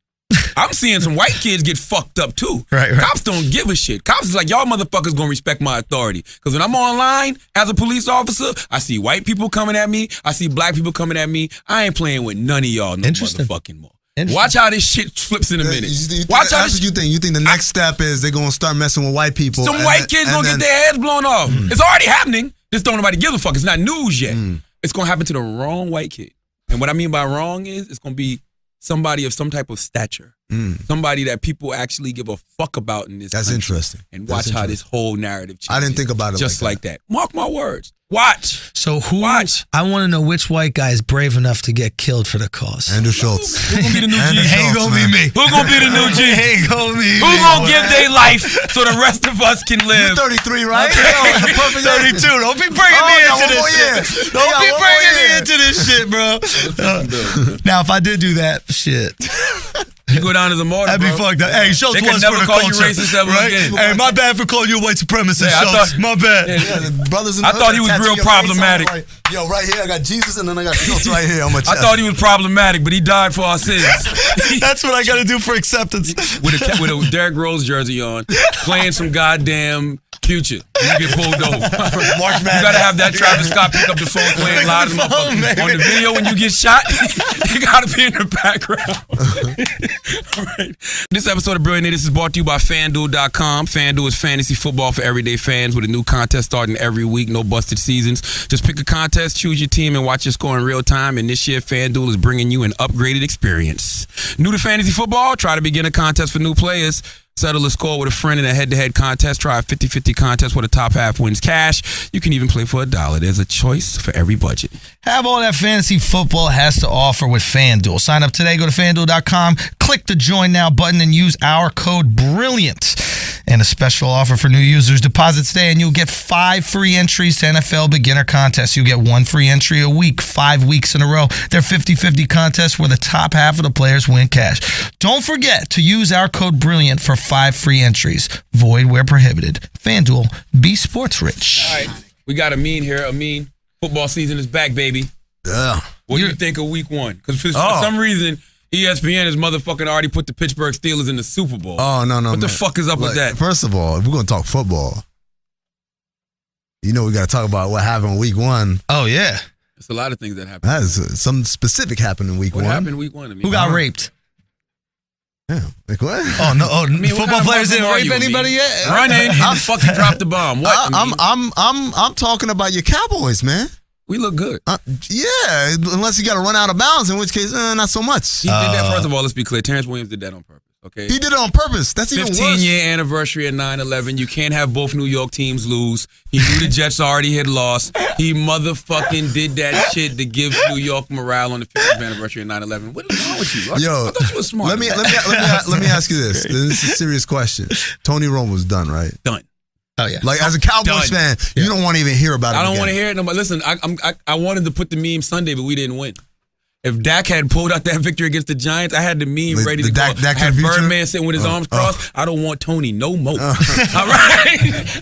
Speaker 1: I'm seeing some white kids get fucked up too.
Speaker 2: Right.
Speaker 1: Cops don't give a shit. Cops is like, y'all motherfuckers gonna respect my authority. Because when I'm online as a police officer, I see white people coming at me. I see black people coming at me. I ain't playing with none of y'all no motherfucking more. Watch how this shit flips in a minute. Watch how
Speaker 5: that's what you think. You think the next step is they're gonna start messing with white people.
Speaker 1: Some white kids gonna get their heads blown off. It's already happening. Just don't nobody give a fuck. It's not news yet. It's gonna happen to the wrong white kid. And what I mean by wrong is it's gonna be somebody of some type of stature. Somebody that people actually give a fuck about in this country.
Speaker 5: That's interesting.
Speaker 1: And watch how this whole narrative changes.
Speaker 5: I didn't think about it
Speaker 1: just like that. Mark my words. Watch.
Speaker 2: So
Speaker 1: Watch.
Speaker 2: I want to know which white guy is brave enough to get killed for the cause.
Speaker 5: Andrew Schultz.
Speaker 1: Who's gonna be the new G?
Speaker 2: Ain't gonna be me.
Speaker 1: Who's gonna be the new G?
Speaker 2: Ain't gonna be
Speaker 1: Who's gonna give their life so the rest of us can live?
Speaker 5: You're 33, right?
Speaker 2: Okay.
Speaker 5: Perfect
Speaker 2: 32. Don't be bringing me into this shit. Don't be bringing me into this shit, bro. Now, if I did do that, shit.
Speaker 1: You go down as a martyr,
Speaker 2: That'd be fucked up. Hey, Schultz
Speaker 1: they
Speaker 2: was
Speaker 1: can never
Speaker 2: for the
Speaker 1: call
Speaker 2: culture,
Speaker 1: you racist ever
Speaker 2: right?
Speaker 1: again.
Speaker 2: Hey, my bad for calling you a white supremacist,
Speaker 1: Yeah,
Speaker 2: Schultz. My bad.
Speaker 5: Brothers in
Speaker 1: I
Speaker 5: the
Speaker 1: thought
Speaker 5: hood
Speaker 1: he was
Speaker 5: tattoo
Speaker 1: real
Speaker 5: your face
Speaker 1: problematic.
Speaker 5: on, like, yo, right here I got Jesus and then I got Schultz right here on my chest.
Speaker 1: I thought he was problematic, but he died for our sins.
Speaker 2: That's what I got to do for acceptance.
Speaker 1: with a Derrick Rose jersey on, playing some goddamn Future. You get pulled over. You gotta have that Travis Scott pick up the phone playing live on the video when you get shot. You gotta be in the background. All right. This episode of Brilliant Idiots is brought to you by FanDuel.com. FanDuel is fantasy football for everyday fans with a new contest starting every week. No busted seasons. Just pick a contest, choose your team, and watch your score in real time. And this year, FanDuel is bringing you an upgraded experience. New to fantasy football? Try to begin a contest for new players. Settle a score with a friend in a head-to-head contest. Try a 50-50 contest where the top half wins cash. You can even play for $1. There's a choice for every budget.
Speaker 2: Have all that fantasy football has to offer with FanDuel. Sign up today. Go to FanDuel.com. Click the Join Now button and use our code BRILLIANT. And a special offer for new users. Deposit today and you'll get 5 free entries to NFL beginner contests. You get 1 free entry a week, 5 weeks in a row. They're 50-50 contests where the top half of the players win cash. Don't forget to use our code BRILLIANT for 5 free entries. Void where prohibited. FanDuel, be sports rich.
Speaker 1: All right. We got Amin here. Amin, football season is back, baby.
Speaker 5: Yeah.
Speaker 1: What do you think of week 1? Because for some reason, ESPN is motherfucking already put the Pittsburgh Steelers in the Super Bowl.
Speaker 5: Oh, no.
Speaker 1: What the fuck is up with that?
Speaker 5: First of all, if we're going to talk football, you know we got to talk about what happened week 1.
Speaker 2: Oh, yeah.
Speaker 1: There's a lot of things that happened.
Speaker 5: That is something specific happened in week 1.
Speaker 1: What happened week 1? I mean,
Speaker 2: Who got raped?
Speaker 5: Yeah. Like what?
Speaker 2: Oh, no. Oh,
Speaker 1: I mean,
Speaker 2: football players didn't rape anybody yet?
Speaker 1: Run in and fucking drop the bomb. What?
Speaker 5: I'm talking about your Cowboys, man.
Speaker 1: We look good.
Speaker 5: Yeah, unless you got to run out of bounds, in which case, not so much.
Speaker 1: He did that. First of all, let's be clear. Terrence Williams did that on purpose. Okay.
Speaker 5: He did it on purpose. That's even worse.
Speaker 1: 15-year anniversary of 9/11. You can't have both New York teams lose. He knew the Jets already had lost. He motherfucking did that shit to give New York morale on the 50th anniversary of 9/11. What is wrong with you?
Speaker 5: Yo,
Speaker 1: I thought you were smart.
Speaker 5: let me ask you this. This is a serious question. Tony Romo's done, right?
Speaker 1: Done.
Speaker 2: Oh, yeah.
Speaker 5: Like, as a Cowboys fan, you don't want to even hear about it.
Speaker 1: I don't want to hear it no more. Listen, I wanted to put the meme Sunday, but we didn't win. If Dak had pulled out that victory against the Giants, I had the meme ready to go. I had Birdman sitting with his arms crossed. I don't want Tony no more. All right?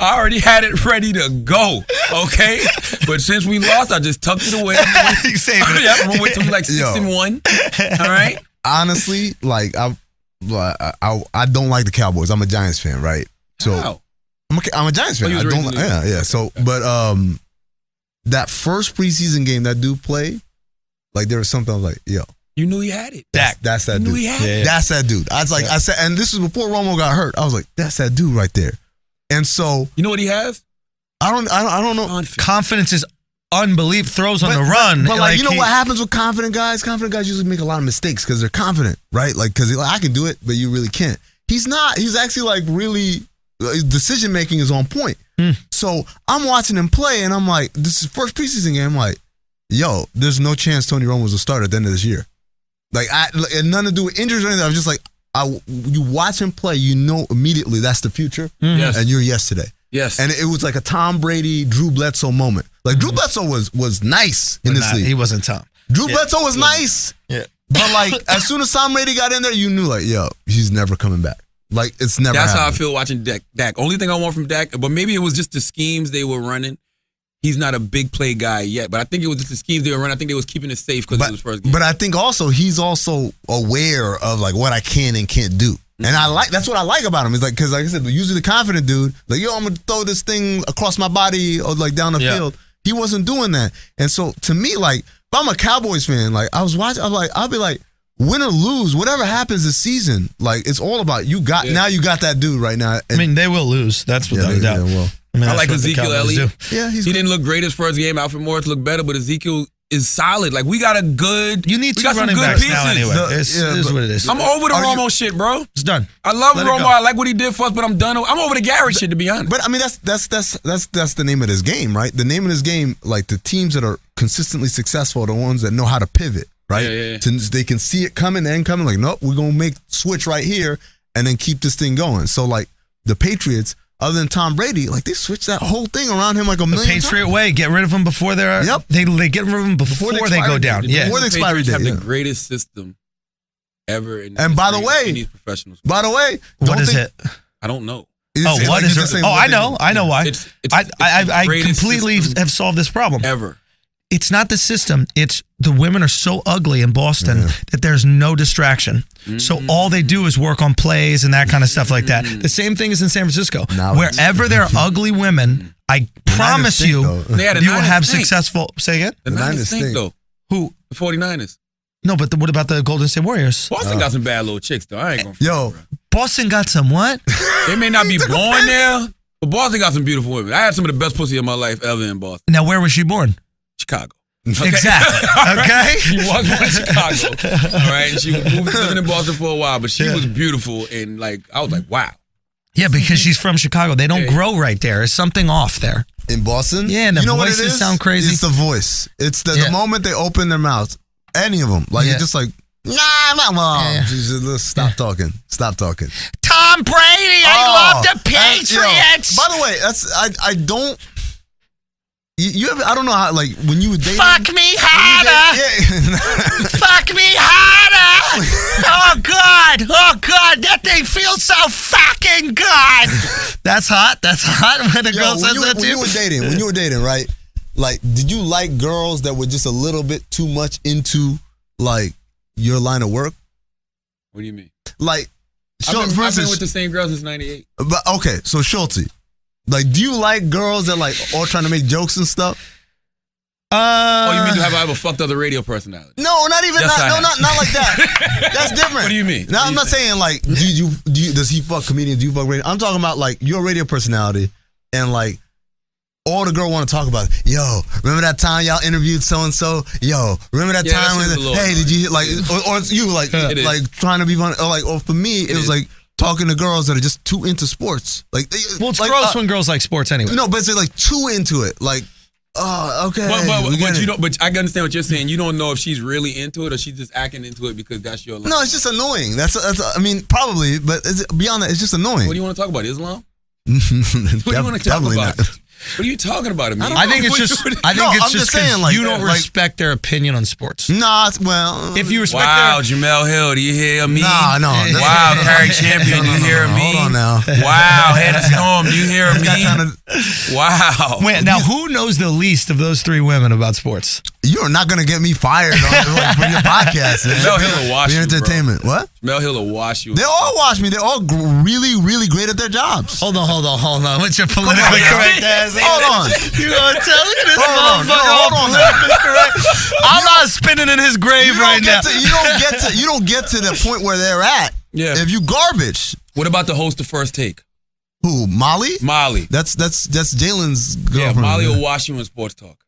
Speaker 1: I already had it ready to go, okay? But since we lost, I just tucked it away.
Speaker 2: You saving it.
Speaker 1: Yeah, I'm going to wait till we like 6-1. All right?
Speaker 5: Honestly, like, I don't like the Cowboys. I'm a Giants fan, right? So
Speaker 1: Wow.
Speaker 5: I'm a Giants fan. I don't. Yeah. So, but that first preseason game that dude played, like, there was something I was like, yo,
Speaker 1: You knew he had it.
Speaker 5: That's that dude.
Speaker 1: You knew he had it.
Speaker 5: That's that dude. I was like, I said, and this was before Romo got hurt. I was like, that's that dude right there. And so,
Speaker 1: You know what he has?
Speaker 5: I don't know.
Speaker 2: Confidence is unbelievable. Throws on the run.
Speaker 5: But like, you know what happens with confident guys? Confident guys usually make a lot of mistakes because they're confident, right? Like, because I can do it, but you really can't. He's not. He's actually like really. His decision making is on point. So I'm watching him play, and I'm like, this is first preseason game. I'm like, yo, there's no chance Tony Romo was a starter at the end of this year. Like, and nothing to do with injuries or anything. I was just like, you watch him play, you know immediately that's the future,
Speaker 1: Yes.
Speaker 5: and you're yesterday.
Speaker 1: Yes.
Speaker 5: And it was like a Tom Brady, Drew Bledsoe moment. Like, Drew Bledsoe was nice in this league.
Speaker 2: He wasn't Tom.
Speaker 5: Drew Bledsoe was nice.
Speaker 2: Yeah.
Speaker 5: But like, as soon as Tom Brady got in there, you knew like, yo, he's never coming back. Like, it's never
Speaker 1: That's
Speaker 5: happened.
Speaker 1: how I feel watching Dak. Only thing I want from Dak, but maybe it was just the schemes they were running. he's not a big play guy yet. But I think it was just the schemes they were running. I think they was keeping it safe because it was first game.
Speaker 5: But I think also he's also aware of like what I can and can't do. And that's what I like about him. Is like, because like I said, usually the confident dude, like, yo, I'm gonna throw this thing across my body or like down the field. He wasn't doing that. And so to me, like, if I'm a Cowboys fan, like I was watching, I'll be like, win or lose, whatever happens this season, like it's all about now you got that dude right now. And,
Speaker 2: I mean, they will lose. That's without a doubt. I mean,
Speaker 1: I like Ezekiel Elliott.
Speaker 5: Yeah,
Speaker 1: he didn't look great his first game. Alfred Morris looked better, but Ezekiel is solid. Like, we got a good.
Speaker 2: You need 2 running backs now anyway. It is what it is.
Speaker 1: I'm over the Romo shit, bro.
Speaker 2: It's done.
Speaker 1: I love Romo. I like what he did for us, but I'm done. I'm over the Gary shit, to be honest.
Speaker 5: But I mean, that's the name of this game, right? The name of this game, like the teams that are consistently successful are the ones that know how to pivot, right?
Speaker 1: Yeah.
Speaker 5: They can see it coming and coming. Like, nope, we're gonna make switch right here and then keep this thing going. So like the Patriots, other than Tom Brady, like they switched that whole thing around him like a million times.
Speaker 2: Patriot way, get rid of them before they're.
Speaker 5: Yep.
Speaker 2: They get rid of them before they go down.
Speaker 5: Before the expiry date.
Speaker 1: Have the greatest system ever.
Speaker 5: And by the way,
Speaker 1: these professionals.
Speaker 5: By the way,
Speaker 2: what is it?
Speaker 1: I don't know.
Speaker 2: What is it? I know why. I completely have solved this problem.
Speaker 1: Ever.
Speaker 2: It's not the system. It's the women are so ugly in Boston that there's no distraction. So all they do is work on plays and that kind of stuff like that. The same thing is in San Francisco. Wherever there are ugly women, I promise you, you will have successful. Say again?
Speaker 1: The Niners stink, though.
Speaker 2: Who?
Speaker 1: The 49ers.
Speaker 2: No, but what about the Golden State Warriors?
Speaker 1: Boston got some bad little chicks, though. I ain't gonna.
Speaker 5: Yo,
Speaker 2: Boston got some what?
Speaker 1: They may not be born there, but Boston got some beautiful women. I had some of the best pussy in my life ever in Boston.
Speaker 2: Now, where was she born?
Speaker 1: Chicago.
Speaker 2: Okay. Exactly. Okay.
Speaker 1: She was born in Chicago. All right. And she was living in Boston for a while, but she was beautiful. And like, I was like, wow.
Speaker 2: Yeah, because she's from Chicago. They don't grow right there. There's something off there.
Speaker 5: In Boston?
Speaker 2: Yeah, and the voices sound crazy.
Speaker 5: It's the voice. It's the moment they open their mouths. Any of them. Like, it's just like, nah, my mom. Stop talking. Stop talking.
Speaker 2: Tom Brady, I love the Patriots.
Speaker 5: By the way, I don't. I don't know how, like, when you were dating.
Speaker 2: Fuck me harder. Fuck me harder. Oh God, that thing feels so fucking good. That's hot. When a girl says that to you.
Speaker 5: When you were dating, right? Like, did you like girls that were just a little bit too much into, like, your line of work?
Speaker 1: What do you mean?
Speaker 5: Like,
Speaker 1: I've been with the same girl since '98.
Speaker 5: But okay, so Schulte. Like, do you like girls that like all trying to make jokes and stuff?
Speaker 1: Oh, you mean to have a fucked other radio personality?
Speaker 5: No, not even not like that. That's different.
Speaker 1: What do you mean?
Speaker 5: Now I'm not saying like does he fuck comedians? Do you fuck radio? I'm talking about like your radio personality and like all the girl want to talk about. Yo, remember that time y'all interviewed so and so? Yo, remember that time when did you like or you like trying to be funny? Or for me it was like talking to girls that are just too into sports. Like,
Speaker 2: well, it's gross when girls like sports anyway.
Speaker 5: No, but they're like too into it. Like, oh, okay.
Speaker 1: But you don't. But I understand what you're saying. You don't know if she's really into it or she's just acting into it because that's your life.
Speaker 5: No, it's just annoying. That's I mean, probably, but beyond that, it's just annoying.
Speaker 1: What do you want to talk about? Islam? What do you want to talk about?
Speaker 5: Not.
Speaker 1: What are you talking about?
Speaker 2: I think it's just. I think it's just saying like you don't respect their opinion on sports.
Speaker 5: Nah, well,
Speaker 2: if you respect.
Speaker 1: Wow, Jamel Hill, do you hear me?
Speaker 5: No.
Speaker 1: Wow, Carrie Champion, do you hear me?
Speaker 5: Hold on now.
Speaker 1: Wow, Head of Storm, do you hear me? Wow.
Speaker 2: Wait, now who knows the least of those three women about sports?
Speaker 5: You are not gonna get me fired for your podcast.
Speaker 1: Jamel Hill will wash you.
Speaker 5: Entertainment.
Speaker 1: Bro.
Speaker 5: What?
Speaker 1: Jamel Hill will wash you.
Speaker 5: They all wash me. They're all really, really great at their jobs.
Speaker 2: Hold on. What's your politically correct ass?
Speaker 5: Hold on.
Speaker 2: You gonna tell me this motherfucker?
Speaker 5: Hold on.
Speaker 2: I'm not spinning in his grave right now.
Speaker 5: You don't get to the point where they're at.
Speaker 1: Yeah.
Speaker 5: If you garbage.
Speaker 1: What about the host of First Take?
Speaker 5: Who? Molly?
Speaker 1: Molly.
Speaker 5: That's Jalen's girlfriend.
Speaker 1: Yeah, Molly will wash you in sports talk.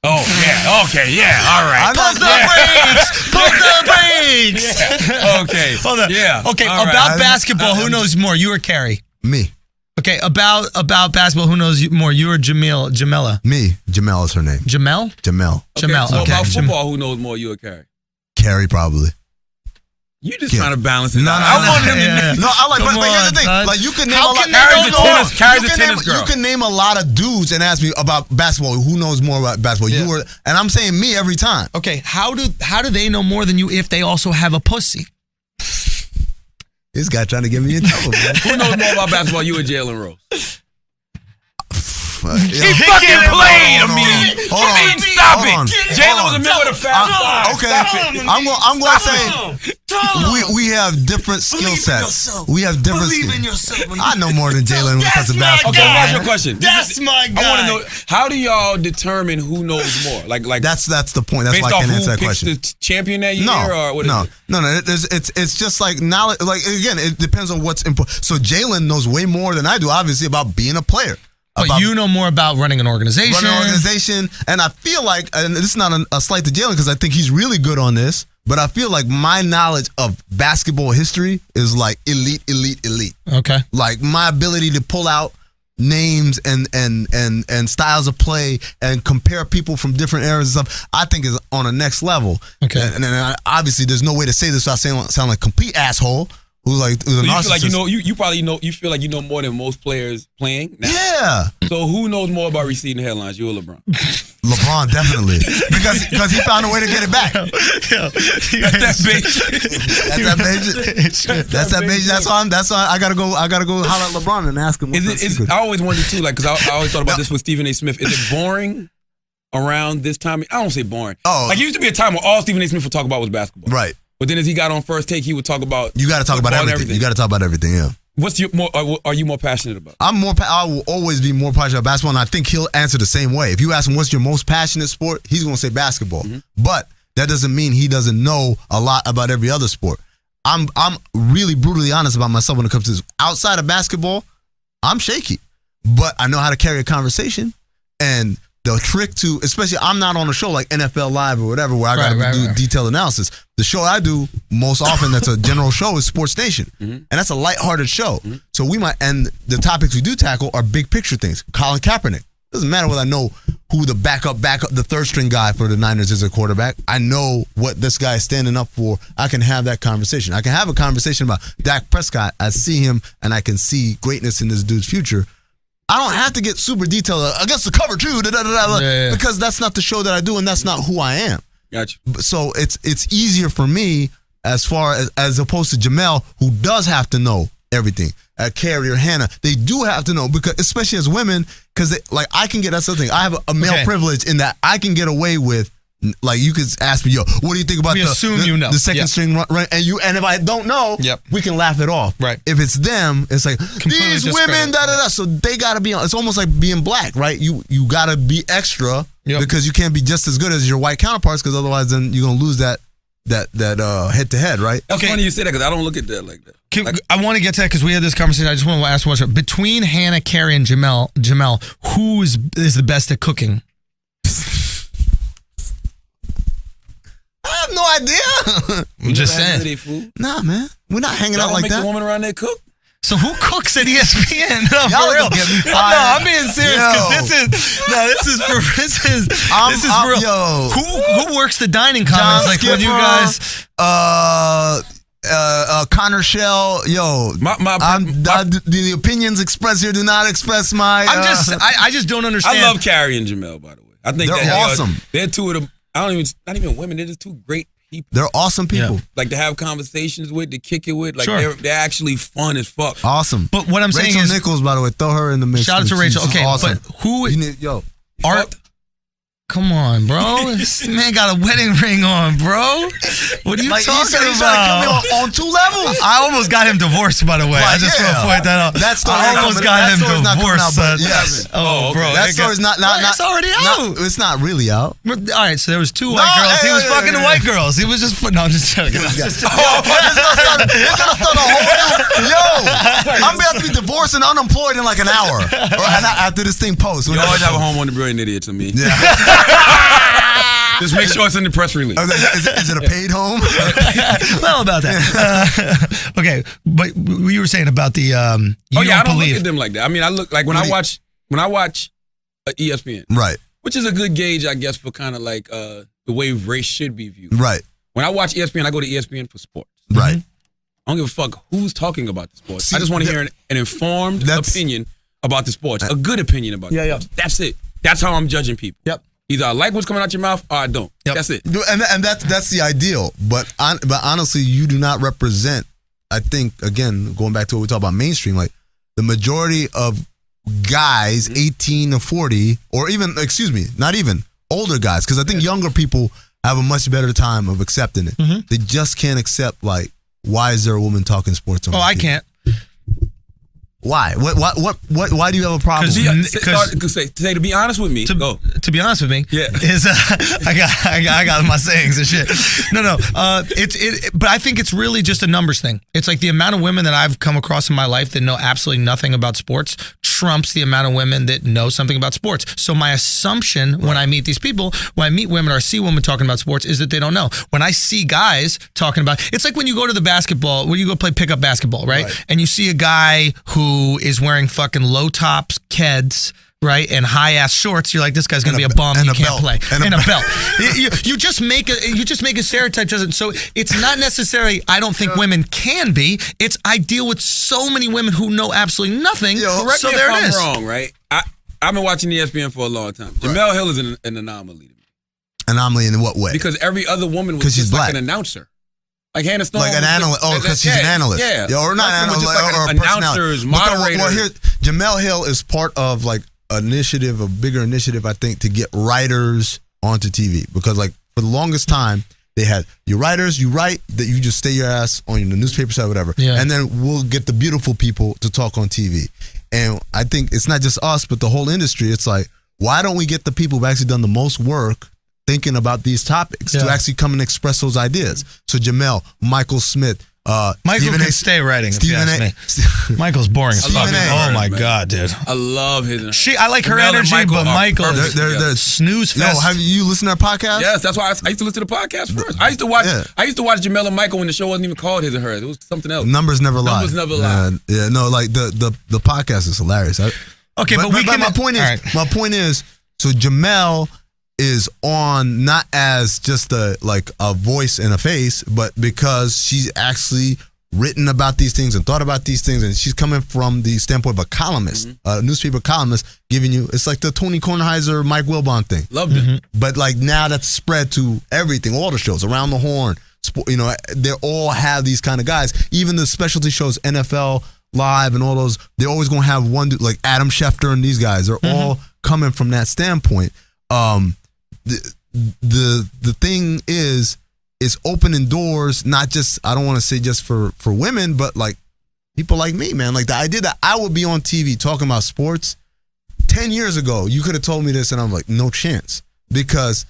Speaker 1: Oh, yeah. Okay, yeah. All right.
Speaker 2: Pump the brakes.
Speaker 1: Yeah. Okay.
Speaker 2: Hold on.
Speaker 1: Yeah.
Speaker 2: Okay, about basketball, who knows more, you or Carrie?
Speaker 5: Me.
Speaker 2: Okay, about basketball, who knows more, you or Jamela?
Speaker 5: Me. Jamel is her name.
Speaker 2: Jamel.
Speaker 1: Okay, so about football, who knows more, you or Carrie?
Speaker 5: Carrie, probably.
Speaker 1: You just trying to balance it.
Speaker 5: No, I like. But here's the thing. Like, you can name You can name a lot of dudes and ask me about basketball. Who knows more about basketball?
Speaker 2: Yeah.
Speaker 5: And I'm saying me every time.
Speaker 2: Okay, how do they know more than you if they also have a pussy?
Speaker 5: This guy trying to get me in trouble, man.
Speaker 1: Who knows more about basketball? You or Jalen Rose? He fucking played. Stop it. Jalen was a member of the Fast Five.
Speaker 5: Okay, I'm going to say we have different skill sets. We have different skills. Believe in yourself. I know more than Jalen when it comes to basketball.
Speaker 1: Okay, what's your question?
Speaker 2: That's my guy.
Speaker 1: I want to know, how do y'all determine who knows more? Like
Speaker 5: that's the point. That's why I can't answer that question.
Speaker 1: The champion that year, or what
Speaker 5: no. It's just like knowledge. Like again, it depends on what's important. So Jalen knows way more than I do, obviously, about being a player.
Speaker 2: But you know more about running an organization.
Speaker 5: And I feel like, and this is not a slight to Jalen because I think he's really good on this, but I feel like my knowledge of basketball history is like elite.
Speaker 2: Okay.
Speaker 5: Like my ability to pull out names and styles of play and compare people from different eras and stuff, I think is on a next level.
Speaker 2: Okay.
Speaker 5: And obviously there's no way to say this without sound like a complete asshole. Who's a
Speaker 1: so you feel like you probably know, you feel like you know more than most players playing now?
Speaker 5: Yeah.
Speaker 1: So who knows more about receiving headlines, you or LeBron?
Speaker 5: LeBron, definitely. because he found a way to get it back.
Speaker 1: That's that bitch.
Speaker 5: That's that bitch. That's why I gotta go holler at LeBron and ask him.
Speaker 1: I always wondered too, like, because I always thought about this with Stephen A. Smith. Is it boring around this time? I don't say boring. Like, it used to be a time where all Stephen A. Smith would talk about was basketball.
Speaker 5: Right.
Speaker 1: But then as he got on First Take, he would talk about
Speaker 5: you got to talk about everything. You got to talk about everything. Yeah.
Speaker 1: What's your more? Are you more passionate about?
Speaker 5: I will always be more passionate about basketball, and I think he'll answer the same way. If you ask him what's your most passionate sport, he's going to say basketball. Mm-hmm. But that doesn't mean he doesn't know a lot about every other sport. I'm really brutally honest about myself when it comes to this. Outside of basketball, I'm shaky, but I know how to carry a conversation. And the trick to, especially I'm not on a show like NFL Live or whatever where I got to do detailed analysis. The show I do most often that's a general show is Sports Nation. Mm-hmm. And that's a lighthearted show. Mm-hmm. So and the topics we do tackle are big picture things. Colin Kaepernick. Doesn't matter whether I know who the backup, the third string guy for the Niners is a quarterback. I know what this guy is standing up for. I can have that conversation. I can have a conversation about Dak Prescott. I see him and I can see greatness in this dude's future. I don't have to get super detailed against the cover too, because that's not the show that I do and that's not who I am.
Speaker 1: Gotcha.
Speaker 5: So it's easier for me as far as opposed to Jamel, who does have to know everything. Carrie or Hannah, they do have to know, because especially as women, because I can get, that's the thing. I have a male privilege in that I can get away with. Like, you could ask me, what do you think about the second string run? And if I don't know, we can laugh it off.
Speaker 2: Right.
Speaker 5: If it's them, it's like, these women, so they gotta be on. It's almost like being black, right? You gotta be extra because you can't be just as good as your white counterparts, because otherwise then you're gonna lose that head to head, right?
Speaker 1: That's funny you say that, because I don't look at that like that.
Speaker 2: I want to get to that because we had this conversation. I just want to ask one. Between Hannah, Carrie, and Jamel, who is the best at cooking?
Speaker 5: I have no idea.
Speaker 1: I'm just saying.
Speaker 5: Nah, man. We're not hanging out like that.
Speaker 1: The woman around there cook?
Speaker 2: So who cooks at ESPN? No, for real. No, I'm being serious because this is for real.
Speaker 5: Yo.
Speaker 2: Who works the dining comments? Like when you guys
Speaker 5: Connor Shell, the opinions expressed here do not express my
Speaker 2: I just don't understand.
Speaker 1: I love Carrie and Jamel, by the way. I think
Speaker 5: they're awesome.
Speaker 1: They're two of the not even women, they're just two great people.
Speaker 5: They're awesome people.
Speaker 1: Yeah. Like to have conversations with, to kick it with. Like they're actually fun as fuck.
Speaker 5: Awesome.
Speaker 2: But what I'm saying is,
Speaker 5: Rachel Nichols, by the way, throw her in the mix.
Speaker 2: Shout out to Rachel. Okay, awesome. But who Art? Come on, bro. This man got a wedding ring on, bro. What are you talking about?
Speaker 5: He's trying to kill me on two levels.
Speaker 2: I almost got him divorced, by the way. I just want to point that out. I almost got him divorced.
Speaker 5: Yes.
Speaker 2: Oh, bro.
Speaker 5: That story's not.
Speaker 2: It's already out.
Speaker 5: It's not really out.
Speaker 2: All right, so there was two white girls. He was fucking the white girls. He was just putting on just joking.
Speaker 5: We're gonna start a whole new. I'm about to be divorced and unemployed in like an hour after this thing posts.
Speaker 1: You always have a home on the Brilliant Idiots of me.
Speaker 5: Yeah.
Speaker 1: Just make sure it's in the press release.
Speaker 5: Is it a paid home?
Speaker 2: Well, about that. Okay, but you were saying about the.
Speaker 1: I don't look at them like that. I mean, I look like when I watch ESPN,
Speaker 5: right?
Speaker 1: Which is a good gauge, I guess, for kind of like the way race should be viewed,
Speaker 5: right?
Speaker 1: When I watch ESPN, I go to ESPN for sports,
Speaker 5: right?
Speaker 1: I don't give a fuck who's talking about the sports. I just want to hear an informed opinion about the sports, a good opinion about the sports. That's it. That's how I'm judging people.
Speaker 2: Yep.
Speaker 1: Either I like what's coming out your mouth or I don't. Yep. That's it.
Speaker 5: And that's the ideal. But honestly, you do not represent, I think, again, going back to what we talk about mainstream, like the majority of guys 18 to 40, or even, not even, older guys, because I think younger people have a much better time of accepting it. They just can't accept, like, why is there a woman talking sports on
Speaker 2: I can't.
Speaker 5: Why? Why do you have a problem?
Speaker 1: To be honest with me,
Speaker 2: to be honest with me, is I got my sayings and shit. No, but I think it's really just a numbers thing. It's like the amount of women that I've come across in my life that know absolutely nothing about sports trumps the amount of women that know something about sports. So my assumption when I meet these people, when I meet women or see women talking about sports, is that they don't know. When I see guys talking about, it's like when you go to the basketball, when you go play pickup basketball, right? And you see a guy who is wearing fucking low tops, Keds, right, and high ass shorts. You're like, this guy's gonna be a bum. He can't play. And a belt. You just make a stereotype. So it's not necessarily. I don't think women can be. It's I deal with so many women who know absolutely nothing.
Speaker 1: Correct me if I'm wrong, right? I've been watching ESPN for a long time. Jamel Hill is an anomaly to me.
Speaker 5: Anomaly in what way?
Speaker 1: Because every other woman was just like an announcer. Like Hannah Stone.
Speaker 5: Like an analyst. Oh, because she's an analyst.
Speaker 1: Yeah.
Speaker 5: Or not an analyst.
Speaker 1: Like
Speaker 5: or
Speaker 1: announcers, moderators.
Speaker 5: Well, here, Jamel Hill is part of like a bigger initiative, I think, to get writers onto TV. Because like for the longest time, they had your writers, you write, that you just stay your ass on the newspaper side, whatever. Yeah. And then we'll get the beautiful people to talk on TV. And I think it's not just us, but the whole industry. It's like, why don't we get the people who've actually done the most work thinking about these topics to actually come and express those ideas? So Jamel, Michael Smith,
Speaker 2: Michael can stay writing. Stephen A. Michael's boring as fuck. Oh my god, dude!
Speaker 1: I love his.
Speaker 2: I like her energy, but Michael, they're snooze fest.
Speaker 5: Yo, have you listened to their podcast?
Speaker 1: Yes, that's why I used to listen to the podcast first. I used to watch. I used to watch Jamel and Michael when the show wasn't even called His and Hers. It was something else.
Speaker 5: Numbers never lie.
Speaker 1: Yeah,
Speaker 5: no, like the podcast is hilarious.
Speaker 2: Okay, but
Speaker 5: my point is, so Jamel is on not as just a voice and a face, but because she's actually written about these things and thought about these things, and she's coming from the standpoint of a columnist, a newspaper columnist, giving you, it's like the Tony Kornheiser, Mike Wilbon thing.
Speaker 1: Loved it.
Speaker 5: But like now that's spread to everything, all the shows, Around the Horn, they all have these kind of guys. Even the specialty shows, NFL Live and all those, they're always going to have one dude, like Adam Schefter and these guys. They're all coming from that standpoint. The thing is opening doors, not just, I don't want to say just for women, but like people like me, man. Like the idea that I would be on TV talking about sports 10 years ago, you could have told me this and I'm like, no chance. Because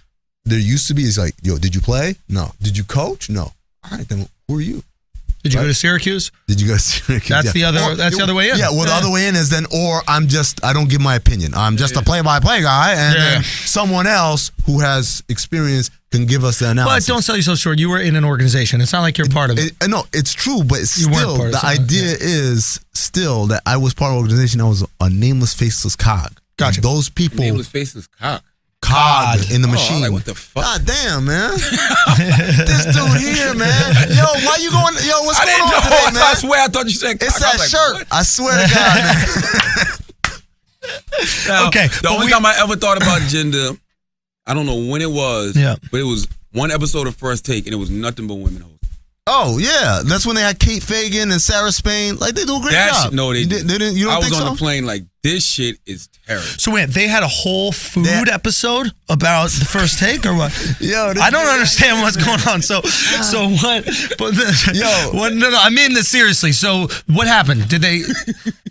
Speaker 5: there used to be, it's like, yo, did you play? No. Did you coach? No. All right, then who are you?
Speaker 2: Did you go to Syracuse?
Speaker 5: Did you go to Syracuse?
Speaker 2: That's the other way in.
Speaker 5: Yeah, well, the other way in is then, or I don't give my opinion. I'm just a play-by-play guy, and then someone else who has experience can give us the analysis.
Speaker 2: But don't sell yourself short. You were in an organization. It's not like you're part of it.
Speaker 5: No, it's true, but still, the idea is still that I was part of an organization. I was a nameless, faceless cog.
Speaker 2: Gotcha.
Speaker 5: And those people.
Speaker 1: Nameless, faceless cog.
Speaker 5: Cog in the machine.
Speaker 1: Like, what the fuck?
Speaker 5: God damn, man. This dude here, man. Yo, why you going? Yo, what's going on today, man?
Speaker 1: I swear, I thought you said
Speaker 5: it's that shirt. What? I swear to
Speaker 1: God, man. Now, okay. The only time I ever thought about gender, I don't know when it was, but it was one episode of First Take, and it was nothing but women hosts.
Speaker 5: Oh yeah, that's when they had Kate Fagan and Sarah Spain. Like they do a great job.
Speaker 1: No, they
Speaker 5: didn't. You don't think so?
Speaker 1: I was on the plane like, this shit is terrible.
Speaker 2: So wait, they had a whole food episode about the First Take or what?
Speaker 5: Yo,
Speaker 2: I don't understand what's going on. So what? But no, I mean this seriously. So what happened? Did they?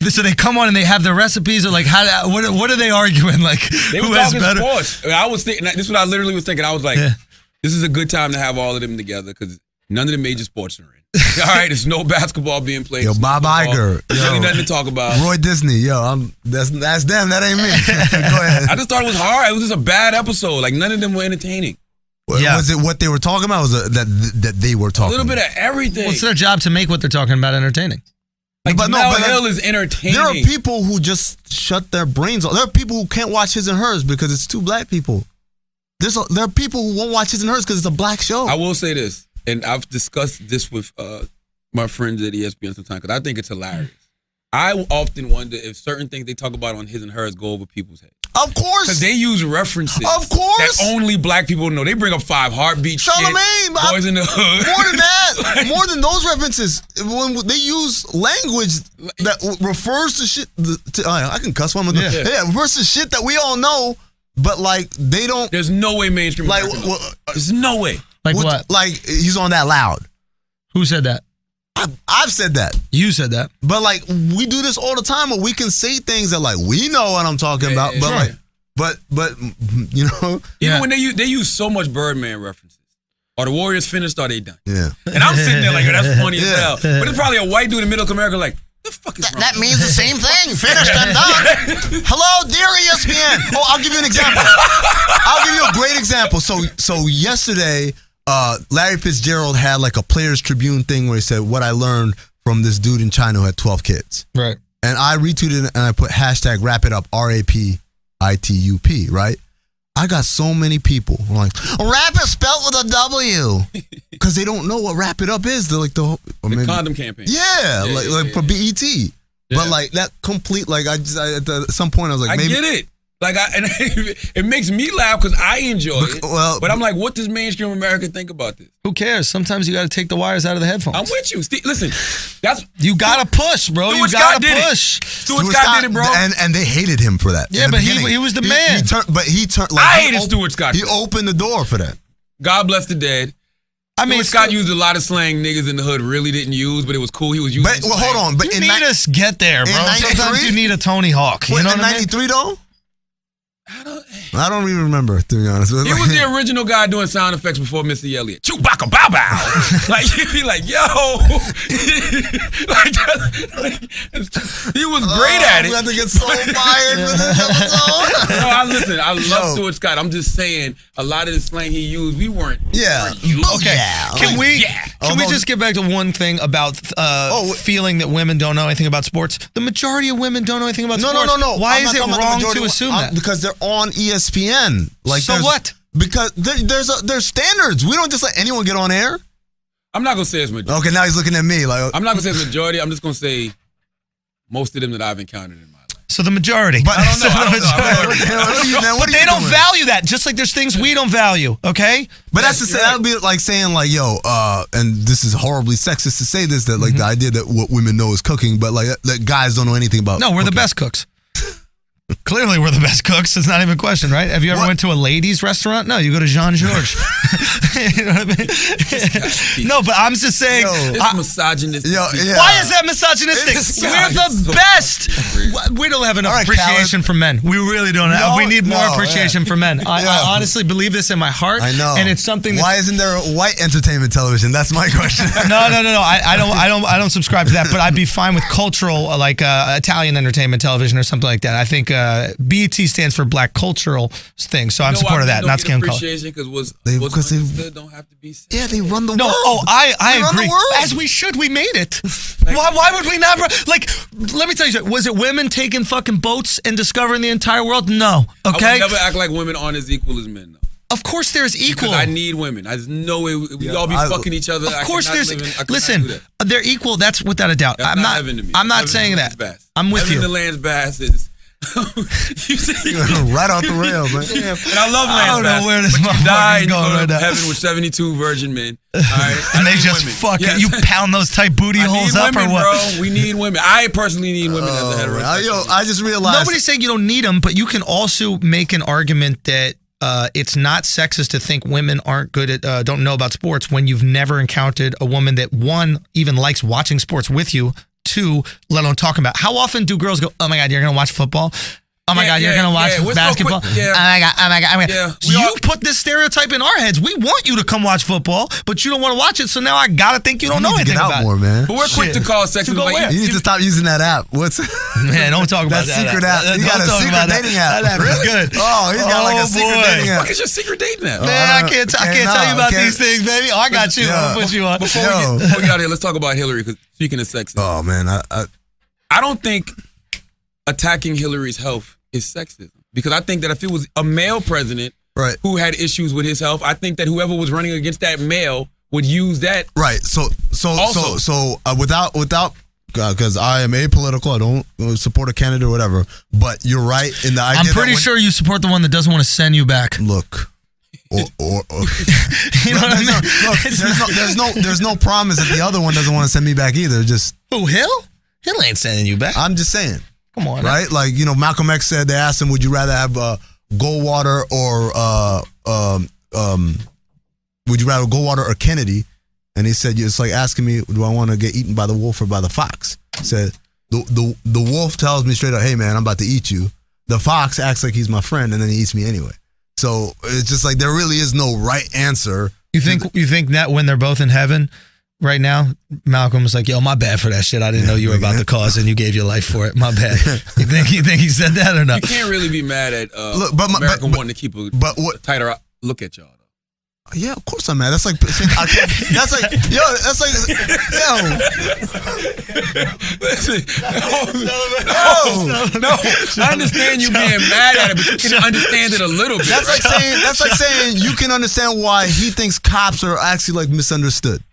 Speaker 2: So they come on and they have their recipes, or like how? What are they arguing? Like
Speaker 1: they
Speaker 2: who
Speaker 1: was
Speaker 2: has
Speaker 1: talking
Speaker 2: better?
Speaker 1: Sports. I was thinking. This is what I literally was thinking. I was like, this is a good time to have all of them together because none of the major sports are in. All right, there's no basketball being played.
Speaker 5: Yo, Bob Iger.
Speaker 1: There's really nothing to talk about.
Speaker 5: Roy Disney. Yo, that's them. That ain't me. Go ahead.
Speaker 1: I just thought it was hard. It was just a bad episode. Like none of them were entertaining.
Speaker 5: Was it what they were talking about? Was it that they were talking?
Speaker 1: A little bit of everything.
Speaker 2: Well, it's their job to make what they're talking about entertaining.
Speaker 1: Like Jamel Hill is entertaining.
Speaker 5: There are people who just shut their brains off. There are people who can't watch His and Hers because it's two black people. There are people who won't watch His and Hers because it's a black show.
Speaker 1: I will say this. And I've discussed this with my friends at ESPN sometimes because I think it's hilarious. I often wonder if certain things they talk about on His and Hers go over people's heads.
Speaker 5: Of course.
Speaker 1: Because they use references.
Speaker 5: Of course.
Speaker 1: That only black people know. They bring up 5 Heartbeat
Speaker 5: Charlamagne,
Speaker 1: Boys in the Hood.
Speaker 5: More than that. More than those references. When they use language that refers to shit. I can cuss one. Yeah, refers to shit that we all know, but like they don't.
Speaker 1: There's no way mainstream.
Speaker 5: Like,
Speaker 1: there's no way.
Speaker 2: Like what?
Speaker 5: Like he's on that loud.
Speaker 2: Who said that?
Speaker 5: I've said that.
Speaker 2: You said that.
Speaker 5: But like we do this all the time where we can say things that like we know what I'm talking about. But like but you know.
Speaker 1: Even when they use so much Birdman references. Are the Warriors finished or are they done?
Speaker 5: Yeah.
Speaker 1: And I'm sitting there like, that's funny as hell. But it's probably a white dude in middle America like, the fuck is wrong?
Speaker 5: That means the same thing. Finished and done. Hello, dear ESPN. Oh, I'll give you an example. I'll give you a great example. So yesterday, Larry Fitzgerald had like a Players Tribune thing where he said, what I learned from this dude in China who had 12 kids.
Speaker 2: Right.
Speaker 5: And I retweeted it and I put hashtag wrap it up, RAPITUP, right? I got so many people like, rap is spelled with a W. Because they don't know what wrap it up is. They're like the
Speaker 1: condom campaign.
Speaker 5: Yeah, like for BET. Yeah. But like that complete, like at some point I was like, maybe.
Speaker 1: I get it. Like, it makes me laugh because I enjoy it. Well, but I'm like, what does mainstream America think about this?
Speaker 2: Who cares? Sometimes you got to take the wires out of the headphones.
Speaker 1: I'm with you. Listen,
Speaker 2: you got to push, bro.
Speaker 1: Stuart Scott did it. Stuart Scott did it, bro.
Speaker 5: And they hated him for that.
Speaker 2: Yeah, but he was the man.
Speaker 5: He turned. Like,
Speaker 1: I hated Stuart Scott.
Speaker 5: He opened the door for that.
Speaker 1: God bless the dead. I mean, Scott used a lot of slang niggas in the hood really didn't use, but it was cool. He was using.
Speaker 5: But well, hold on. But
Speaker 2: you need us get there, bro. Sometimes you need a Tony Hawk. You know what I mean?
Speaker 5: 93 though. I don't even remember, to be honest.
Speaker 1: He was the original guy doing sound effects before Missy Elliott. Chewbacca bow bow. Like he'd be like, yo. He was great at it.
Speaker 5: We have to get so fired for this episode.
Speaker 1: No, I love Stuart Scott. I'm just saying a lot of the slang he used, we weren't.
Speaker 5: Yeah.
Speaker 2: Okay. Can we just get back to one thing about feeling that women don't know anything about sports? The majority of women don't know anything about sports.
Speaker 5: No.
Speaker 2: Why is it wrong to assume that?
Speaker 5: Because they're on ESPN. Like,
Speaker 2: so what?
Speaker 5: Because there's standards. We don't just let anyone get on air.
Speaker 1: I'm not gonna say it's majority.
Speaker 5: Okay, now he's looking at me like.
Speaker 1: I'm not gonna say it's majority. I'm just gonna say most of them that I've encountered in my life.
Speaker 2: So the majority.
Speaker 5: But
Speaker 2: I don't know. But they don't value that. Just like there's things we don't value. Okay.
Speaker 5: But that would be like saying like, yo, and this is horribly sexist to say this, that like the idea that what women know is cooking, but like that guys don't know anything about.
Speaker 2: No, we're the best cooks. Clearly, we're the best cooks. It's not even a question, right? Have you ever went to a ladies' restaurant? No, you go to Jean Georges. You know what I mean? No, but I'm just saying.
Speaker 1: It's misogynistic.
Speaker 2: Why is that misogynistic? We're the best. We don't have enough appreciation for men. We really don't have. We need more appreciation for men. I honestly believe this in my heart.
Speaker 5: I know,
Speaker 2: and it's something.
Speaker 5: Why isn't there a white entertainment television? That's my question.
Speaker 2: No. I don't subscribe to that. But I'd be fine with cultural, like Italian entertainment television or something like that. I think BET stands for Black Cultural thing, so I'm supporting that. Not skin color.
Speaker 1: Because they don't have to be.
Speaker 5: Yeah, they run the world.
Speaker 2: I agree. As we should. We made it. Why would we not? Like, let me tell you something. Was it women taking fucking boats and discovering the entire world? No. Okay.
Speaker 1: I would never act like women aren't as equal as men, though.
Speaker 2: Of course there's equal.
Speaker 1: Because I need women. There's no way we all be fucking each other.
Speaker 2: Of course listen, they're equal. That's without a doubt. I'm not saying that. I'm with you.
Speaker 1: The Lance Bass is.
Speaker 5: Right off the rails, man.
Speaker 1: Yeah. And I love Lance Bass.
Speaker 2: I don't know where this
Speaker 1: motherfucker's
Speaker 2: going right now.
Speaker 1: Heaven with 72 virgin men. All right?
Speaker 2: And they just you pound those tight booty holes up
Speaker 1: women,
Speaker 2: or what?
Speaker 1: Bro. We need women. I personally need women as a heterosexual.
Speaker 5: I just realized.
Speaker 2: Nobody's saying you don't need them, but you can also make an argument that it's not sexist to think women aren't good at, don't know about sports when you've never encountered a woman that, one, even likes watching sports with you, two, let alone talking about. How often do girls go, oh my God, you're going to watch football? Oh my God, you're going to watch basketball? Oh my God.
Speaker 1: Yeah.
Speaker 2: You put this stereotype in our heads. We want you to come watch football, but you don't want to watch it, so now I got to think you don't know anything about
Speaker 5: more, man.
Speaker 1: But we're quick to call sexist.
Speaker 5: You need to stop using that app.
Speaker 2: Man, don't talk about that
Speaker 5: secret app. You got a secret dating app.
Speaker 2: That app is good.
Speaker 5: Oh, he's got like a secret dating app.
Speaker 1: What is your secret dating app?
Speaker 2: Man, I can't tell you about these things, baby. Oh, I got you. I'll put you on.
Speaker 1: Before we get out of here, let's talk about Hillary, because speaking of sexism.
Speaker 5: Oh, man.
Speaker 1: I don't think attacking Hillary's health is sexism. Because I think that if it was a male president who had issues with his health, I think that whoever was running against that male would use that.
Speaker 5: Right. So without because I am apolitical. I don't support a candidate or whatever. But you're right in the idea.
Speaker 2: I'm pretty sure you support the one that doesn't want to send you back.
Speaker 5: Look. Or
Speaker 2: you know what I mean?
Speaker 5: Look, there's no promise that the other one doesn't want to send me back either. Just
Speaker 2: who, Hill? Hill ain't sending you back.
Speaker 5: I'm just saying.
Speaker 2: Come on,
Speaker 5: right? Like, you know, Malcolm X said, they asked him, would you rather have Goldwater would you rather Goldwater or Kennedy? And he said, it's like asking me, do I want to get eaten by the wolf or by the fox? He said, the wolf tells me straight up, hey man, I'm about to eat you. The fox acts like he's my friend, and then he eats me anyway. So it's just like there really is no right answer.
Speaker 2: You think that when they're both in heaven right now, Malcolm's like, yo, my bad for that shit. I didn't know you were about the cause and you gave your life for it. My bad. You think he said that or not?
Speaker 1: You can't really be mad at America wanting to keep a tighter look at y'all.
Speaker 5: Yeah, of course I'm mad. That's like, yo.
Speaker 1: Listen, no. I understand you being mad at it, but you can understand it a little bit.
Speaker 5: That's like saying you can understand why he thinks cops are actually like misunderstood.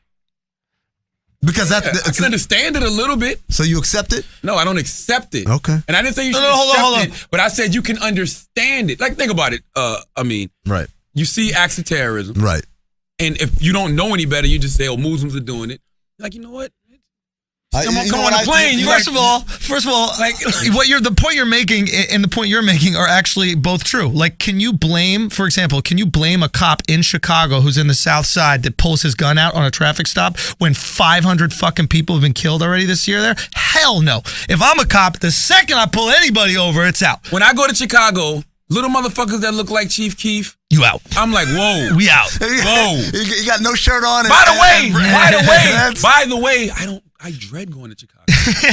Speaker 5: Because I
Speaker 1: can understand it a little bit.
Speaker 5: So you accept it?
Speaker 1: No, I don't accept it.
Speaker 5: Okay.
Speaker 1: And I didn't say you should accept it, but I said you can understand it. Like, think about it.
Speaker 5: Right.
Speaker 1: You see acts of terrorism.
Speaker 5: Right.
Speaker 1: And if you don't know any better, you just say, oh, Muslims are doing it. You're like, you know what? Come on the plane.
Speaker 2: First of all, like the point you're making and the point you're making are actually both true. Like, can you blame a cop in Chicago who's in the South Side that pulls his gun out on a traffic stop when 500 fucking people have been killed already this year there? Hell no. If I'm a cop, the second I pull anybody over, it's out.
Speaker 1: When I go to Chicago, little motherfuckers that look like Chief Keef,
Speaker 2: you out.
Speaker 1: I'm like, whoa.
Speaker 2: We out.
Speaker 1: Whoa.
Speaker 5: You got no shirt on.
Speaker 1: By the way, I dread going to Chicago.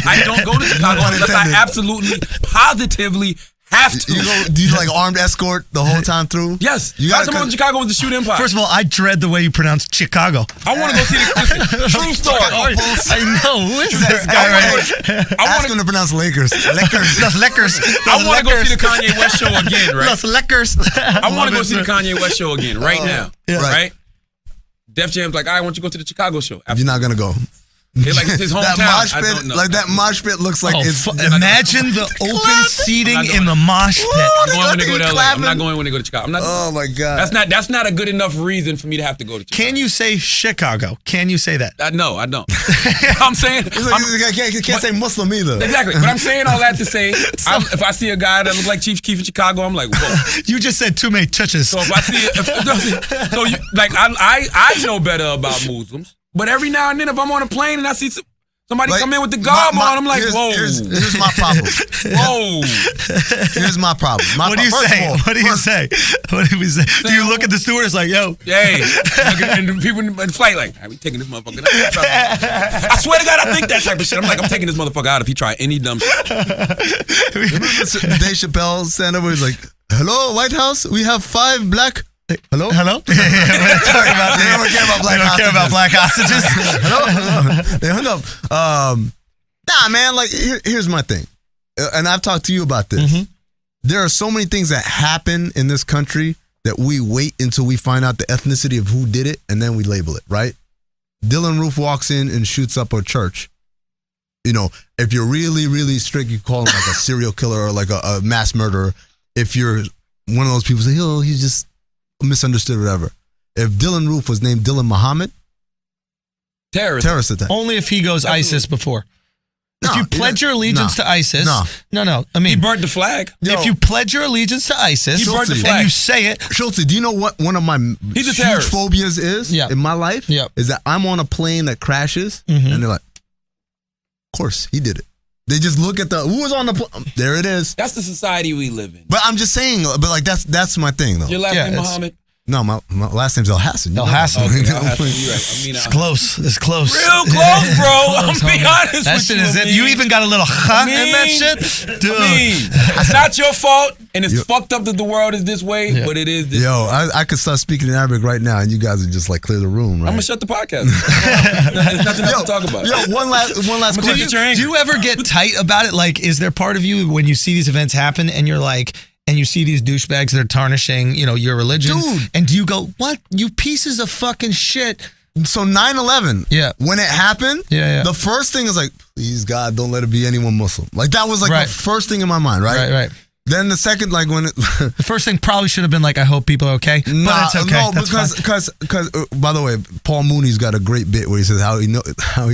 Speaker 1: I don't go to Chicago unless I absolutely, positively have to.
Speaker 5: Do you like armed escort the whole time through?
Speaker 1: Yes. Last time I went to Chicago was the Shoot Empire.
Speaker 2: First of all, I dread the way you pronounce Chicago.
Speaker 1: I want to go see the true story.
Speaker 2: I know. Who is this guy right here?
Speaker 5: Ask him to pronounce Lakers.
Speaker 2: Los Lakers.
Speaker 1: I want to go see the Kanye West show again, right?
Speaker 2: Los Lakers.
Speaker 1: I want to go see the Kanye West show again right now.
Speaker 2: Yeah.
Speaker 1: Right? Def Jam's like, I want you to go to the Chicago show.
Speaker 5: You're not going to go.
Speaker 1: Like it's his hometown.
Speaker 5: That mosh pit looks like it's.
Speaker 2: Imagine the open seating in the mosh pit.
Speaker 1: I'm going when they go to LA. I'm not going when they go to Chicago.
Speaker 5: Oh my God.
Speaker 1: That's not a good enough reason for me to have to go to Chicago.
Speaker 2: Can you say Chicago? Can you say that?
Speaker 1: No, I don't. I'm saying
Speaker 5: you can't say Muslim either.
Speaker 1: Exactly. But I'm saying all that to say, if I see a guy that looks like Chief Keef in Chicago, I'm like, whoa.
Speaker 2: You just said too many churches.
Speaker 1: So if I see, I know better about Muslims. But every now and then, if I'm on a plane and I see somebody come in with the garb on, I'm like, whoa.
Speaker 5: Here's my problem.
Speaker 1: Whoa.
Speaker 5: Here's my problem.
Speaker 2: What do you say? What do you say? What do we say? Do you look at the stewardess like, yo?
Speaker 1: Hey. And people in the flight like, we taking this motherfucker out. I swear to God, I think that type of shit. I'm like, I'm taking this motherfucker out if he try any dumb shit.
Speaker 5: Remember Dave Chappelle stand up where he's like, hello, White House, we have 5 black... Hello?
Speaker 2: We don't care about black hostages.
Speaker 5: Hello? They hung up. Nah, man, like, here's my thing. And I've talked to you about this. Mm-hmm. There are so many things that happen in this country that we wait until we find out the ethnicity of who did it, and then we label it, right? Dylan Roof walks in and shoots up a church. You know, if you're really, really strict, you call him like a serial killer or like a mass murderer. If you're one of those people who say, oh, he's just misunderstood or whatever. If Dylan Roof was named Dylan Muhammad, terrorist attack.
Speaker 2: Only if he goes ISIS before. If you pledge your allegiance to ISIS, no. I mean,
Speaker 1: he burnt the flag.
Speaker 2: If you pledge your allegiance to ISIS,
Speaker 1: he burnt the flag.
Speaker 2: And you say it,
Speaker 5: Schultze, do you know what one of my huge phobias is in my life?
Speaker 2: Yeah.
Speaker 5: Is that I'm on a plane that crashes, and they're like, "Of course, he did it." They just look at who was on the plane. There it is.
Speaker 1: That's the society we live in.
Speaker 5: But I'm just saying, but like that's my thing though.
Speaker 1: Your last name Muhammad?
Speaker 5: No, my last name's El Hassan.
Speaker 2: El Hassan.
Speaker 1: Okay, El Hassan. You're right. I mean,
Speaker 2: it's close. It's close.
Speaker 1: Real close, bro. I'm being honest
Speaker 2: that
Speaker 1: with
Speaker 2: shit
Speaker 1: you.
Speaker 2: Is it. You even got a little in that shit? Dude.
Speaker 1: It's not your fault, and it's fucked up that the world is this way, but it is this way.
Speaker 5: I could start speaking in Arabic right now, and you guys would just like clear the room, right?
Speaker 1: I'm going to shut the podcast. There's nothing else to talk about.
Speaker 5: One last question.
Speaker 2: Do you ever get tight about it? Like, is there part of you when you see these events happen and you're like, and you see these douchebags that are tarnishing, your religion,
Speaker 5: dude,
Speaker 2: and do you go, what, you pieces of fucking shit?
Speaker 5: So 9/11, when it happened, the first thing is like, please God, don't let it be anyone Muslim. Like that was like the first thing in my mind, right?
Speaker 2: Right.
Speaker 5: Then the second, like when
Speaker 2: the first thing probably should have been like, I hope people are okay. But it's okay.
Speaker 5: No, because by the way, Paul Mooney's got a great bit where he says how he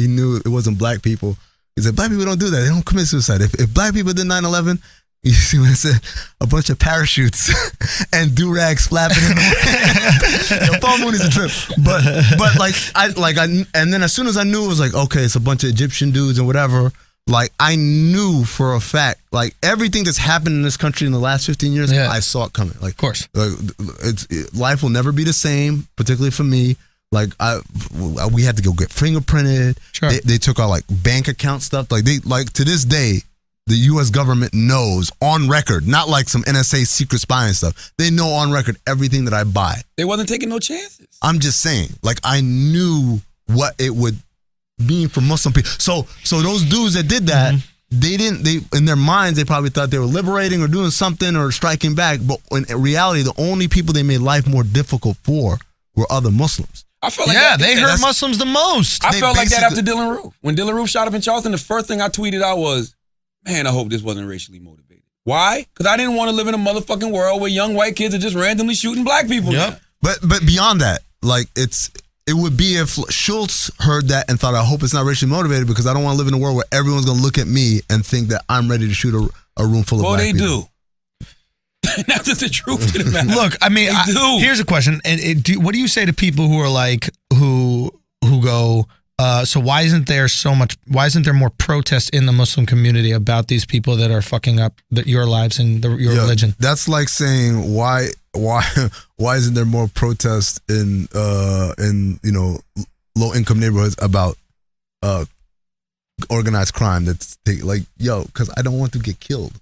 Speaker 5: knew it wasn't black people. He said black people don't do that. They don't commit suicide. If black people did 9/11. You see when it said a bunch of parachutes and do-rags flapping in the wind. Paul Mooney's a trip. But and then as soon as I knew it was like, okay, it's a bunch of Egyptian dudes and whatever, like I knew for a fact, like everything that's happened in this country in the last 15 years, I saw it coming. Like,
Speaker 2: of course.
Speaker 5: Like, life will never be the same, particularly for me. Like we had to go get fingerprinted.
Speaker 2: Sure.
Speaker 5: They took our like bank account stuff. Like to this day, the U.S. government knows on record, not like some NSA secret spying stuff. They know on record everything that I buy.
Speaker 1: They wasn't taking no chances.
Speaker 5: I'm just saying, like I knew what it would mean for Muslim people. So those dudes that did that, they in their minds, they probably thought they were liberating or doing something or striking back. But in reality, the only people they made life more difficult for were other Muslims.
Speaker 1: I felt like
Speaker 2: they hurt Muslims the most.
Speaker 1: I felt like that after Dylan Roof. When Dylan Roof shot up in Charleston, the first thing I tweeted out was, man, I hope this wasn't racially motivated. Why? Because I didn't want to live in a motherfucking world where young white kids are just randomly shooting black people.
Speaker 2: Yep.
Speaker 5: But beyond that, like it would be if Schultz heard that and thought, I hope it's not racially motivated because I don't want to live in a world where everyone's going to look at me and think that I'm ready to shoot a room full of black people.
Speaker 1: Well, they do. That's just the truth to the matter.
Speaker 2: Look, I mean, here's a question. What do you say to people who are like, who go, so why isn't there more protest in the Muslim community about these people that are fucking up your lives and your religion?
Speaker 5: That's like saying why isn't there more protest in low income neighborhoods about organized crime? That's because I don't want to get killed.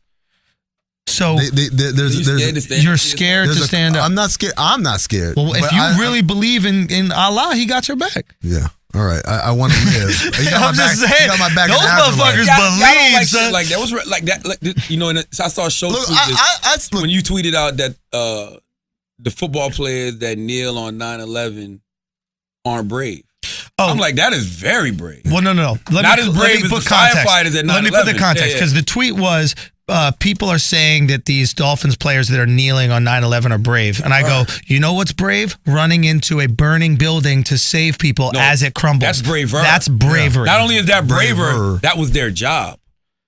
Speaker 2: So you're scared to stand up.
Speaker 5: I'm not scared.
Speaker 2: Well, if you really believe in Allah, He got your back.
Speaker 5: Yeah. All right, I want to live.
Speaker 2: I'm just saying,
Speaker 5: you got my back
Speaker 2: those motherfuckers believe.
Speaker 1: Like that was like that. You know, and I saw a show. When you tweeted out that the football players that kneel on 9/11 aren't brave. Oh, I'm like, that is very brave.
Speaker 2: Well, no.
Speaker 1: Not as brave as the firefighters at 9/11.
Speaker 2: Let me put the context because the tweet was. People are saying that these Dolphins players that are kneeling on 9/11 are brave. And I go, you know what's brave? Running into a burning building to save people as it crumbles.
Speaker 1: That's braver.
Speaker 2: That's bravery.
Speaker 1: Not only is that braver, that was their job.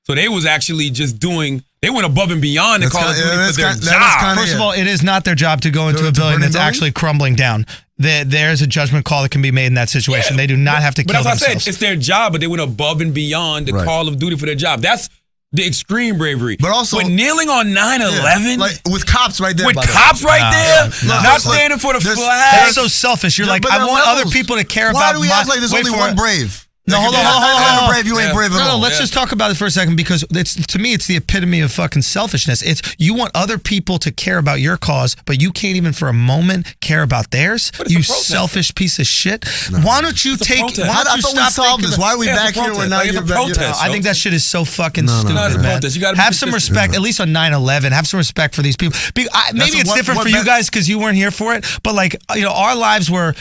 Speaker 1: So they was actually just they went above and beyond the Call of Duty for their job.
Speaker 2: First of all, it is not their job to go into a building that's actually crumbling down. There's a judgment call that can be made in that situation. They do not have to kill themselves.
Speaker 1: But as I said, it's their job, but they went above and beyond the Call of Duty for their job. That's the extreme bravery.
Speaker 5: But also,
Speaker 1: kneeling on 9/11,
Speaker 5: like with cops right there.
Speaker 1: With cops right there, not standing for the flag.
Speaker 2: That's so selfish. You're like, I want other people to care about.
Speaker 5: Why do we act like there's only one brave?
Speaker 2: No, hold on.
Speaker 5: Brave, you ain't brave at all.
Speaker 2: Let's just talk about it for a second because to me, it's the epitome of fucking selfishness. It's you want other people to care about your cause, but you can't even for a moment care about theirs. You selfish piece of shit. No. Why don't you take? Why don't you stop
Speaker 5: solve this? Why are we back here when now you're
Speaker 1: protest?
Speaker 2: I think that shit is so fucking stupid. Man.
Speaker 1: You gotta
Speaker 2: have some respect, at least on 9/11. Have some respect for these people. Maybe it's different for you guys because you weren't here for it. But like our lives were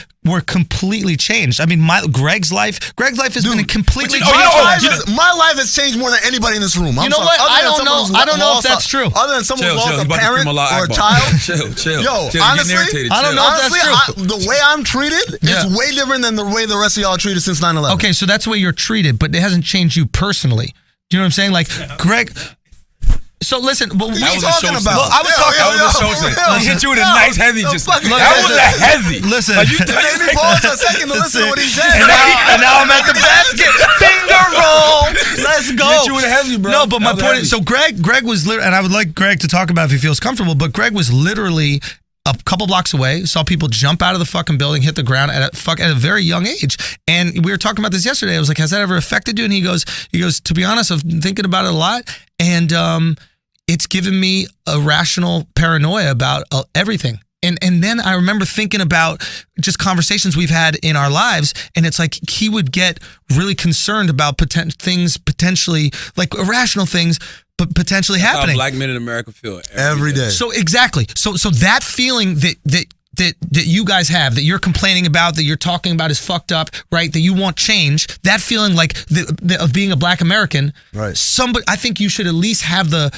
Speaker 2: completely changed. I mean, Greg's life has been completely changed.
Speaker 5: My life has changed more than anybody in this room.
Speaker 2: You know what? I don't know if that's true.
Speaker 5: Other than someone who lost a parent or a child.
Speaker 1: Chill.
Speaker 5: Yo, honestly,
Speaker 2: I don't know if that's true.
Speaker 5: The way I'm treated is way different than the way the rest of y'all are treated since 9/11.
Speaker 2: Okay, so that's the way you're treated, but it hasn't changed you personally. Do you know what I'm saying? Like, Greg... So listen, what
Speaker 5: are you talking about?
Speaker 2: I was talking
Speaker 1: about. He hit you with a nice heavy. That was a heavy.
Speaker 2: Listen,
Speaker 5: you made me pause for a second to listen to what he said.
Speaker 2: And now I'm at the basket. Finger roll. Let's go.
Speaker 1: Hit you with a heavy, bro.
Speaker 2: No, but my point is, so Greg was literally, and I would like Greg to talk about if he feels comfortable, but Greg was literally a couple blocks away, saw people jump out of the fucking building, hit the ground at a very young age. And we were talking about this yesterday. I was like, has that ever affected you? And he goes, to be honest, I've been thinking about it a lot. And it's given me a rational paranoia about everything. And then I remember thinking about just conversations we've had in our lives. And it's like he would get really concerned about things potentially, like irrational things, but potentially happening.
Speaker 1: Black men in America feel
Speaker 5: every day.
Speaker 2: So exactly. So that feeling that you guys have, that you're complaining about, that you're talking about is fucked up, right? That you want change, that feeling like of being a black American,
Speaker 5: right?
Speaker 2: I think you should at least have the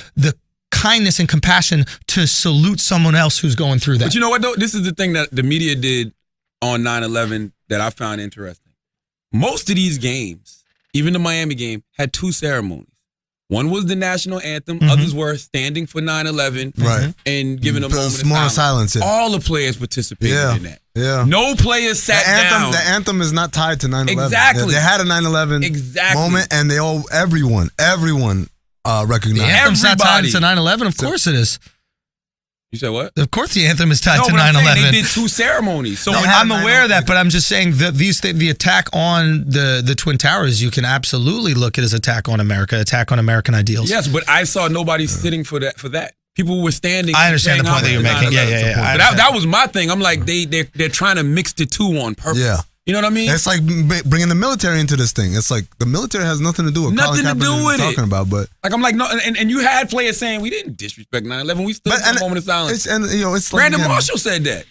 Speaker 2: kindness and compassion to salute someone else who's going through that.
Speaker 1: But you know what, though? This is the thing that the media did on 9/11 that I found interesting. Most of these games, even the Miami game, had 2 ceremonies. One was the national anthem. Others were standing for 9/11 and giving a moment of silence.
Speaker 5: All
Speaker 1: the players participated in that.
Speaker 5: Yeah.
Speaker 1: No players sat down.
Speaker 5: The anthem is not tied to 9/11.
Speaker 1: Exactly.
Speaker 5: They had a 9/11 moment, and everyone recognized.
Speaker 2: The anthem's not tied to 9/11. Of course it is.
Speaker 1: You said what?
Speaker 2: Of course the anthem is tied to 9/11.
Speaker 1: They did 2 ceremonies. So
Speaker 2: I'm aware of that, but I'm just saying that the attack on the Twin Towers, you can absolutely look at as attack on America, attack on American ideals.
Speaker 1: Yes, but I saw nobody sitting for that. People were standing.
Speaker 2: I understand the point that you're making. Yeah.
Speaker 1: But that was my thing. I'm like, they're trying to mix the 2 on purpose.
Speaker 5: Yeah.
Speaker 1: You know what I mean?
Speaker 5: It's like bringing the military into this thing. It's like the military has nothing to do with
Speaker 1: nothing to do with
Speaker 5: talking about. But
Speaker 1: like I'm like no, and you had players saying we didn't disrespect 9/11. We stood for a moment of silence.
Speaker 5: It's like
Speaker 1: Brandon Marshall said that.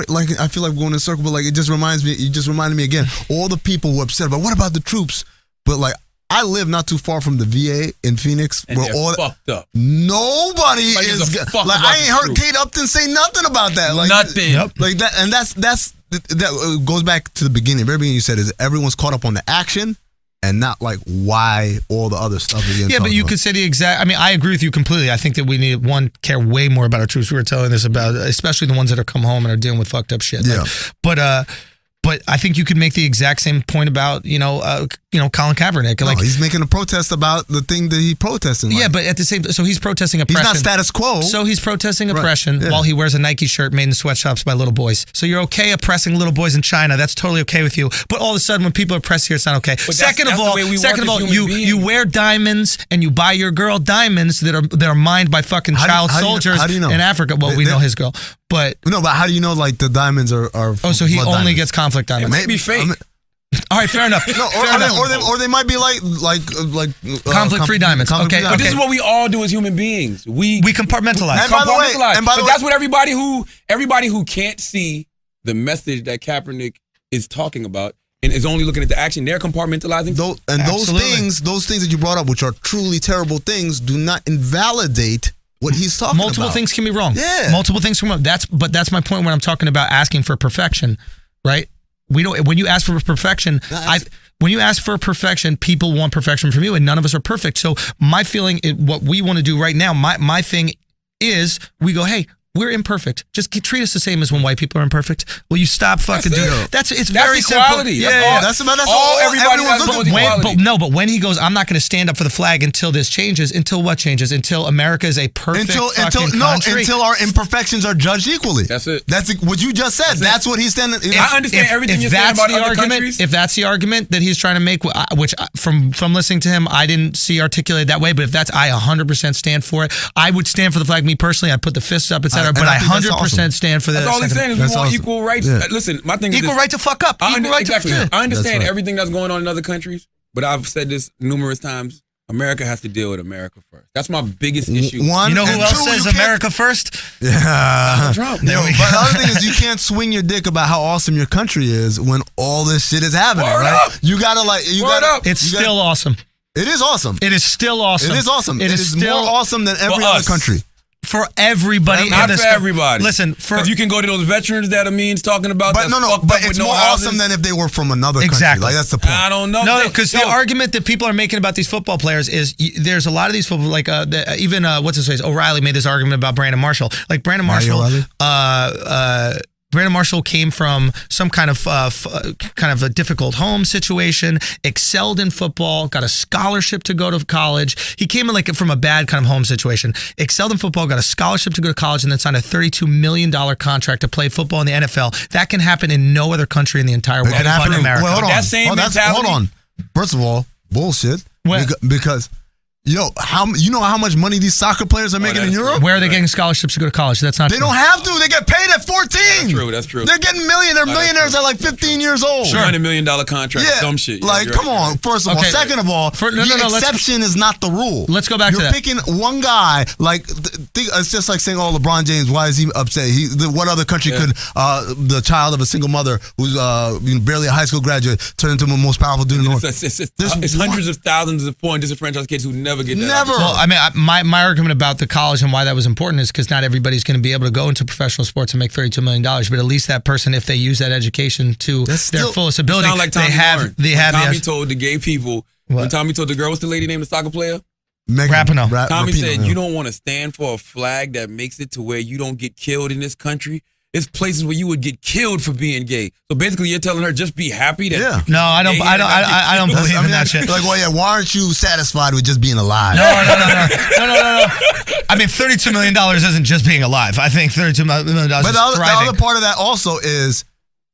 Speaker 5: Like I feel like we're going in a circle, but like it just reminds me. You just reminded me again. All the people who are upset about what about the troops? But like I live not too far from the VA in Phoenix,
Speaker 1: and
Speaker 5: where all
Speaker 1: fucked up.
Speaker 5: Nobody is like I ain't heard Kate Upton say nothing about that. Like
Speaker 1: nothing.
Speaker 5: Like that, and that goes back to the beginning. Very beginning, you said is everyone's caught up on the action and not like why all the other stuff is.
Speaker 2: Yeah, but you could say the exact. I mean, I agree with you completely. I think that we need care way more about our troops. We were telling this about, especially the ones that are come home and are dealing with fucked up shit.
Speaker 5: Yeah,
Speaker 2: but I think you could make the exact same point about Colin Kaepernick. Like
Speaker 5: he's making a protest about the thing that he protesting.
Speaker 2: Yeah, but at the same, so he's protesting oppression.
Speaker 5: He's not status quo.
Speaker 2: So he's protesting oppression while he wears a Nike shirt made in sweatshops by little boys. So you're okay oppressing little boys in China. That's totally okay with you. But all of a sudden, when people are oppressed here, it's not okay. Second of all, you wear diamonds and you buy your girl diamonds that are mined by fucking child soldiers in Africa. Well, we know his girl. But
Speaker 5: how do you know like the diamonds are
Speaker 2: so he only diamonds? Gets conflict diamonds.
Speaker 1: It might be fake.
Speaker 2: All right, fair enough.
Speaker 5: Or they might be like
Speaker 2: conflict-free diamonds. Okay,
Speaker 1: but this is what we all do as human beings. We
Speaker 2: compartmentalize.
Speaker 5: And by the way,
Speaker 1: that's what everybody who can't see the message that Kaepernick is talking about and is only looking at the action, they're compartmentalizing.
Speaker 5: Those things that you brought up, which are truly terrible things, do not invalidate what he's talking about.
Speaker 2: Multiple things can be wrong.
Speaker 5: Yeah.
Speaker 2: Multiple things can be wrong. That's my point when I'm talking about asking for perfection, right? We don't. When you ask for perfection, people want perfection from you, and none of us are perfect. So my feeling, what we want to do right now, my thing is, we go, hey, we're imperfect. Just treat us the same as when white people are imperfect. Will you stop fucking doing that? It's very
Speaker 1: equality.
Speaker 2: Simple.
Speaker 1: Yeah,
Speaker 5: that's all everyone's looking
Speaker 2: for. But when he goes, I'm not going to stand up for the flag until this changes. Until what changes? Until America is a perfect country.
Speaker 5: Until our imperfections are judged equally.
Speaker 1: That's it.
Speaker 5: That's what you just said. That's what he's standing.
Speaker 1: I understand everything you're saying about other countries.
Speaker 2: If that's the argument that he's trying to make, which from listening to him, I didn't see articulated that way. But if that's, I 100% stand for it. I would stand for the flag. Me personally, I'd put the fists up, etc. But I 100% stand for that.
Speaker 1: That's all he's saying is we want equal rights. Yeah. Listen, my thing is
Speaker 2: equal right to fuck up.
Speaker 1: I understand everything that's going on in other countries, but I've said this numerous times. America has to deal with America first. That's my biggest issue.
Speaker 2: You know who else says America first?
Speaker 5: Yeah.
Speaker 1: Trump.
Speaker 5: But the other thing is you can't swing your dick about how awesome your country is when all this shit is happening, right? You gotta
Speaker 2: It's still awesome.
Speaker 5: It is awesome.
Speaker 2: It is still awesome.
Speaker 5: It is awesome. It is
Speaker 2: still
Speaker 5: more awesome than every other country.
Speaker 2: For everybody,
Speaker 1: not for everybody.
Speaker 2: Listen,
Speaker 1: because you can go to those veterans that Amin's talking about.
Speaker 5: But but it's more awesome than if they were from another country. Like that's the point.
Speaker 1: I don't know.
Speaker 2: No, because the argument that people are making about these football players is there's a lot of these football, like even what's his face, O'Reilly made this argument about Brandon Marshall. Like Brandon Marshall came from some kind of a difficult home situation, excelled in football, got a scholarship to go to college. He came in from a bad kind of home situation, excelled in football, got a scholarship to go to college, and then signed a $32 million contract to play football in the NFL. That can happen in no other country in the entire world but in America.
Speaker 5: Well, hold on.
Speaker 1: That same mentality.
Speaker 5: Hold on. First of all, bullshit.
Speaker 2: What?
Speaker 5: Because Yo, you know how much money these soccer players are making in Europe?
Speaker 2: Where are they getting scholarships to go to college? That's not
Speaker 5: They
Speaker 2: true.
Speaker 5: don't have to. They get paid at 14.
Speaker 1: That's true.
Speaker 5: They're getting millionaires at like 15 years old.
Speaker 1: Sure. $100 million contract.
Speaker 5: Yeah.
Speaker 1: Dumb shit.
Speaker 5: Like, come on. First of all. Second of all, the exception is not the rule.
Speaker 2: Let's go back to that.
Speaker 5: You're picking one guy. Like, it's just like saying, oh, LeBron James, why is he upset? What other country could the child of a single mother who's barely a high school graduate turn into the most powerful dude in the world?
Speaker 1: It's hundreds of thousands of poor and disenfranchised kids who never get that.
Speaker 5: Never.
Speaker 2: Well, I mean, my argument about the college and why that was important is because not everybody's going to be able to go into professional sports and make $32 million. But at least that person, if they use that education to their fullest ability,
Speaker 1: sound like Tommy
Speaker 2: they have.
Speaker 1: Tommy told the gay people. When Tommy told the girl, what's the lady named the soccer player?
Speaker 2: Rapinoe.
Speaker 1: Tommy said, you don't want to stand for a flag that makes it to where you don't get killed in this country. It's places where you would get killed for being gay. So basically, you're telling her just be happy that.
Speaker 2: No, I don't believe in that shit.
Speaker 5: Like, well, yeah. Why aren't you satisfied with just being alive?
Speaker 2: No. I mean, $32 million isn't just being alive. I think $32 million is
Speaker 5: But the
Speaker 2: thriving.
Speaker 5: other part of that also is,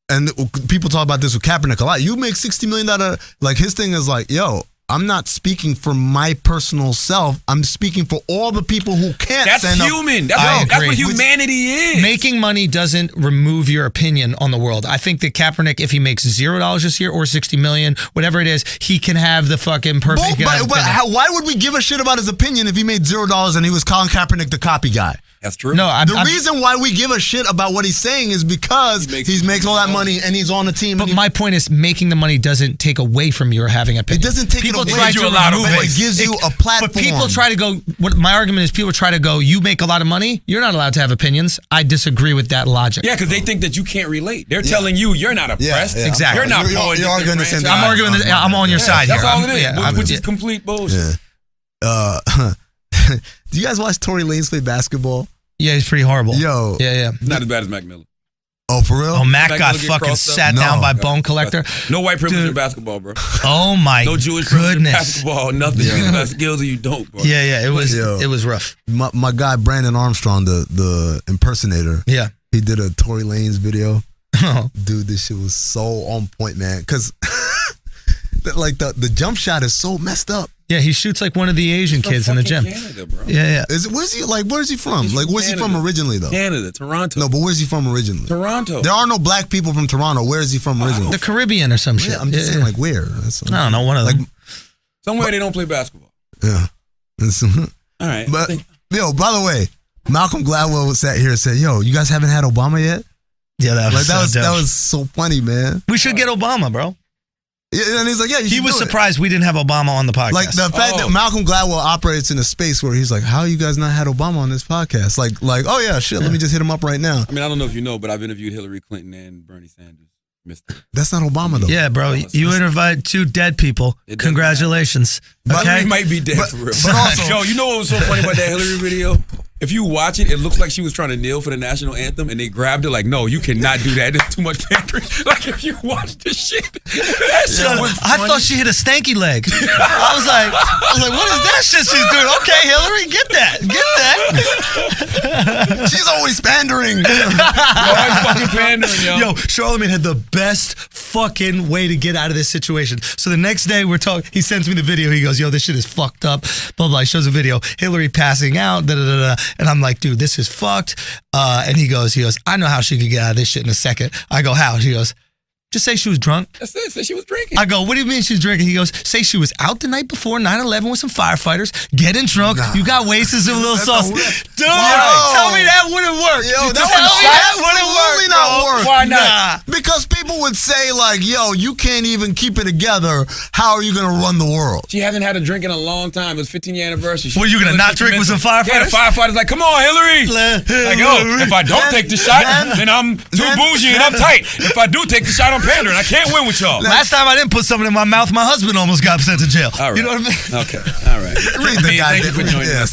Speaker 5: and people talk about this with Kaepernick a lot. You make $60 million. Like, his thing is like, yo, I'm not speaking for my personal self. I'm speaking for all the people who can't stand up.
Speaker 1: That's human. That's what humanity is.
Speaker 2: Making money doesn't remove your opinion on the world. I think that Kaepernick, if he makes $0 this year or $60 million, whatever it is, he can have the fucking perfect.
Speaker 5: Why would we give a shit about his opinion if he made $0 and he was Colin Kaepernick the copy guy?
Speaker 1: That's true.
Speaker 2: No,
Speaker 5: the reason why we give a shit about what he's saying is because he makes all that money and he's on the team.
Speaker 2: But my point is, making the money doesn't take away from your having opinion.
Speaker 5: It doesn't take
Speaker 2: people
Speaker 5: it away.
Speaker 2: Try to remove it.
Speaker 5: It gives you a platform.
Speaker 2: But people try to go. What my argument is, people try to go. You make a lot of money. You're not allowed to have opinions. I disagree with that logic.
Speaker 1: Yeah, because they think that you can't relate. They're telling you you're not oppressed.
Speaker 2: Yeah. Exactly.
Speaker 1: You're not poor.
Speaker 5: You're arguing the same thing.
Speaker 2: I'm arguing. I'm on your side
Speaker 1: here. That's all
Speaker 2: it
Speaker 1: is. Which is complete bullshit.
Speaker 5: Yeah. Do you guys watch Tory Lanez play basketball?
Speaker 2: Yeah, he's pretty horrible.
Speaker 5: Yo.
Speaker 2: Yeah.
Speaker 1: Not as bad as Mac Miller.
Speaker 5: Oh, for real?
Speaker 2: Oh, Mac got fucking sat down by Bone Collector.
Speaker 1: No white privilege in basketball, bro.
Speaker 2: Oh my
Speaker 1: no Jewish privilege in basketball. Nothing. You got skills or you don't, bro.
Speaker 2: Yeah. It was rough.
Speaker 5: My guy Brandon Armstrong, the impersonator.
Speaker 2: Yeah.
Speaker 5: He did a Tory Lanez video. Dude, this shit was so on point, man. Because like the jump shot is so messed up.
Speaker 2: Yeah, he shoots like one of the Asian kids in the gym.
Speaker 1: Canada, bro.
Speaker 2: Yeah.
Speaker 5: Where's he from? Like, where's he from originally, though?
Speaker 1: Canada, Toronto.
Speaker 5: No, but where's he from originally?
Speaker 1: Toronto.
Speaker 5: There are no black people from Toronto. Where is he from originally?
Speaker 2: The Caribbean or some shit.
Speaker 5: Yeah, I'm just saying, like, where?
Speaker 2: I don't know, one of them.
Speaker 1: Somewhere they don't play basketball.
Speaker 5: Yeah.
Speaker 1: All right.
Speaker 5: But, yo, by the way, Malcolm Gladwell sat here and said, yo, you guys haven't had Obama yet?
Speaker 2: Yeah, that
Speaker 5: was so funny, man.
Speaker 2: We should get Obama, bro.
Speaker 5: Yeah, and he's like, yeah,
Speaker 2: he was surprised we didn't have Obama on the podcast.
Speaker 5: Like the fact that Malcolm Gladwell operates in a space where he's like, how you guys not had Obama on this podcast? Like, oh yeah, shit, let me just hit him up right now.
Speaker 1: I mean, I don't know if you know, but I've interviewed Hillary Clinton and Bernie Sanders.
Speaker 5: That's not Obama though.
Speaker 2: Yeah, bro, you interviewed 2 dead people. Congratulations.
Speaker 1: Okay, he might be dead for real. But also, yo, you know what was so funny about that Hillary video? If you watch it, it looks like she was trying to kneel for the national anthem, and they grabbed her like, "No, you cannot do that. There's too much pandering." Like if you watch the shit, that shit was funny.
Speaker 2: I thought she hit a stanky leg. I was like, what is that shit she's doing? Okay, Hillary, get that.
Speaker 5: She's always pandering.
Speaker 1: Always fucking pandering, yo.
Speaker 2: Yo, Charlamagne had the best fucking way to get out of this situation. So the next day we're talking. He sends me the video. He goes, "Yo, this shit is fucked up." Blah blah. He shows a video. Hillary passing out. Da da da da. And I'm like, dude, this is fucked. And he goes, I know how she could get out of this shit in a second. I go, how? He goes, just say she was drunk.
Speaker 1: That's it. Say she was drinking.
Speaker 2: I go, what do you mean she's drinking? He goes, say she was out the night before 9/11 with some firefighters, getting drunk. Nah. You got wasted with a little sauce. Dude, tell me that wouldn't work.
Speaker 5: Yo, that wouldn't work.
Speaker 1: Why not?
Speaker 5: Because people would say like, yo, you can't even keep it together. How are you going to run the world?
Speaker 1: She hasn't had a drink in a long time. It was 15-year anniversary.
Speaker 2: What, are you going to not drink with some firefighters?
Speaker 1: Yeah, the firefighters like, come on, Hillary. Like, yo, if I don't take the shot, then I'm too bougie and uptight. If I do take the shot, I'm pandering. I can't win with y'all.
Speaker 2: Last time I didn't put something in my mouth, my husband almost got sent to jail.
Speaker 1: All right.
Speaker 2: You know what I mean?
Speaker 1: Okay. All right.
Speaker 5: Thank
Speaker 1: you for joining us.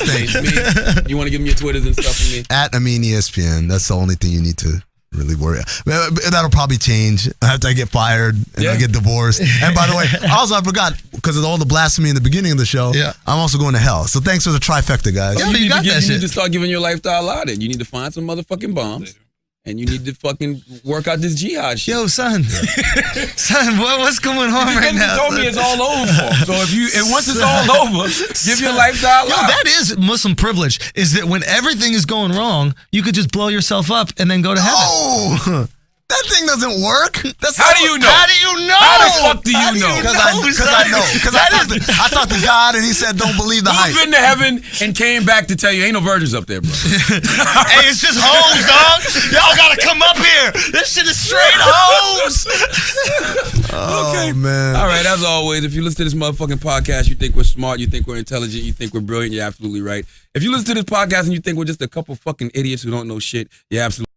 Speaker 1: You want to give me your Twitters and stuff for me?
Speaker 5: At Amin ESPN. That's the only thing you need to really worry about. That'll probably change after I get fired and I get divorced. And by the way, I forgot, because of all the blasphemy in the beginning of the show, I'm also going to hell. So thanks for the trifecta, guys.
Speaker 1: You need to start giving your lifestyle out, and you need to find some motherfucking bombs. And you need to fucking work out this jihad shit.
Speaker 2: Yo, son. Son, what's going on right now?
Speaker 1: You told me it's all over for him. So once it's all over, give your lifestyle
Speaker 2: Yo, that is Muslim privilege, is that when everything is going wrong, you could just blow yourself up and then go to heaven.
Speaker 5: Oh! That thing doesn't work.
Speaker 1: How do you know?
Speaker 2: How do you know?
Speaker 1: How the fuck do you know?
Speaker 5: Because I know. Because I talked to God and he said, don't believe the hype.
Speaker 1: Who's been to heaven and came back to tell you ain't no virgins up there, bro?
Speaker 2: Hey, it's just hoes, dog. Y'all gotta come up here. This shit is straight hoes.
Speaker 5: Okay, man.
Speaker 1: All right, as always, if you listen to this motherfucking podcast, you think we're smart, you think we're intelligent, you think we're brilliant, you're absolutely right. If you listen to this podcast and you think we're just a couple fucking idiots who don't know shit, you're absolutely